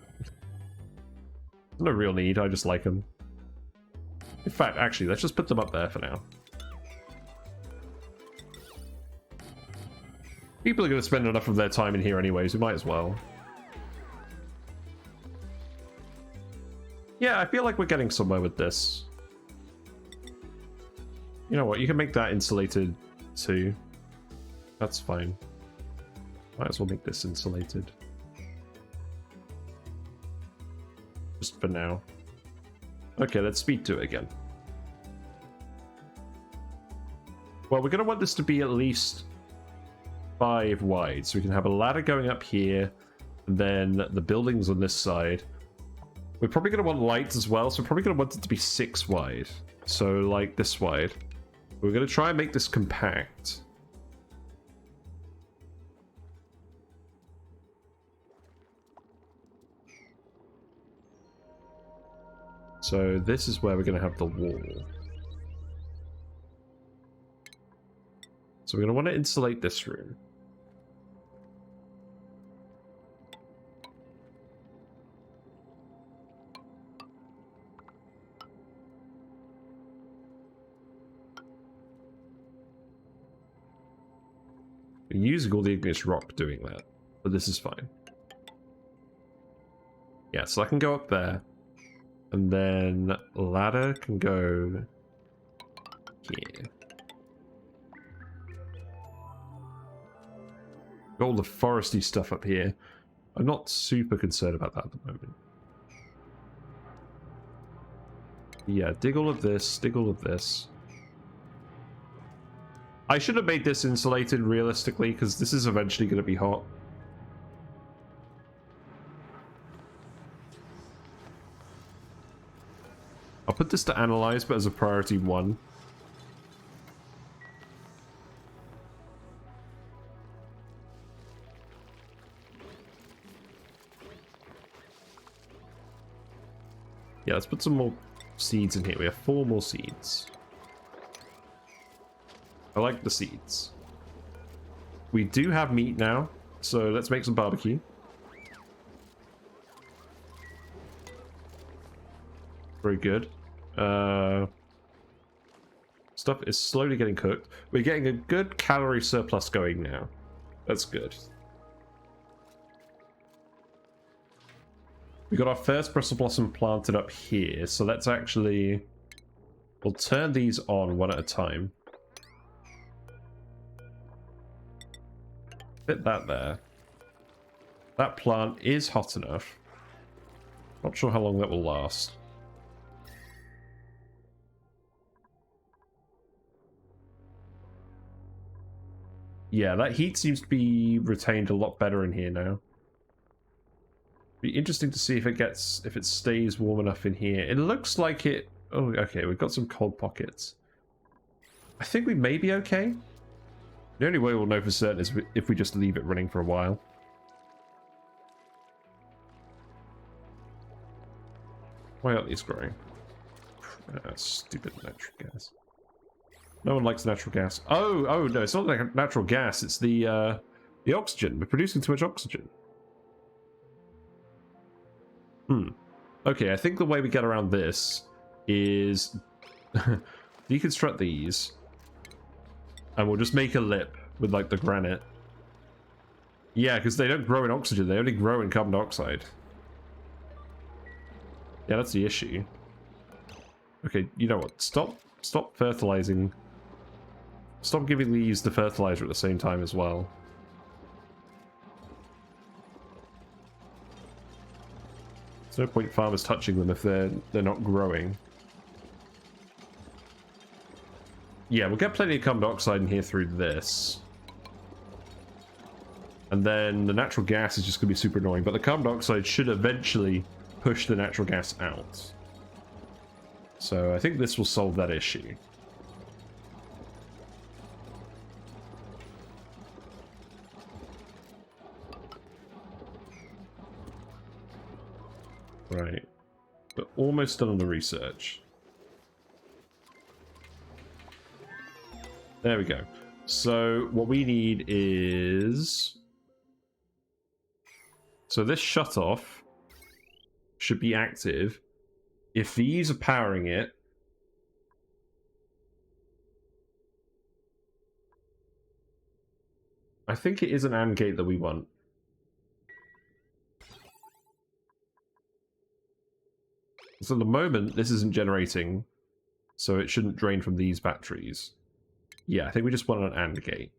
No real need. I just like them. In fact, actually, let's just put them up there for now. People are going to spend enough of their time in here anyways, we might as well. Yeah, I feel like we're getting somewhere with this. You know what? You can make that insulated too. That's fine. Might as well make this insulated. Just for now. Okay, let's speed to it again. Well, we're going to want this to be at least 5 wide. So we can have a ladder going up here. And then the buildings on this side. We're probably going to want lights as well. So we're probably going to want it to be 6 wide. So like this wide. We're going to try and make this compact. So this is where we're going to have the wall. So we're going to want to insulate this room. We're using all the igneous rock doing that, but this is fine. Yeah, so I can go up there. And then ladder can go here. Got all the foresty stuff up here. I'm not super concerned about that at the moment. Yeah, dig all of this, dig all of this. I should have made this insulated realistically, because this is eventually going to be hot. I'll put this to analyze, but as a priority 1. Yeah, let's put some more seeds in here. We have 4 more seeds. I like the seeds. We do have meat now, so let's make some barbecue. Very good. Stuff is slowly getting cooked. We're getting a good calorie surplus going now. That's good. We got our first Bristle Blossom planted up here, so let's actually... We'll turn these on one at a time. Fit that there. That plant is hot enough. Not sure how long that will last. Yeah, that heat seems to be retained a lot better in here now. Be interesting to see if it stays warm enough in here. It looks like it. Oh, okay, we've got some cold pockets. I think we may be okay. The only way we'll know for certain is if we just leave it running for a while. Why aren't these growing? Stupid natural gas. No one likes natural gas. Oh no, it's not like natural gas. It's the oxygen. We're producing too much oxygen. Okay, I think the way we get around this is deconstruct these, and we'll just make a lip with like the granite. Yeah, because they don't grow in oxygen. They only grow in carbon dioxide. Yeah, that's the issue. Okay, you know what? Stop fertilizing. Stop giving these the fertilizer at the same time as well. There's no point farmers touching them if they're not growing. Yeah, we'll get plenty of carbon dioxide in here through this. And then the natural gas is just going to be super annoying, but the carbon dioxide should eventually push the natural gas out. So I think this will solve that issue. Right. We're almost done on the research. There we go. So what we need is... So this shut-off should be active. If these are powering it... I think it is an AND gate that we want. Because at the moment, this isn't generating, so it shouldn't drain from these batteries. Yeah, I think we just want an AND gate.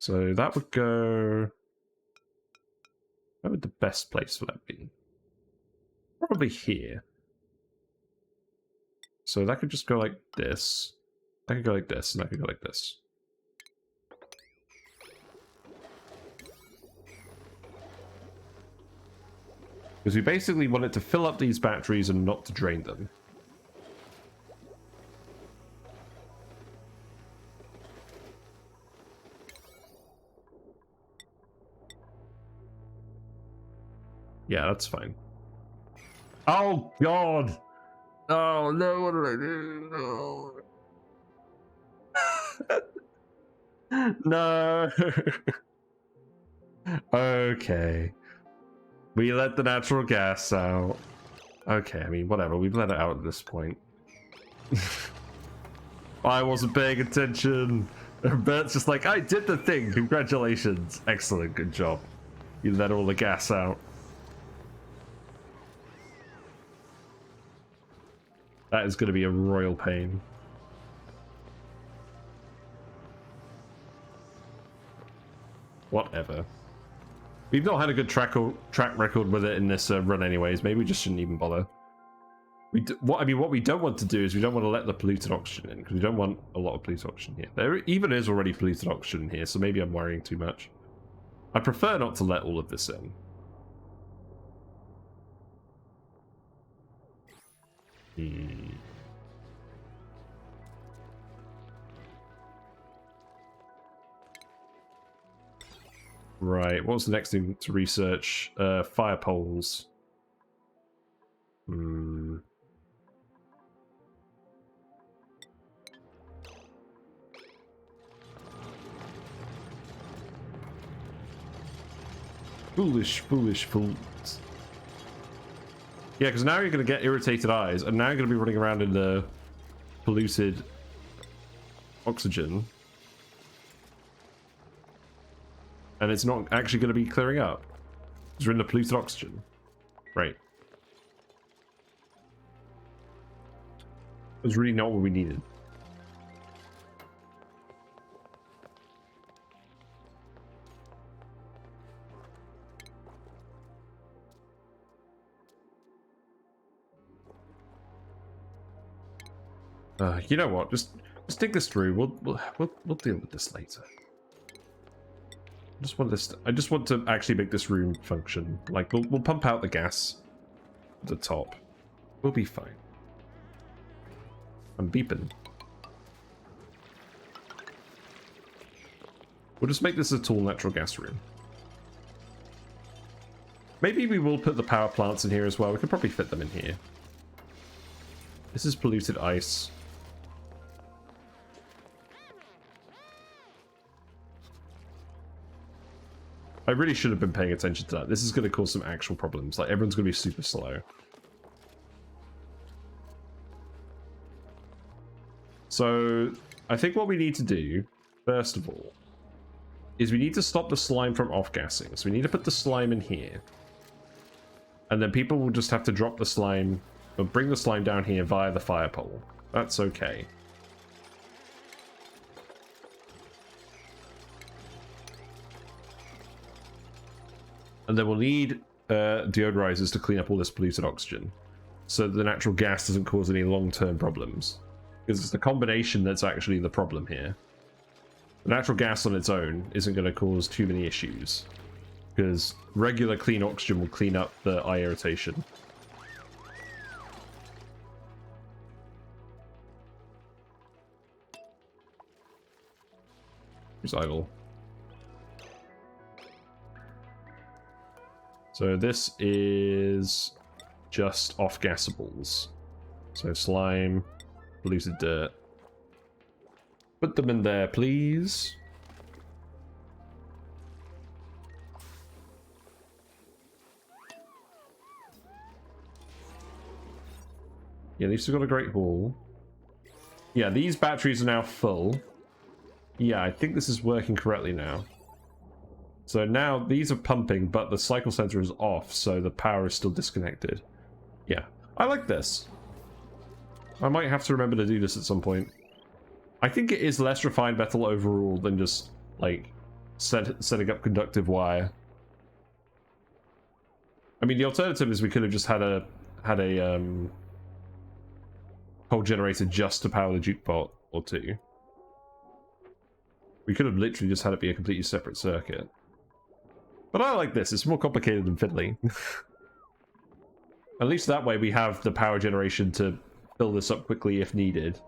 So that would go... Where would the best place for that be? Probably here. So that could just go like this. That could go like this, and that could go like this. Because we basically want it to fill up these batteries and not to drain them. Yeah, that's fine. Oh, God! Oh, no, what did I do? No! No! Okay. We let the natural gas out. Okay, I mean, whatever. We've let it out at this point. I wasn't paying attention. Bert's just like, I did the thing. Congratulations. Excellent. Good job. You let all the gas out. That is going to be a royal pain. Whatever. We've not had a good track record with it in this run anyways. Maybe we just shouldn't even bother. What we don't want to do is we don't want to let the polluted oxygen in, because we don't want a lot of polluted oxygen here. There even is already polluted oxygen here, so maybe I'm worrying too much. I prefer not to let all of this in. Right, what was the next thing to research? Fire poles. Foolish, foolish fools. Yeah, because now you're going to get irritated eyes, and now you're going to be running around in the polluted oxygen. And it's not actually going to be clearing up. Because we're in the polluted oxygen. Right. It was really not what we needed. You know what? Just think this through. We'll deal with this later. I just want to actually make this room function. Like we'll pump out the gas at the top. We'll be fine. I'm beeping. We'll just make this a tall natural gas room. Maybe we will put the power plants in here as well. We could probably fit them in here. This is polluted ice. I really should have been paying attention to that. This is going to cause some actual problems. Like, everyone's going to be super slow. So, I think what we need to do, first of all, is we need to stop the slime from off-gassing. So we need to put the slime in here. And then people will just have to drop the slime, or bring the slime down here via the fire pole. That's okay. And then we'll need deodorizers to clean up all this polluted oxygen, so the natural gas doesn't cause any long-term problems. Because it's the combination that's actually the problem here. The natural gas on its own isn't going to cause too many issues, because regular clean oxygen will clean up the eye irritation. Who's idle? So this is just off-gassables. So slime, polluted dirt. Put them in there, please. Yeah, these have got a great haul. Yeah, these batteries are now full. Yeah, I think this is working correctly now. So now these are pumping, but the cycle sensor is off, so the power is still disconnected. Yeah. I like this. I might have to remember to do this at some point. I think it is less refined metal overall than just, like, setting up conductive wire. I mean, the alternative is we could have just had a whole generator just to power the jukebox or two. We could have literally just had it be a completely separate circuit. But I like this. It's more complicated than fiddly. At least that way we have the power generation to fill this up quickly if needed.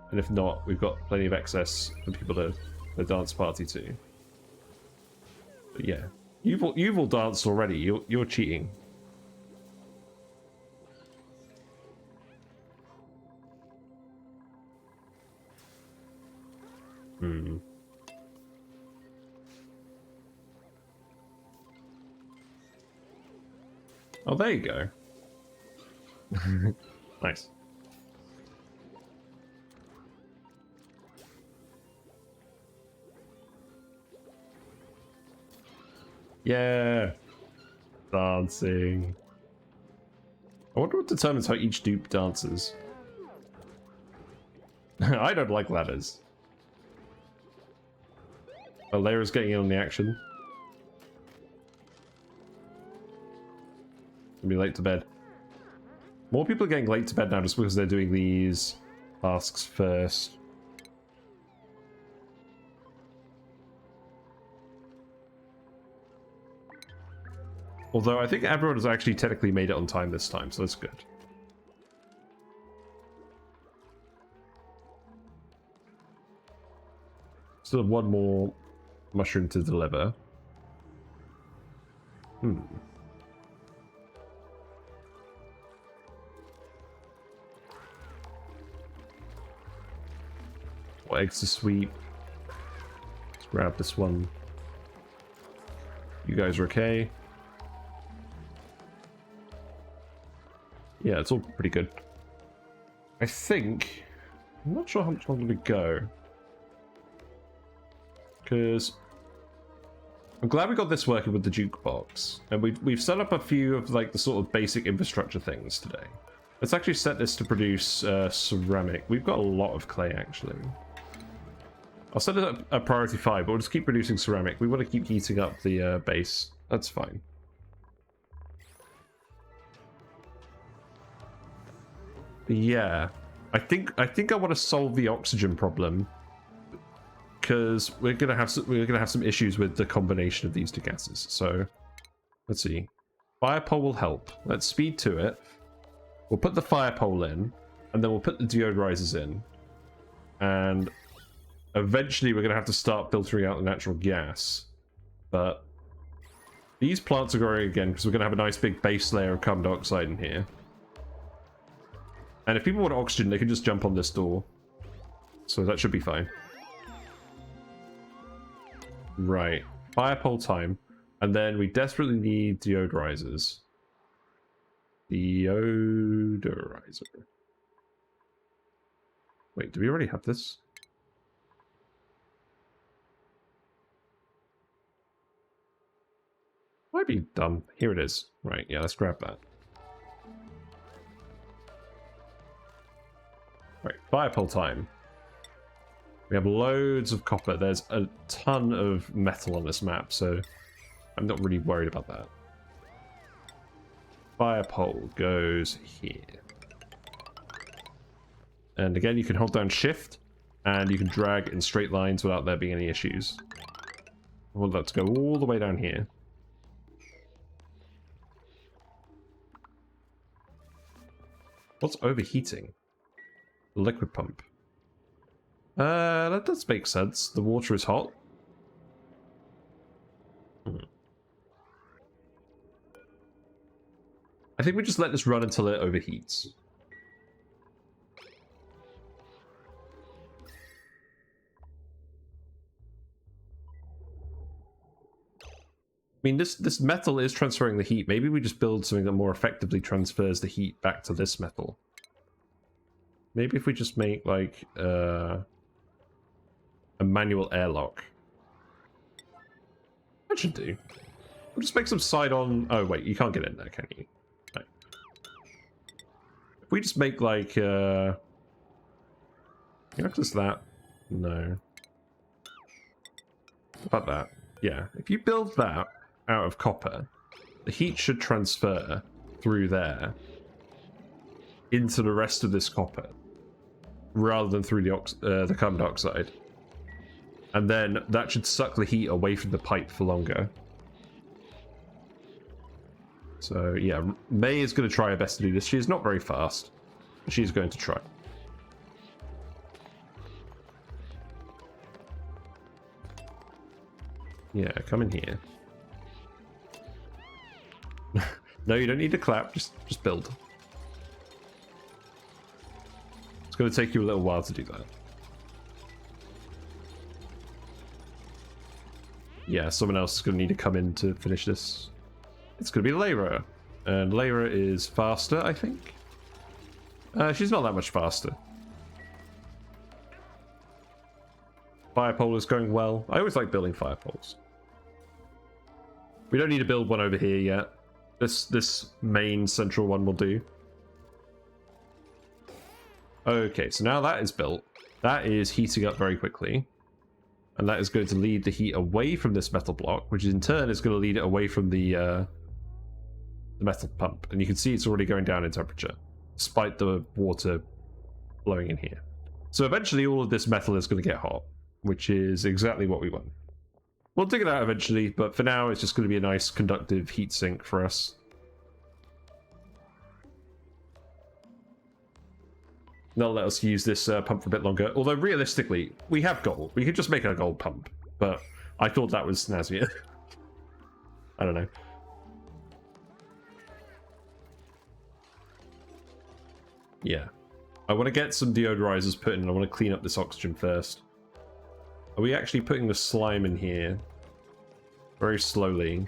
And if not, we've got plenty of excess for people to dance party to. But yeah. You've all danced already. You're cheating. Hmm. Oh, there you go. Nice. Yeah. Dancing. I wonder what determines how each dupe dances. I don't like ladders. Oh, Lyra's getting in on the action. Gonna be late to bed. More people are getting late to bed now just because they're doing these tasks first. Although I think everyone has actually technically made it on time this time, so that's good. Still have one more mushroom to deliver. What eggs to sweep? Let's grab this one. You guys are okay? Yeah, it's all pretty good. I think... I'm not sure how much longer we go. Because... I'm glad we got this working with the jukebox. And we've set up a few of like the sort of basic infrastructure things today. Let's actually set this to produce ceramic. We've got a lot of clay actually. I'll set it at priority 5, but we'll just keep producing ceramic. We want to keep heating up the base. That's fine. But yeah, I think I want to solve the oxygen problem because we're gonna have some issues with the combination of these two gases. So let's see. Fire pole will help. Let's speed to it. We'll put the fire pole in, and then we'll put the deodorizers in, and eventually we're gonna have to start filtering out the natural gas. But these plants are growing again because we're gonna have a nice big base layer of carbon dioxide in here. And if people want oxygen, they can just jump on this door. So that should be fine. Right. Fire pole time. And then we desperately need deodorizers. Deodorizer. Wait, do we already have this? Might be dumb. Here it is. Right, yeah, let's grab that. Right, fire pole time. We have loads of copper. There's a ton of metal on this map, so I'm not really worried about that. Fire pole goes here. And again, you can hold down shift, and you can drag in straight lines without there being any issues. I want that to go all the way down here. What's overheating? The liquid pump. That does make sense. The water is hot. I think we just let this run until it overheats. I mean, this metal is transferring the heat. Maybe we just build something that more effectively transfers the heat back to this metal. Maybe if we just make, like, a manual airlock. That should do. We'll just make some side-on... Oh, wait, you can't get in there, can you? No. we just make like just that? No. About that. Yeah. If you build that out of copper, the heat should transfer through there into the rest of this copper, rather than through the carbon dioxide. And then that should suck the heat away from the pipe for longer. So yeah, May is going to try her best to do this. She is not very fast, but she is going to try. Yeah, come in here. No, you don't need to clap, just build. It's going to take you a little while to do that. Yeah, someone else is going to need to come in to finish this. It's going to be Lyra. And Lyra is faster, I think. She's not that much faster. Fire pole is going well. I always like building fire poles. We don't need to build one over here yet. This main central one will do. Okay, so now that is built. That is heating up very quickly. And that is going to lead the heat away from this metal block, which in turn is going to lead it away from the metal pump. And you can see it's already going down in temperature, despite the water blowing in here. So eventually all of this metal is going to get hot, which is exactly what we want. We'll dig it out eventually, but for now it's just going to be a nice conductive heat sink for us. That'll let us use this pump for a bit longer. Although realistically, we have gold. We could just make a gold pump, but I thought that was snazzier. I don't know. Yeah. I want to get some deodorizers put in. I want to clean up this oxygen first. Are we actually putting the slime in here? Very slowly.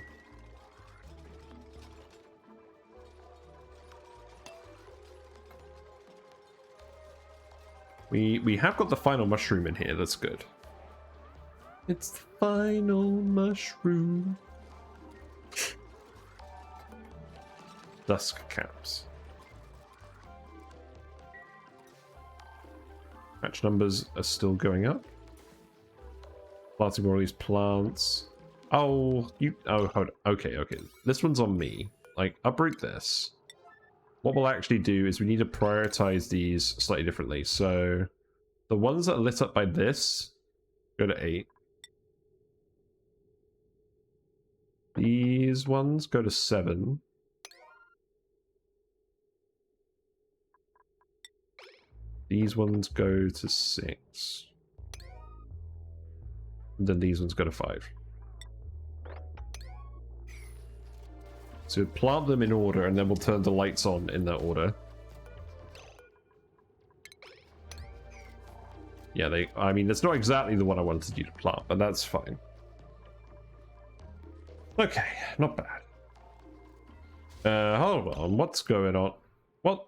We have got the final mushroom in here. That's good. It's the final mushroom. Dusk caps. Match numbers are still going up. Planting more of these plants. Oh, hold on. Okay. This one's on me. Like, uproot this. What we'll actually do is we need to prioritize these slightly differently. So the ones that are lit up by this go to 8. These ones go to 7. These ones go to 6. And then these ones go to 5. So plant them in order, and then we'll turn the lights on in that order. Yeah, I mean, that's not exactly the one I wanted you to plant, but that's fine. Okay, not bad. Hold on, what's going on? What?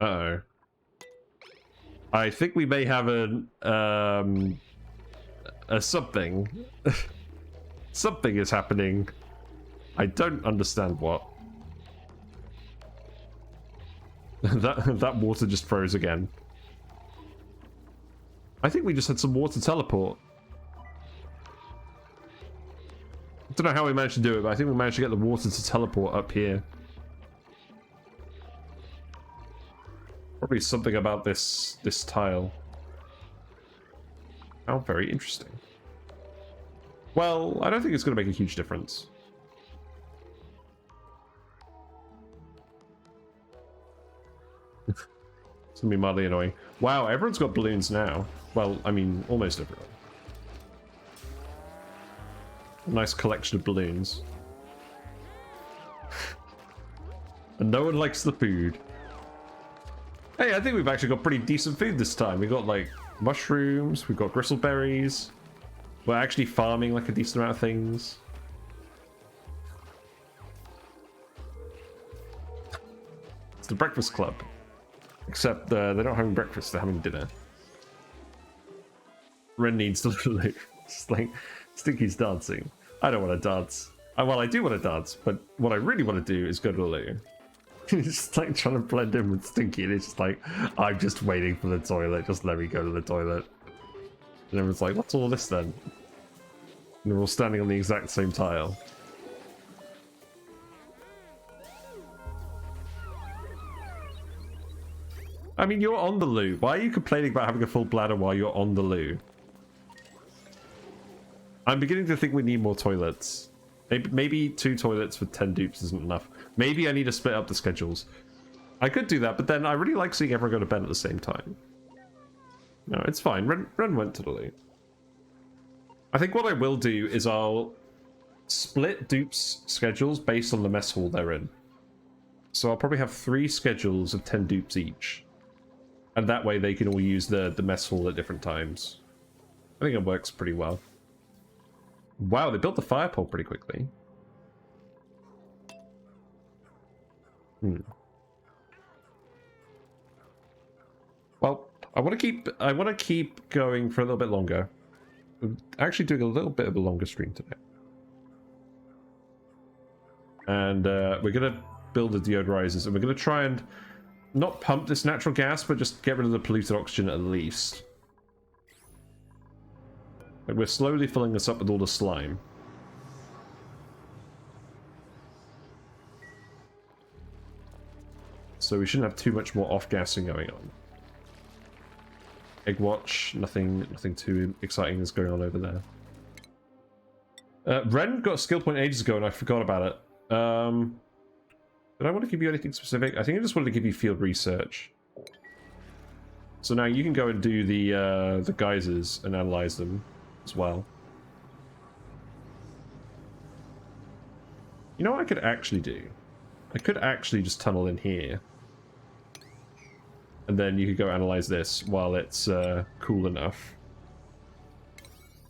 Uh-oh. I think we may have a something. Something is happening. I don't understand what. that water just froze again. I think we just had some water teleport. I don't know how we managed to do it, but I think we managed to get the water to teleport up here. Probably something about this tile. Oh, very interesting. Well, I don't think it's going to make a huge difference. It's going to be mildly annoying. Wow, everyone's got balloons now. Well, I mean, almost everyone. A nice collection of balloons. And no one likes the food. Hey, I think we've actually got pretty decent food this time. We got, like, mushrooms, we've got gristleberries. We're actually farming, like, a decent amount of things. It's the breakfast club. Except they're not having breakfast, they're having dinner. Ren needs to look. Just like, Stinky's dancing. I don't want to dance. Well, I do want to dance, but what I really want to do is go to the loo. He's just like trying to blend in with Stinky, and it's just like, I'm just waiting for the toilet, just let me go to the toilet. And everyone's like, what's all this then? And they're all standing on the exact same tile. I mean, you're on the loo. Why are you complaining about having a full bladder while you're on the loo? I'm beginning to think we need more toilets. Maybe 2 toilets for 10 dupes isn't enough. Maybe I need to split up the schedules. I could do that, but then I really like seeing everyone go to bed at the same time. No, it's fine. Ren went to the loo. I think what I will do is I'll split dupes schedules based on the mess hall they're in. So I'll probably have 3 schedules of 10 dupes each. And that way they can all use the mess hall at different times. I think it works pretty well. Wow, they built the fire pole pretty quickly. Well, I want to keep going for a little bit longer. I'm actually doing a little bit of a longer stream today. And we're gonna build the deodorizers, and we're gonna try and not pump this natural gas, but just get rid of the polluted oxygen at least. Like, we're slowly filling this up with all the slime. So we shouldn't have too much more off-gassing going on. Egg watch, nothing too exciting is going on over there. Ren got a skill point ages ago and I forgot about it. Did I want to give you anything specific? I think I just wanted to give you field research. So now you can go and do the geysers and analyze them as well. You know what I could actually do? I could actually just tunnel in here. And then you could go analyze this while it's cool enough.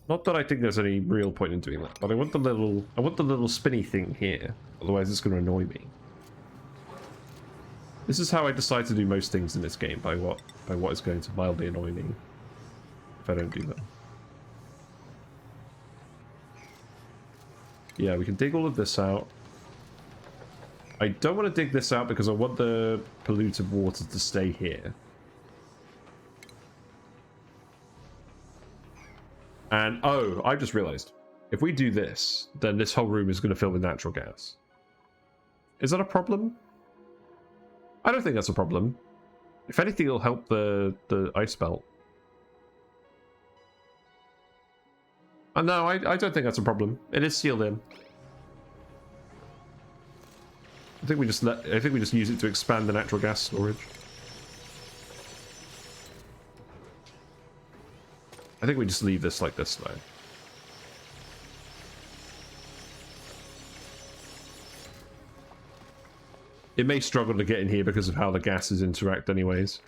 Not that I think there's any real point in doing that, but I want the little spinny thing here. Otherwise it's going to annoy me. This is how I decide to do most things in this game, by what is going to mildly annoy me if I don't do that. Yeah, we can dig all of this out. I don't want to dig this out because I want the polluted water to stay here. And, oh, I just realized. If we do this, then this whole room is going to fill with natural gas. Is that a problem? I don't think that's a problem. If anything, it'll help the ice belt. No, I don't think that's a problem. It is sealed in. I think we just use it to expand the natural gas storage. I think we just leave this like this though. It may struggle to get in here because of how the gases interact anyways.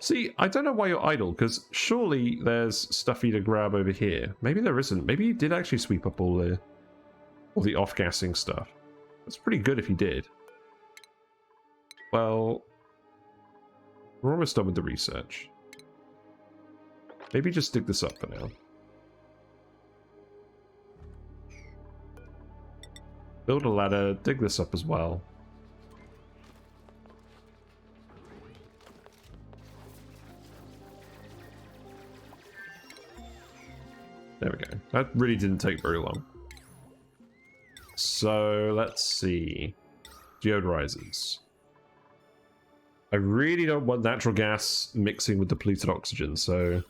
See, I don't know why you're idle, because surely there's stuff for you to grab over here. Maybe there isn't. Maybe you did actually sweep up all the off-gassing stuff. That's pretty good if you did. Well, we're almost done with the research. Maybe just dig this up for now. Build a ladder, dig this up as well. There we go. That really didn't take very long. So, let's see. Deodorizers. I really don't want natural gas mixing with the polluted oxygen, so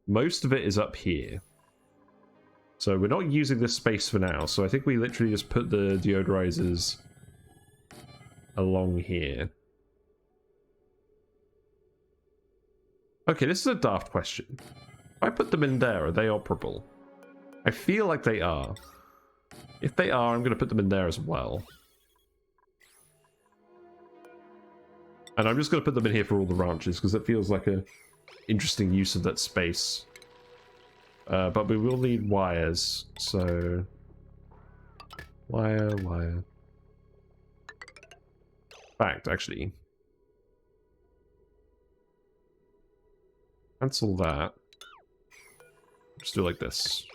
most of it is up here. So we're not using this space for now, so I think we literally just put the deodorizers along here. Okay, this is a daft question. If I put them in there, are they operable? I feel like they are. If they are, I'm going to put them in there as well. And I'm just going to put them in here for all the ranches, because it feels like a interesting use of that space. But we will need wires, so... Wire. Fact, actually. Cancel that. Just do it like this.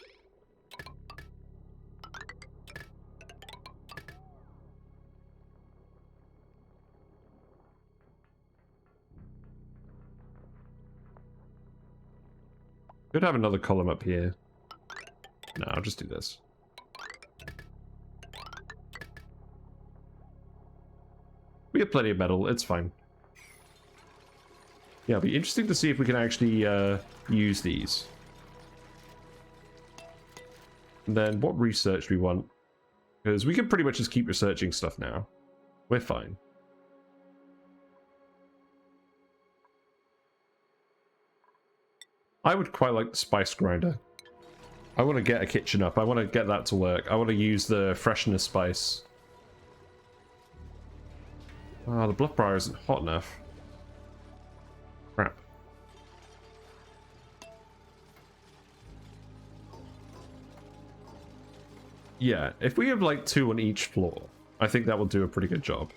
Could have another column up here. No, I'll just do this. We have plenty of metal, it's fine. Yeah, it'll be interesting to see if we can actually use these. And then what research we want. Because we can pretty much just keep researching stuff now. We're fine. I would quite like the spice grinder. I want to get a kitchen up. I want to get that to work. I want to use the freshness spice. Oh, the bluff briar isn't hot enough. Crap. Yeah, if we have like 2 on each floor, I think that will do a pretty good job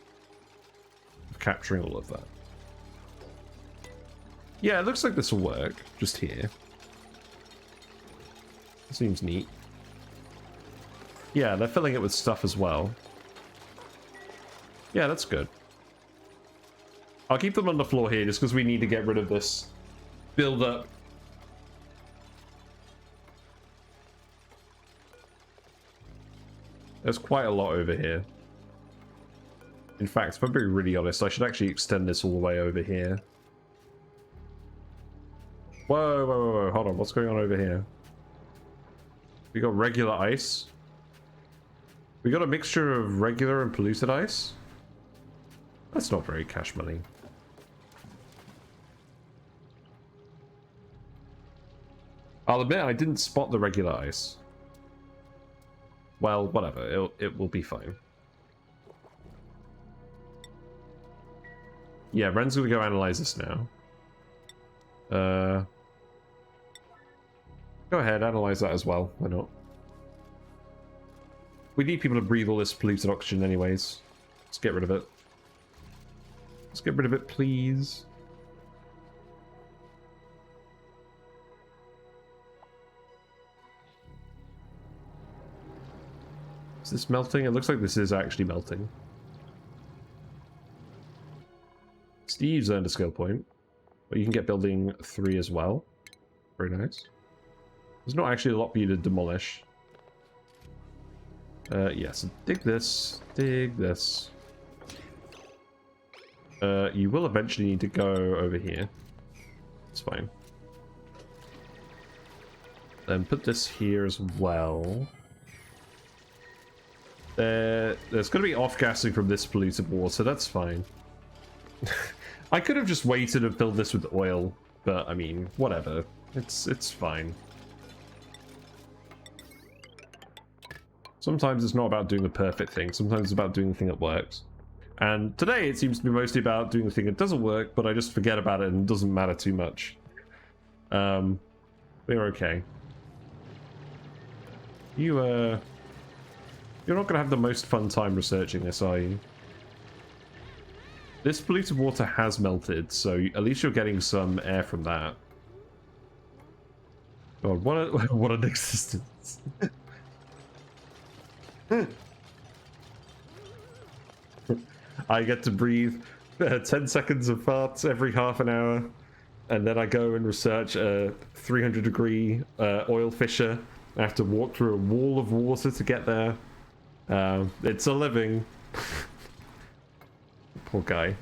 of capturing all of that. Yeah, it looks like this will work, just here. Seems neat. Yeah, they're filling it with stuff as well. Yeah, that's good. I'll keep them on the floor here just because we need to get rid of this build up. There's quite a lot over here. In fact, if I'm being really honest, I should actually extend this all the way over here. Whoa, whoa, whoa, whoa, hold on, what's going on over here? We got regular ice. We got a mixture of regular and polluted ice. That's not very cash money. I'll admit I didn't spot the regular ice. Well, whatever, it will be fine. Yeah, Ren's gonna go analyze this now. Go ahead, analyze that as well. Why not? We need people to breathe all this polluted oxygen anyways. Let's get rid of it. Let's get rid of it, please. Is this melting? It looks like this is actually melting. Steve's earned a skill point. But you can get building 3 as well. Very nice. There's not actually a lot for you to demolish. Yeah, so dig this. Dig this. You will eventually need to go over here. It's fine. Then put this here as well. There's going to be off-gassing from this polluted water, that's fine. I could have just waited and filled this with oil, but I mean, whatever. It's fine. Sometimes it's not about doing the perfect thing, sometimes it's about doing the thing that works. And today it seems to be mostly about doing the thing that doesn't work, but I just forget about it and it doesn't matter too much. We're okay. You're not going to have the most fun time researching this, are you? This polluted water has melted, so at least you're getting some air from that. God, what an existence. I get to breathe 10 seconds of farts every half an hour, and then I go and research a 300-degree oil fissure. I have to walk through a wall of water to get there. It's a living. Poor guy.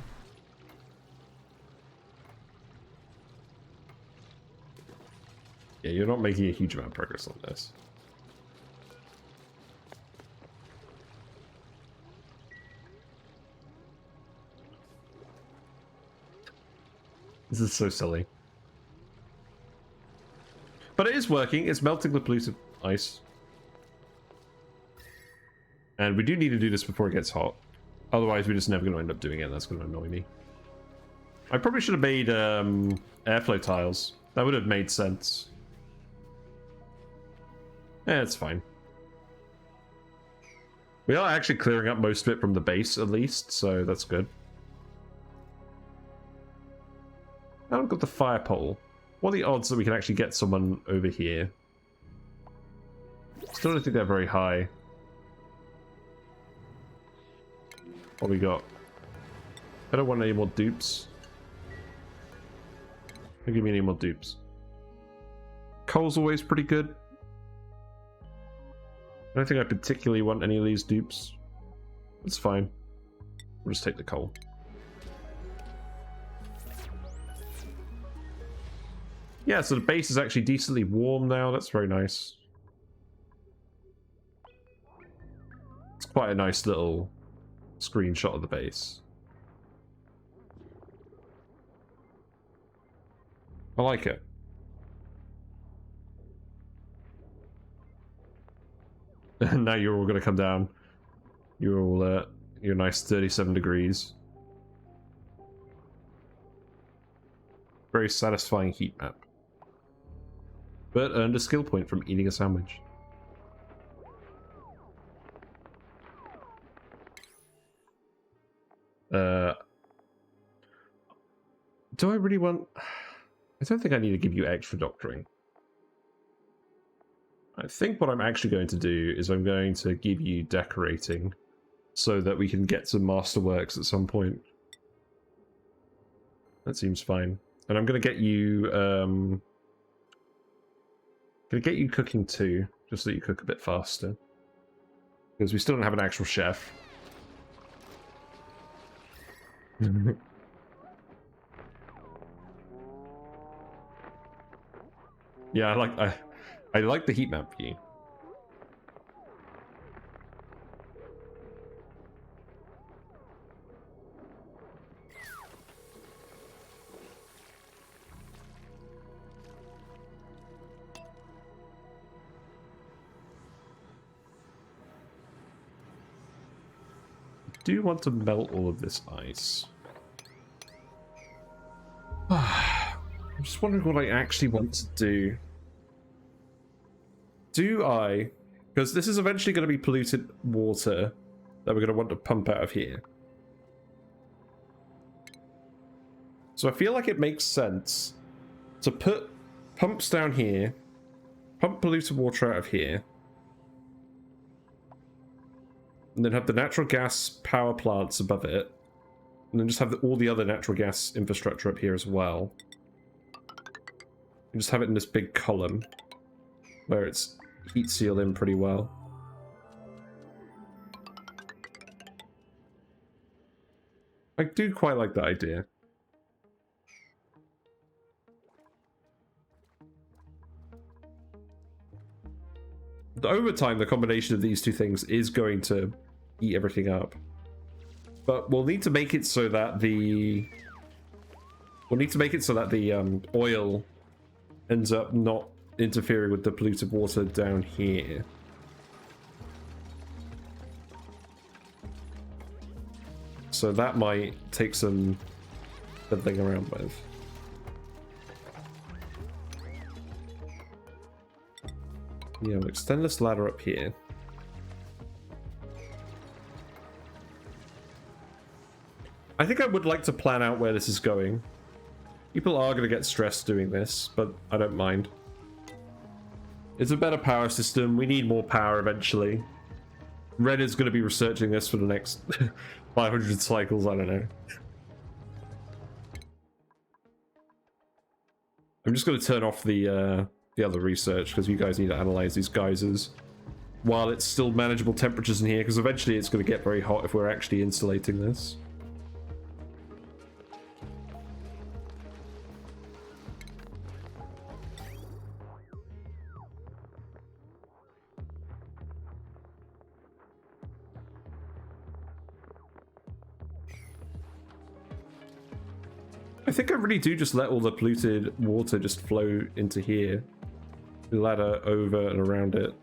Yeah, you're not making a huge amount of progress on this. This is so silly. But it is working. It's melting the polluted ice. And we do need to do this before it gets hot. Otherwise, we're just never going to end up doing it. That's going to annoy me. I probably should have made airflow tiles. That would have made sense. Yeah, it's fine. We are actually clearing up most of it from the base, at least, so that's good. I haven't got the fire pole. What are the odds that we can actually get someone over here? Still don't think they're very high. What we got? I don't want any more dupes. Don't give me any more dupes. Coal's always pretty good. I don't think I particularly want any of these dupes. It's fine. We'll just take the coal. Yeah, so the base is actually decently warm now. That's very nice. It's quite a nice little screenshot of the base. I like it. And now you're all going to come down. You're all you're nice 37 degrees. Very satisfying heat map. But earned a skill point from eating a sandwich. Do I really want... I don't think I need to give you extra doctoring. I think what I'm actually going to do is I'm going to give you decorating so that we can get some masterworks at some point. That seems fine. And I'm going to get you... cooking too, just so you cook a bit faster. Because we still don't have an actual chef. Yeah, I like the heat map view. I do want to melt all of this ice. I'm just wondering what I actually want to do. Do I... Because this is eventually going to be polluted water that we're going to want to pump out of here. So I feel like it makes sense to put pumps down here, pump polluted water out of here, and then have the natural gas power plants above it, and then just have all the other natural gas infrastructure up here as well. And just have it in this big column where it's heat sealed in pretty well. I do quite like that idea. Over time, the combination of these two things is going to eat everything up. But we'll need to make it so that the... oil ends up not interfering with the polluted water down here. So that might take some fiddling around with. Yeah, we'll extend this ladder up here. I think I would like to plan out where this is going. People are going to get stressed doing this, but I don't mind. It's a better power system. We need more power eventually. Red is going to be researching this for the next 500 cycles, I don't know. I'm just going to turn off the other research because you guys need to analyze these geysers while it's still manageable temperatures in here, because eventually it's going to get very hot if we're actually insulating this. I think I really do just let all the polluted water just flow into here. The ladder over and around it.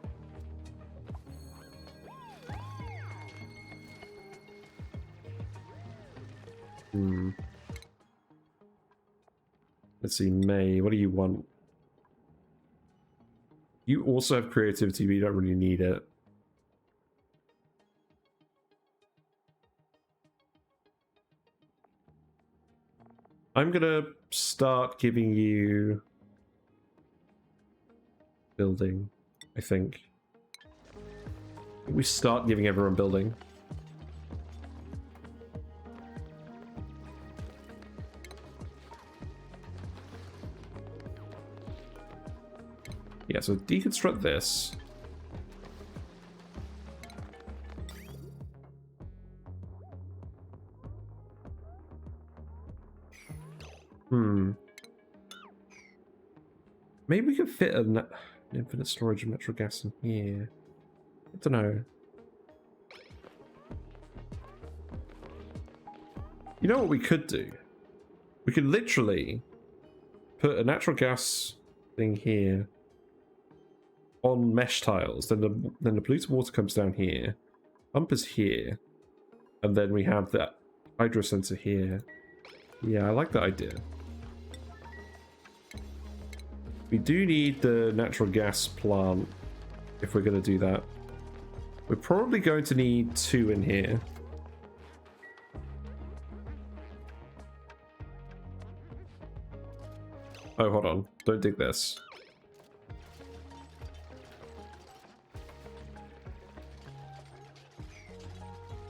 Let's see, May, what do you want? You also have creativity, but you don't really need it. I'm gonna start giving you building, I think. We start giving everyone building. Yeah, so deconstruct this. Maybe we could fit an infinite storage of natural gas in here. I don't know. You know what we could do? We could literally put a natural gas thing here on mesh tiles. Then the polluted water comes down here. Pump is here. And then we have that hydro sensor here. Yeah, I like that idea. We do need the natural gas plant if we're going to do that. We're probably going to need 2 in here. Oh, hold on. Don't dig this.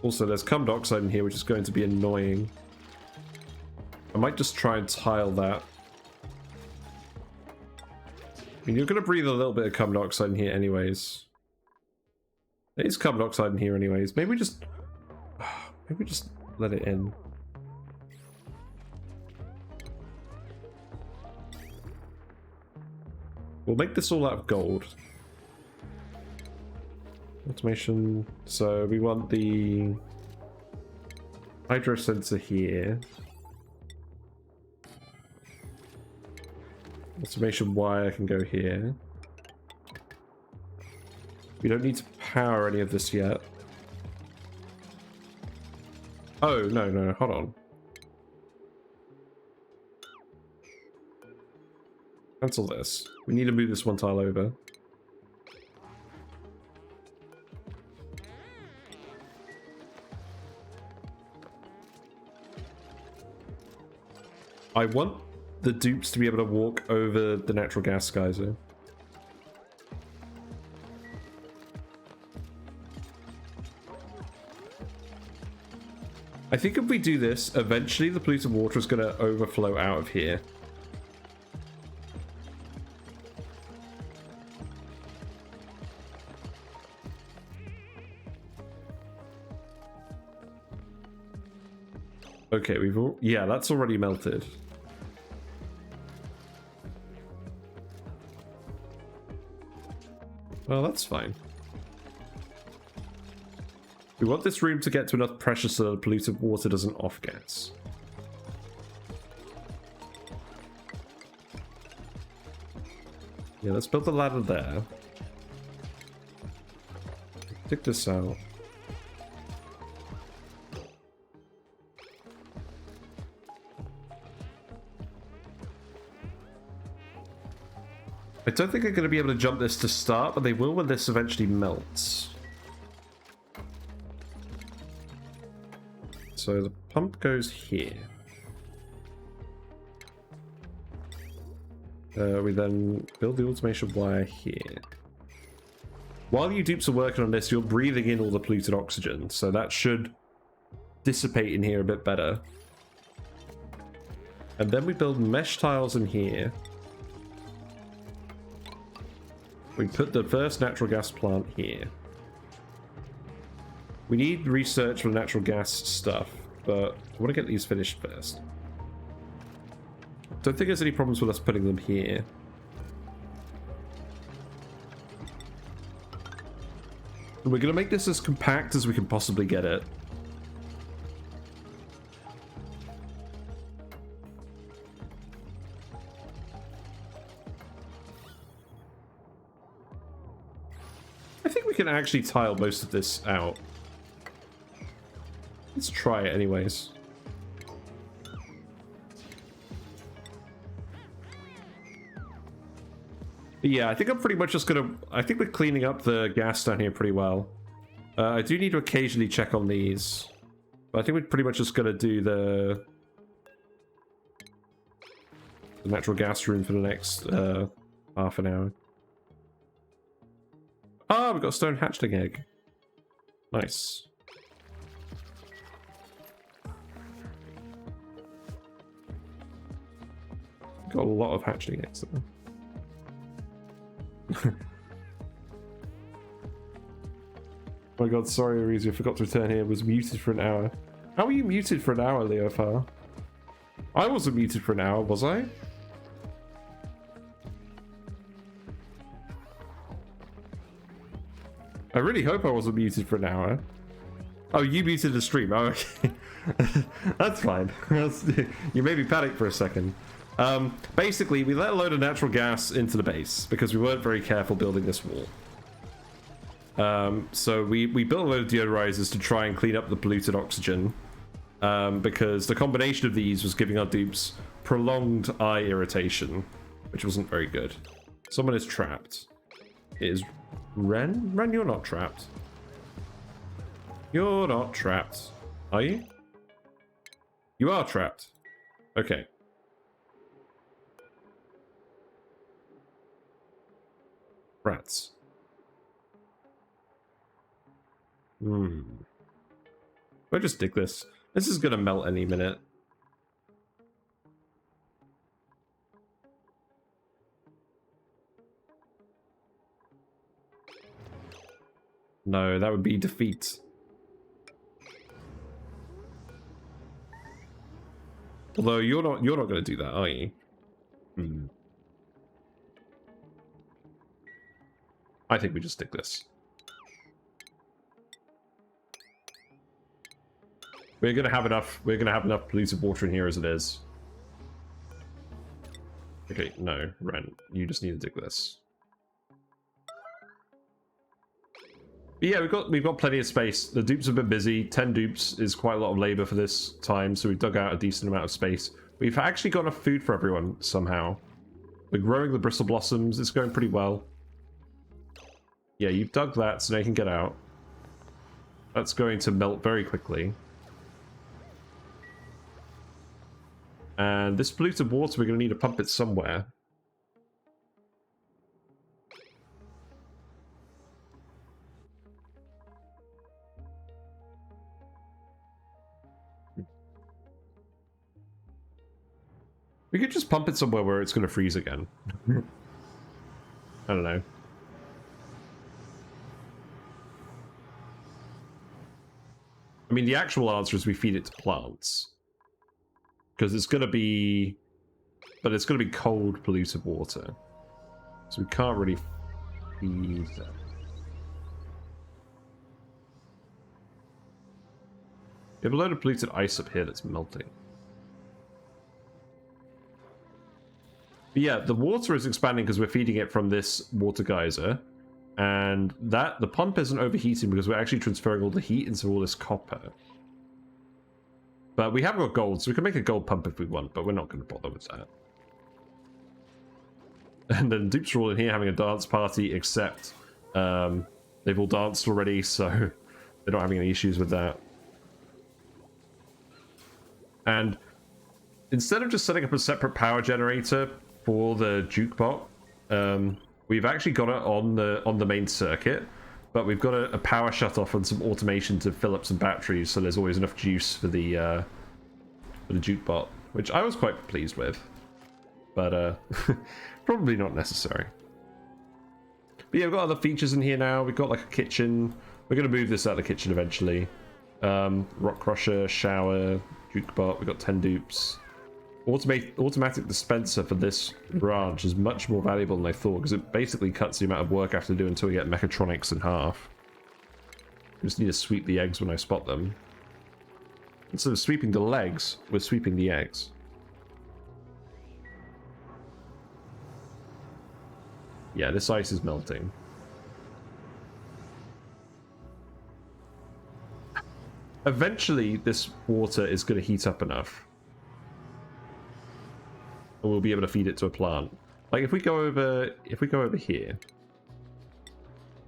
Also, there's carbon dioxide in here, which is going to be annoying. I might just try and tile that. I mean, you're going to breathe a little bit of carbon dioxide in here anyways. There is carbon dioxide in here anyways. Maybe we just let it in. We'll make this all out of gold. Automation. So we want the hydro sensor here. Automation wire can go here. We don't need to power any of this yet. Oh, no, hold on. Cancel this. We need to move this one tile over. I want the dupes to be able to walk over the natural gas geyser. I think if we do this, eventually the polluted water is going to overflow out of here. Okay, yeah, that's already melted. Well, that's fine. We want this room to get to enough pressure so the polluted water doesn't off-gas. Yeah, let's build the ladder there. Take this out. I don't think I'm going to be able to jump this to start, but they will when this eventually melts. So the pump goes here. We then build the automation wire here. While you dupes are working on this, you're breathing in all the polluted oxygen, so that should dissipate in here a bit better. And then we build mesh tiles in here. We put the first natural gas plant here. We need research for natural gas stuff, but I want to get these finished first. Don't think there's any problems with us putting them here. We're going to make this as compact as we can possibly get it. I think we can actually tile most of this out. Let's try it anyways. But yeah, I think I'm pretty much just gonna... I think we're cleaning up the gas down here pretty well. I do need to occasionally check on these. But I think we're pretty much just gonna do the natural gas room for the next half an hour. Ah, we've got a stone hatchling egg. Nice. Got a lot of hatchling eggs there. Oh my god, sorry, Arizu, I forgot to return here. Was muted for an hour. How were you muted for an hour, Leofar? I wasn't muted for an hour, was I? I really hope I wasn't muted for an hour. Oh, you muted the stream. Oh, okay. That's fine. You made me panic for a second. Basically, we let a load of natural gas into the base because we weren't very careful building this wall. So we built a load of deodorizers to try and clean up the polluted oxygen. Because the combination of these was giving our dupes prolonged eye irritation, which wasn't very good. Someone is trapped. It is Ren? Ren, you're not trapped. You're not trapped. Are you? You are trapped. Okay. Rats. I just dig this. This is gonna melt any minute. No, that would be defeat. Although you're not gonna do that, are you? I think we just stick this. We're gonna have enough polluted water in here as it is. Okay, no, Ren, you just need to dig this. But yeah, we've got plenty of space. The dupes have been busy. 10 dupes is quite a lot of labor for this time, so we've dug out a decent amount of space. We've actually got enough food for everyone somehow. We're growing the Bristle Blossoms. It's going pretty well. Yeah, you've dug that, so now you can get out. That's going to melt very quickly. And this polluted water, we're going to need to pump it somewhere. We could just pump it somewhere where it's going to freeze again. I don't know. I mean, the actual answer is we feed it to plants. Because it's going to be... But it's going to be cold, polluted water. So we can't really feed that. We have a load of polluted ice up here that's melting. But yeah, the water is expanding because we're feeding it from this water geyser. And the pump isn't overheating because we're actually transferring all the heat into all this copper. But we have got gold, so we can make a gold pump if we want, but we're not going to bother with that. And then dupes are all in here having a dance party, except they've all danced already, so they're not having any issues with that. And instead of just setting up a separate power generator for the jukebot, we've actually got it on the main circuit, but we've got a power shut-off and some automation to fill up some batteries, so there's always enough juice for the jukebot, which I was quite pleased with, but probably not necessary. But yeah, we've got other features in here now. We've got like a kitchen. We're going to move this out of the kitchen eventually. Rock crusher, shower, jukebot. We've got 10 dupes. Automatic dispenser for this branch is much more valuable than I thought, because it basically cuts the amount of work I have to do until we get mechatronics in half. I just need to sweep the eggs when I spot them. Instead of sweeping the legs, we're sweeping the eggs. Yeah, this ice is melting. Eventually, this water is going to heat up enough. And we'll be able to feed it to a plant. Like if we go over here.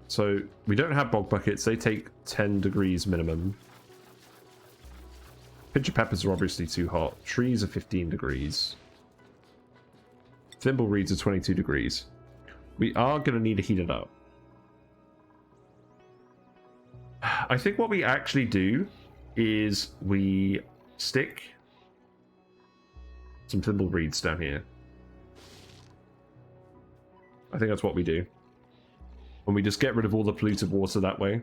So we don't have bog buckets, they take 10 degrees minimum. Pinch of peppers are obviously too hot. Trees are 15 degrees. Thimble reeds are 22 degrees. We are going to need to heat it up. I think what we actually do is we stick some thimble reeds down here. I think that's what we do. And we just get rid of all the polluted water that way.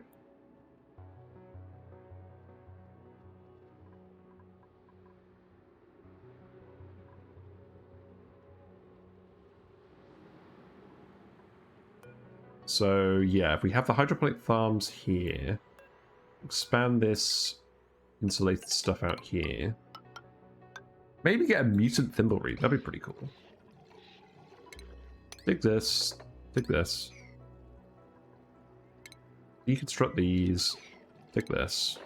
So yeah, if we have the hydroponic farms here, expand this insulated stuff out here. Maybe get a mutant thimbleweed, that'd be pretty cool. Dig this, dig this. Deconstruct these, dig this.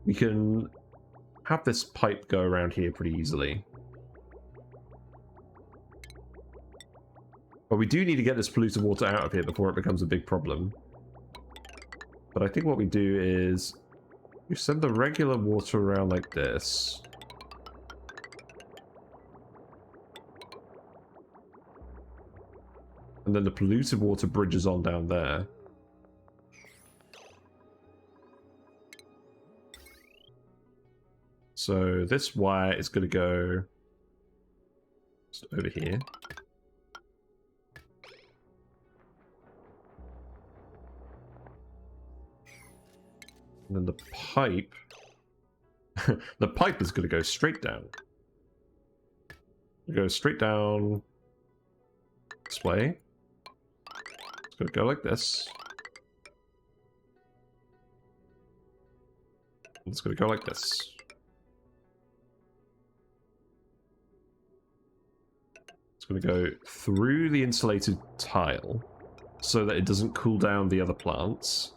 We can have this pipe go around here pretty easily. But we do need to get this polluted water out of here before it becomes a big problem. But I think what we do is we send the regular water around like this. And then the polluted water bridges on down there. So this wire is going to go just over here. And then the pipe, the pipe is going to go straight down. It goes straight down this way. It's going to go like this. And it's going to go like this. It's going to go through the insulated tile so that it doesn't cool down the other plants.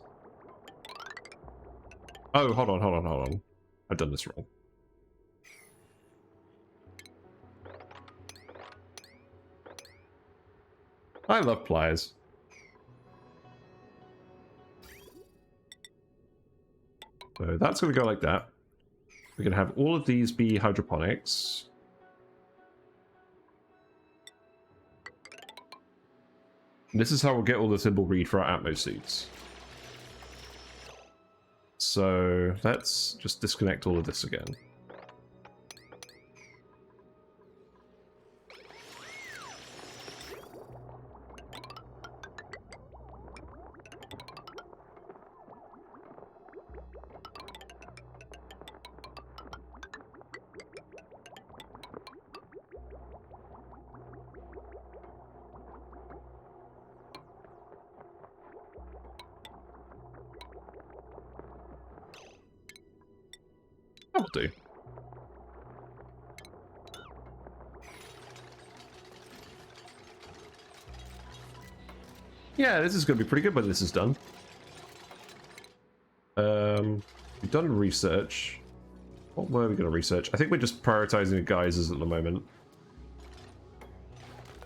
Oh, hold on, hold on, hold on. I've done this wrong. I love pliers. So that's going to go like that. We can have all of these be hydroponics. This is how we'll get all the thimbleweed for our Atmo suits. So let's just disconnect all of this again. That'll do. Yeah, this is going to be pretty good when this is done. We've done research. What were we going to research? I think we're just prioritizing the geysers at the moment.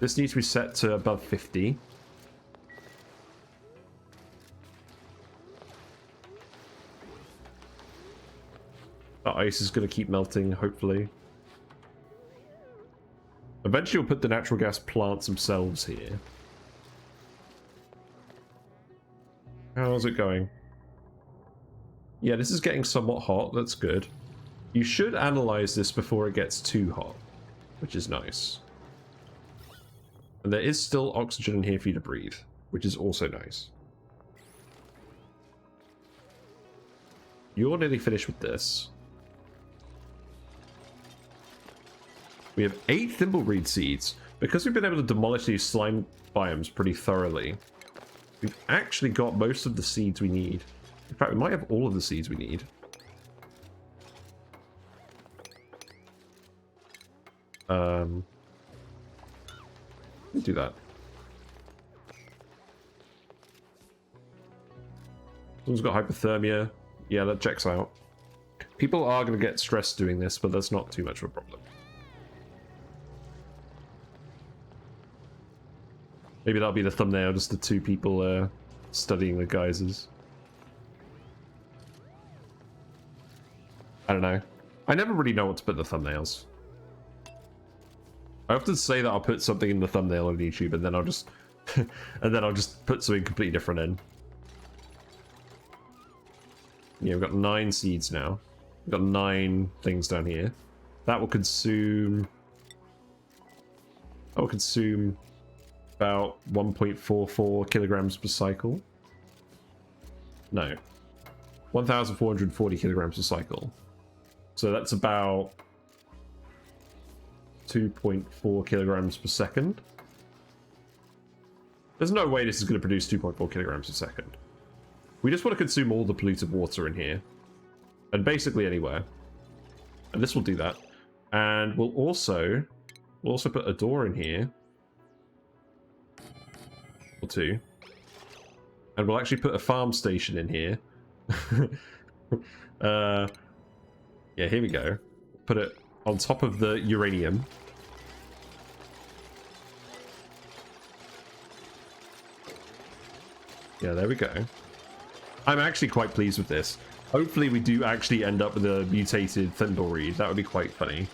This needs to be set to above 50. The ice is going to keep melting, hopefully. Eventually we'll put the natural gas plants themselves here. How's it going? Yeah, this is getting somewhat hot. That's good. You should analyze this before it gets too hot, which is nice. And there is still oxygen in here for you to breathe, which is also nice. You're nearly finished with this. We have 8 thimbleweed seeds. Because we've been able to demolish these slime biomes pretty thoroughly, we've actually got most of the seeds we need. In fact, we might have all of the seeds we need. Let me do that. Someone's got hypothermia. Yeah, that checks out. People are going to get stressed doing this, but that's not too much of a problem. Maybe that'll be the thumbnail, just the 2 people studying the geysers. I don't know. I never really know what to put in the thumbnails. I often say that I'll put something in the thumbnail on YouTube, and then I'll just and then I'll just put something completely different in. Yeah, we've got 9 seeds now. We've got 9 things down here. That will consume... That will consume about 1.44 kilograms per cycle. No. 1,440 kilograms per cycle. So that's about 2.4 kilograms per second. There's no way this is going to produce 2.4 kilograms a second. We just want to consume all the polluted water in here. And basically anywhere. And this will do that. And we'll also put a door in here. Or two. And we'll actually put a farm station in here. Yeah, here we go. Put it on top of the uranium. Yeah, there we go. I'm actually quite pleased with this. Hopefully we do actually end up with a mutated thimbleweed. That would be quite funny.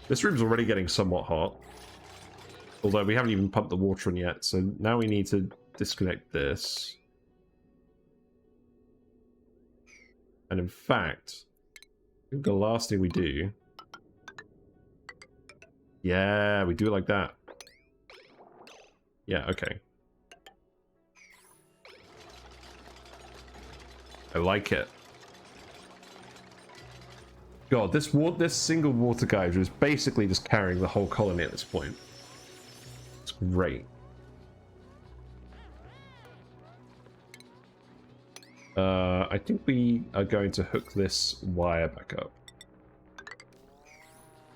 This room's already getting somewhat hot. Although we haven't even pumped the water in yet, so now we need to disconnect this. And in fact, I think the last thing we do... Yeah, we do it like that. Yeah, okay. I like it. God, this single water geyser is basically just carrying the whole colony at this point. It's great. I think we are going to hook this wire back up.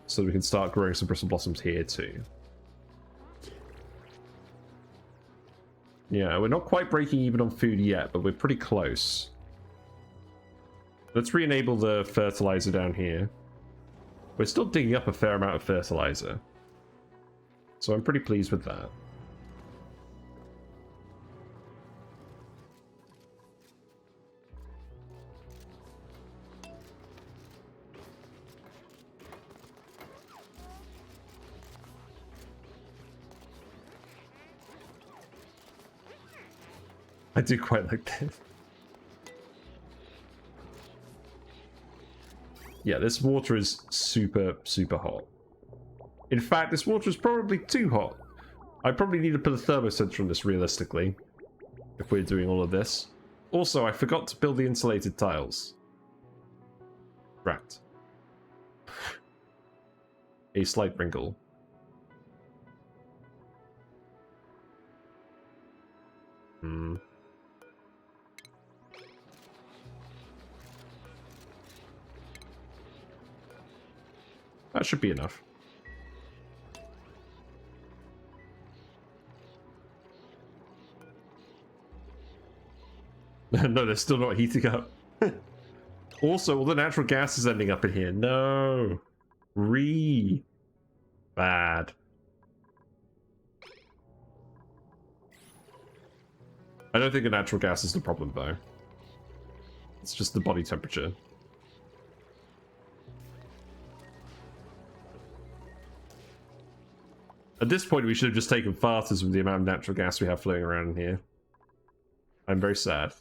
So we can start growing some Bristle Blossoms here too. Yeah, we're not quite breaking even on food yet, but we're pretty close. Let's re-enable the fertilizer down here. We're still digging up a fair amount of fertilizer. So I'm pretty pleased with that. I do quite like this. Yeah, this water is super, super hot. In fact, this water is probably too hot. I probably need to put a thermosensor on this realistically, if we're doing all of this. Also, I forgot to build the insulated tiles. Rat. A slight wrinkle. Hmm. That should be enough. No, they're still not heating up. Also, all the natural gas is ending up in here. No. Bad. I don't think the natural gas is the problem, though. It's just the body temperature. At this point, we should have just taken farters with the amount of natural gas we have floating around in here. I'm very sad.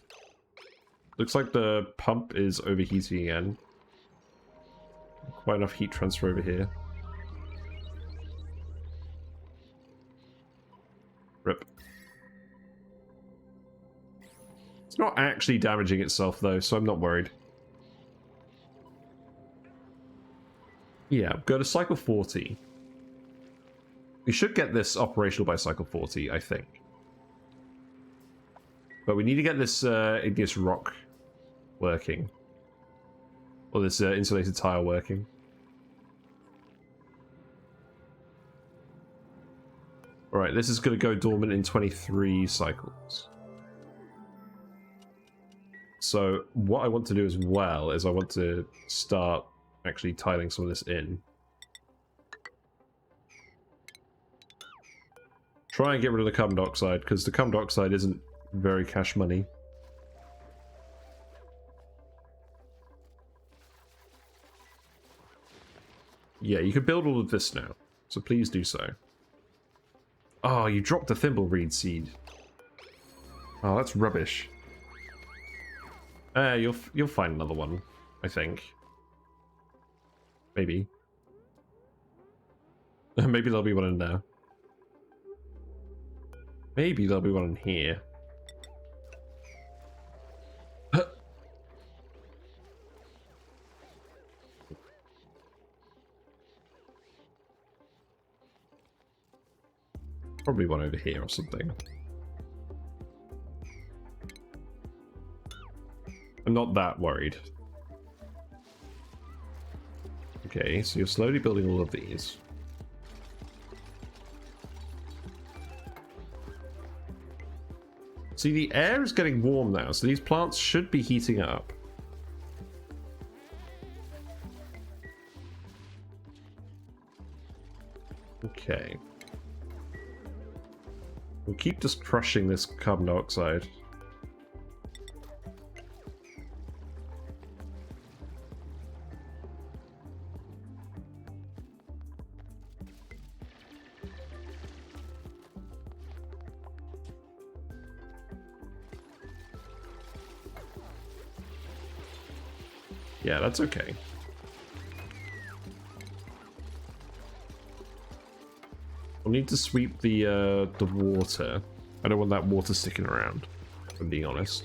Looks like the pump is overheating again. Quite enough heat transfer over here. Rip. It's not actually damaging itself though, so I'm not worried. Yeah, go to cycle 40. We should get this operational by cycle 40, I think. But we need to get this igneous rock working. Or this insulated tile working. Alright, this is going to go dormant in 23 cycles. So what I want to do as well is I want to start actually tiling some of this in. Try and get rid of the carbon dioxide, because the carbon dioxide isn't very cash money. Yeah, you can build all of this now, so please do so. Oh, you dropped the thimbleweed seed. Oh, that's rubbish. You'll find another one, I think. Maybe. Maybe there'll be one in there. Maybe there'll be one in here. Probably one over here or something. I'm not that worried. Okay, so you're slowly building all of these. See, the air is getting warm now, so these plants should be heating up. Okay. We'll keep just crushing this carbon dioxide. Yeah, that's okay. We'll need to sweep the water. I don't want that water sticking around, if I'm being honest.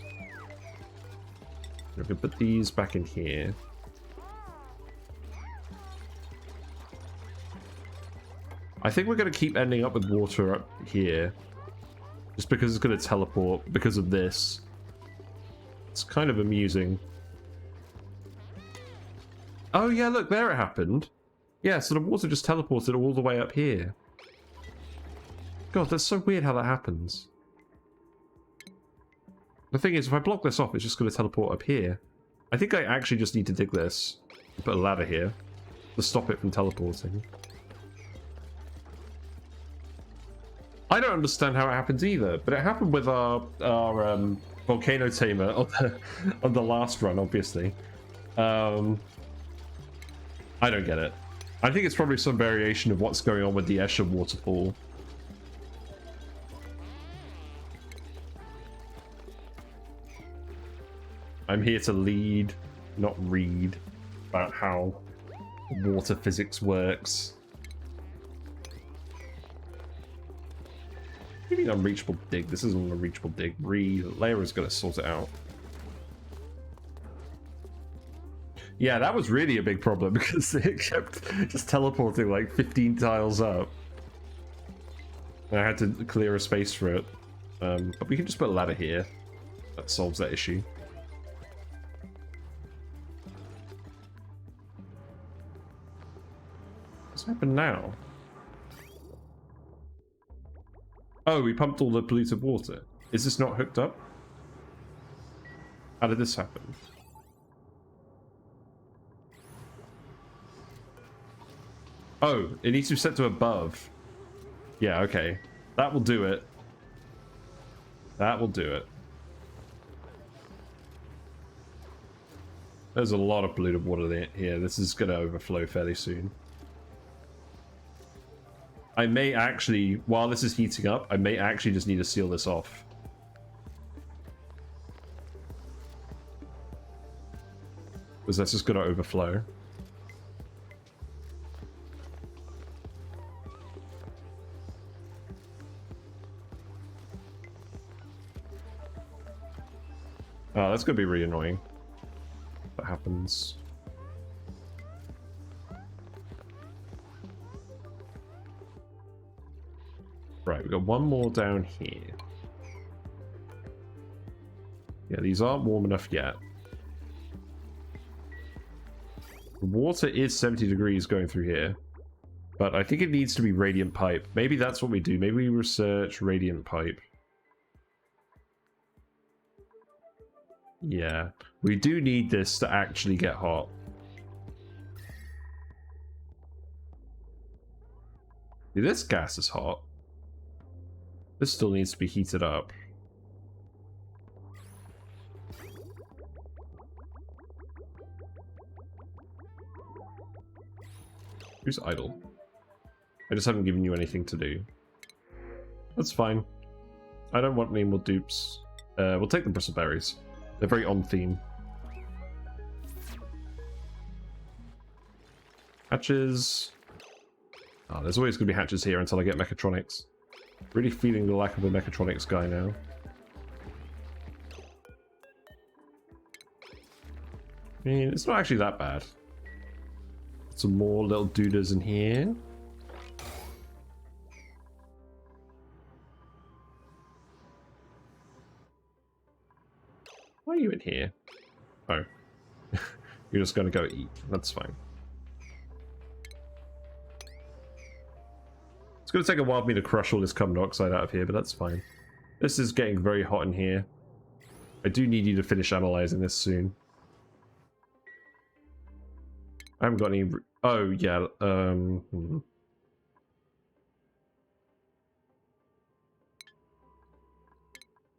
We can put these back in here. I think we're going to keep ending up with water up here. Just because it's going to teleport because of this. It's kind of amusing. Oh yeah, look, there it happened. Yeah, so the water just teleported all the way up here. God, that's so weird how that happens. The thing is, if I block this off, it's just going to teleport up here. I think I actually just need to dig this. Put a ladder here to stop it from teleporting. I don't understand how it happens either, but it happened with our volcano tamer on the last run, obviously. I don't get it. I think it's probably some variation of what's going on with the Escher waterfall. I'm here to lead, not read, about how water physics works. Maybe an unreachable dig. This isn't an unreachable dig. Layer is going to sort it out. Yeah, that was really a big problem because it kept just teleporting like 15 tiles up. And I had to clear a space for it. But we can just put a ladder here. That solves that issue. What's happened now? Oh, we pumped all the polluted water. Is this not hooked up? How did this happen? Oh, it needs to be set to above. Yeah, okay. That will do it. That will do it. There's a lot of polluted water here. This is going to overflow fairly soon. I may actually, while this is heating up, I may actually just need to seal this off. Because that's just going to overflow. Oh, that's going to be really annoying. That happens. Right, we've got one more down here. Yeah, these aren't warm enough yet. The water is 70 degrees going through here. But I think it needs to be radiant pipe. Maybe that's what we do. Maybe we research radiant pipe. Yeah, we do need this to actually get hot. See, this gas is hot. This still needs to be heated up. Who's idle? I just haven't given you anything to do. That's fine. I don't want any more dupes. We'll take the bristle berries. They're very on theme. Hatches. Oh, there's always going to be hatches here until I get mechatronics. Really feeling the lack of a mechatronics guy now. I mean, it's not actually that bad. Some more little doodles in here. Why are you in here? Oh. You're just going to go eat. That's fine. It's going to take a while for me to crush all this carbon dioxide out of here, but that's fine. This is getting very hot in here. I do need you to finish analyzing this soon. I haven't got any... Oh, yeah.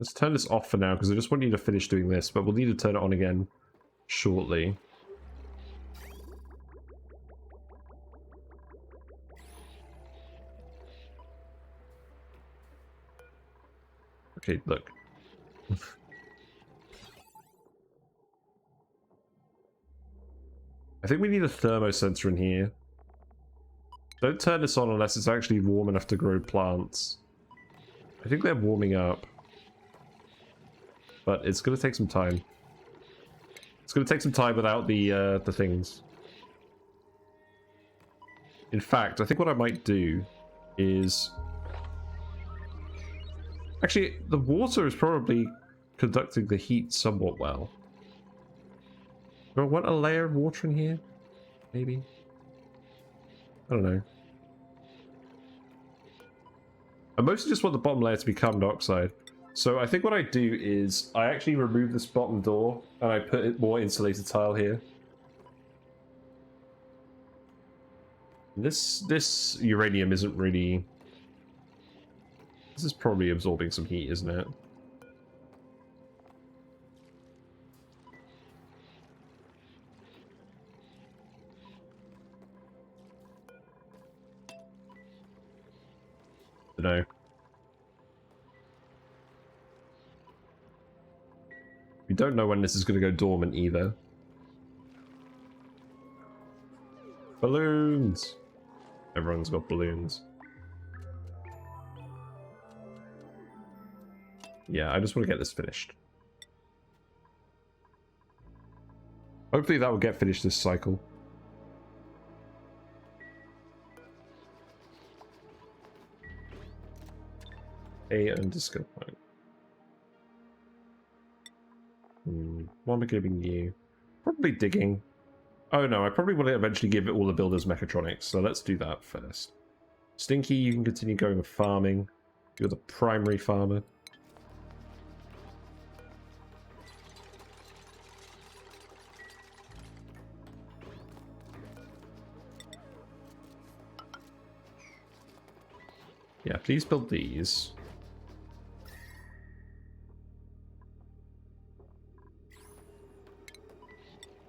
Let's turn this off for now, because I just want you to finish doing this, but we'll need to turn it on again shortly. Okay, look. I think we need a thermosensor in here. Don't turn this on unless it's actually warm enough to grow plants. I think they're warming up. But it's going to take some time. It's going to take some time without the things. In fact, I think what I might do is... Actually, the water is probably conducting the heat somewhat well. Do I want a layer of water in here? Maybe? I don't know. I mostly just want the bottom layer to be carbon dioxide. So I think what I do is I actually remove this bottom door and I put more insulated tile here. This uranium isn't really... This is probably absorbing some heat, isn't it? I don't know. We don't know when this is going to go dormant either. Balloons! Everyone's got balloons. Yeah, I just want to get this finished. Hopefully that will get finished this cycle. A underscore point. What am I giving you? Probably digging. Oh no, I probably want to eventually give it all the builders mechatronics, so let's do that first. Stinky, you can continue going with farming. You're the primary farmer. Yeah, please build these.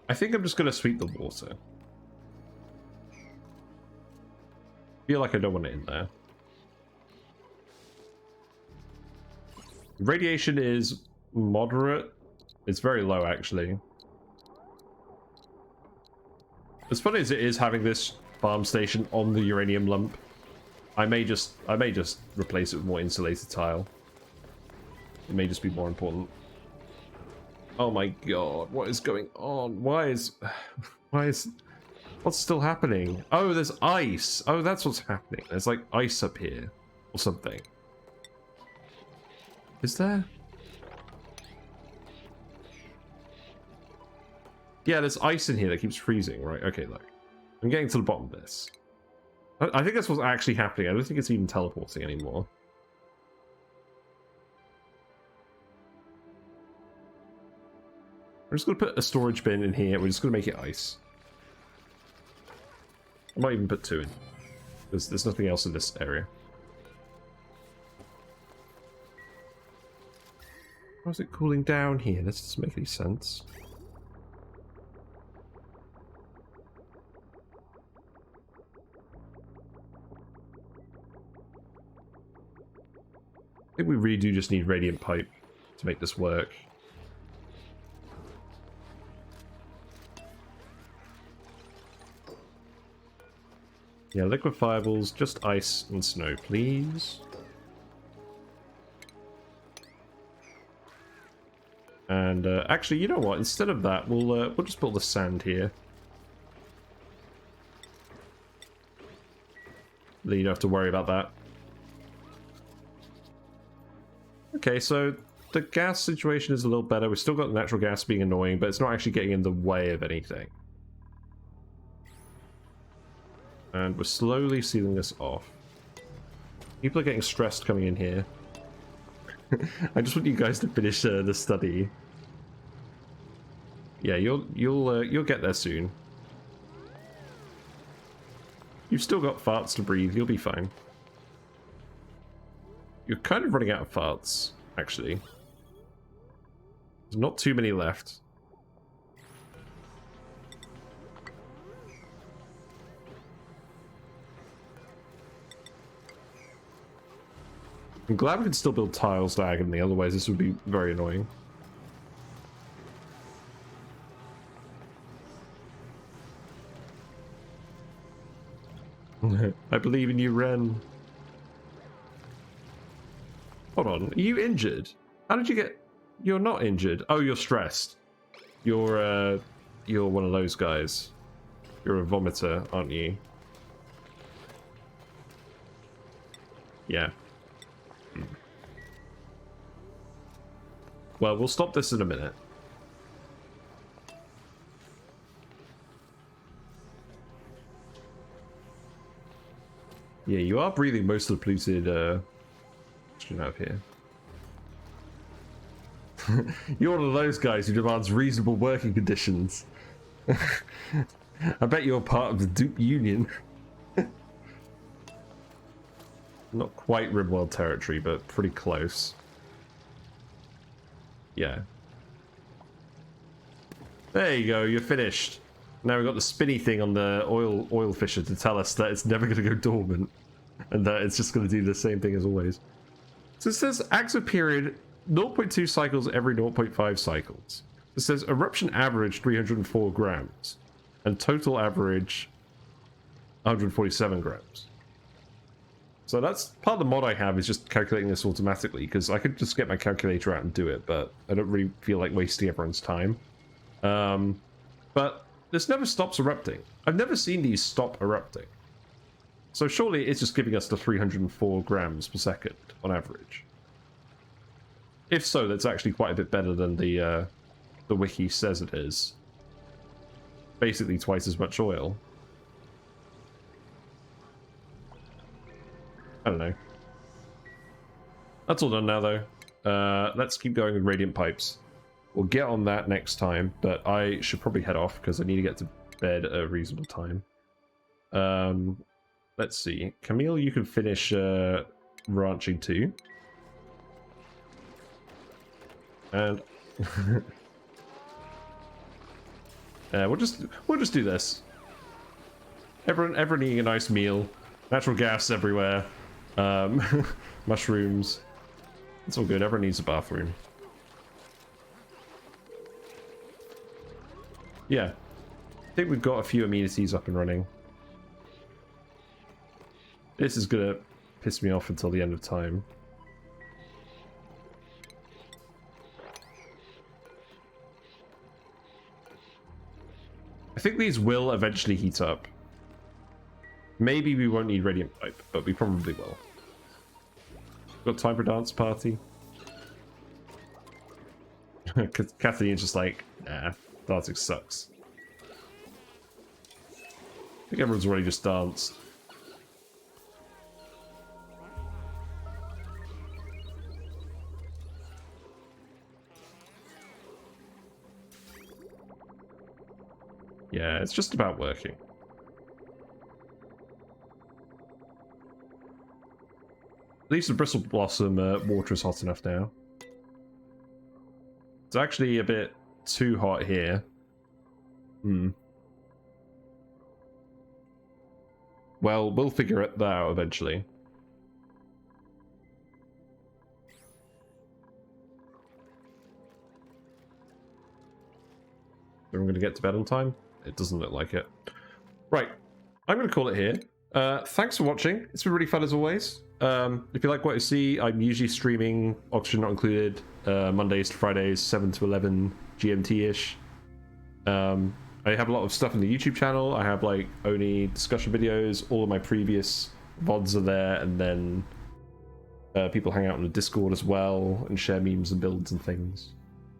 I think I'm just going to sweep the water. Feel like I don't want it in there. Radiation is moderate. It's very low, actually. As funny as it is having this farm station on the uranium lump, I may just replace it with more insulated tile. It may just be more important. Oh my god, what is going on? What's still happening? Oh, there's ice. Oh, that's what's happening. There's like ice up here or something. Is there? Yeah, there's ice in here that keeps freezing, right? Okay, look. I'm getting to the bottom of this. I think that's what's actually happening. I don't think it's even teleporting anymore. We're just going to put a storage bin in here. We're just going to make it ice. I might even put 2 in. Because there's nothing else in this area. Why is it cooling down here? That doesn't make any sense. I think we really do just need radiant pipe to make this work. Yeah, liquid fireballs, just ice and snow, please. And actually, you know what? Instead of that, we'll just put the sand here. Then you don't have to worry about that. Okay, so the gas situation is a little better. We've still got natural gas being annoying, but it's not actually getting in the way of anything. And we're slowly sealing this off. People are getting stressed coming in here. I just want you guys to finish the study. Yeah, you'll get there soon. You've still got farts to breathe. You'll be fine. You're kind of running out of farts, actually. There's not too many left. I'm glad we can still build tiles diagonally, otherwise this would be very annoying. I believe in you, Ren. Hold on, are you injured? How did you get... You're not injured. Oh, you're stressed. You're one of those guys. You're a vomiter, aren't you? Yeah. Well, we'll stop this in a minute. Yeah, you are breathing most of the polluted oxygen out of here. You're one of those guys who demands reasonable working conditions. I bet you're part of the dupe union. Not quite Rimworld territory, but pretty close. Yeah. There you go, you're finished. Now we've got the spinny thing on the oil fissure to tell us that it's never going to go dormant. And that it's just going to do the same thing as always. So it says active period 0.2 cycles every 0.5 cycles. It says eruption average 304 grams. And total average 147 grams. So that's part of the mod I have, is just calculating this automatically, because I could just get my calculator out and do it, but I don't really feel like wasting everyone's time. But this never stops erupting. I've never seen these stop erupting. So surely it's just giving us the 304 grams per second on average. If so, that's actually quite a bit better than the wiki says it is. Basically twice as much oil. I don't know. That's all done now, though. Let's keep going with radiant pipes. We'll get on that next time, but I should probably head off because I need to get to bed at a reasonable time. Let's see. Camille, you can finish ranching too. And we'll just do this. Everyone eating a nice meal. Natural gas everywhere. Mushrooms. It's all good. Everyone needs a bathroom. Yeah. I think we've got a few amenities up and running. This is gonna piss me off until the end of time. I think these will eventually heat up. Maybe we won't need radiant pipe, but we probably will. Got time for a dance party? Kathleen's just like, nah, dancing sucks. I think everyone's already just danced. Yeah, it's just about working. At least the Bristle Blossom water is hot enough now. It's actually a bit too hot here. Well, we'll figure that out eventually. Are we going to get to bed on time? It doesn't look like it. Right. I'm going to call it here. Thanks for watching. It's been really fun as always. If you like what you see, I'm usually streaming, Oxygen Not Included, Mondays to Fridays, 7 to 11 GMT-ish. I have a lot of stuff on the YouTube channel. I have like Oni discussion videos. All of my previous VODs are there, and then people hang out on the Discord as well and share memes and builds and things.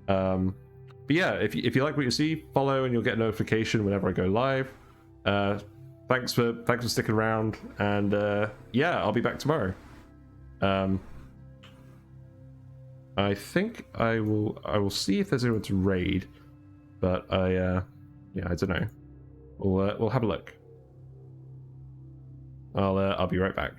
But yeah, if you like what you see, follow and you'll get a notification whenever I go live. Thanks for sticking around, and yeah, I'll be back tomorrow. I think I will see if there's anyone to raid, but yeah, I don't know. We'll have a look. I'll be right back.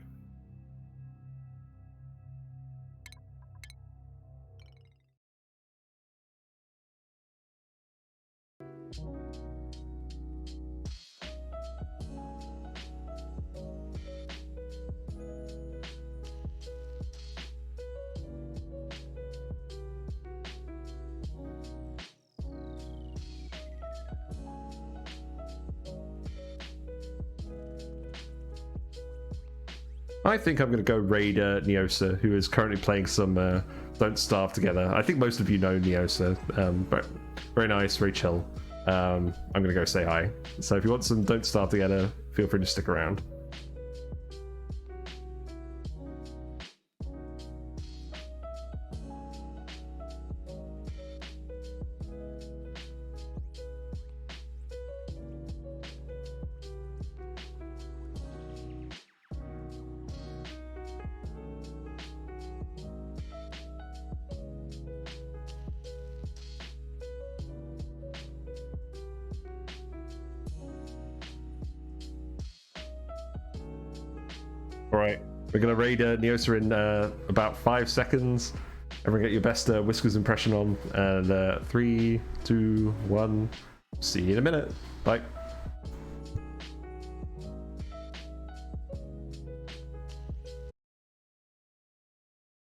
I think I'm going to go raid Neosa, who is currently playing some Don't Starve Together. I think most of you know Neosa, but very nice, very chill. I'm going to go say hi. So if you want some Don't Starve Together, feel free to stick around. Alright, we're going to raid Neosa in about 5 seconds. Everyone get your best Whiskers impression on. And 3, 2, 1. See you in a minute. Bye.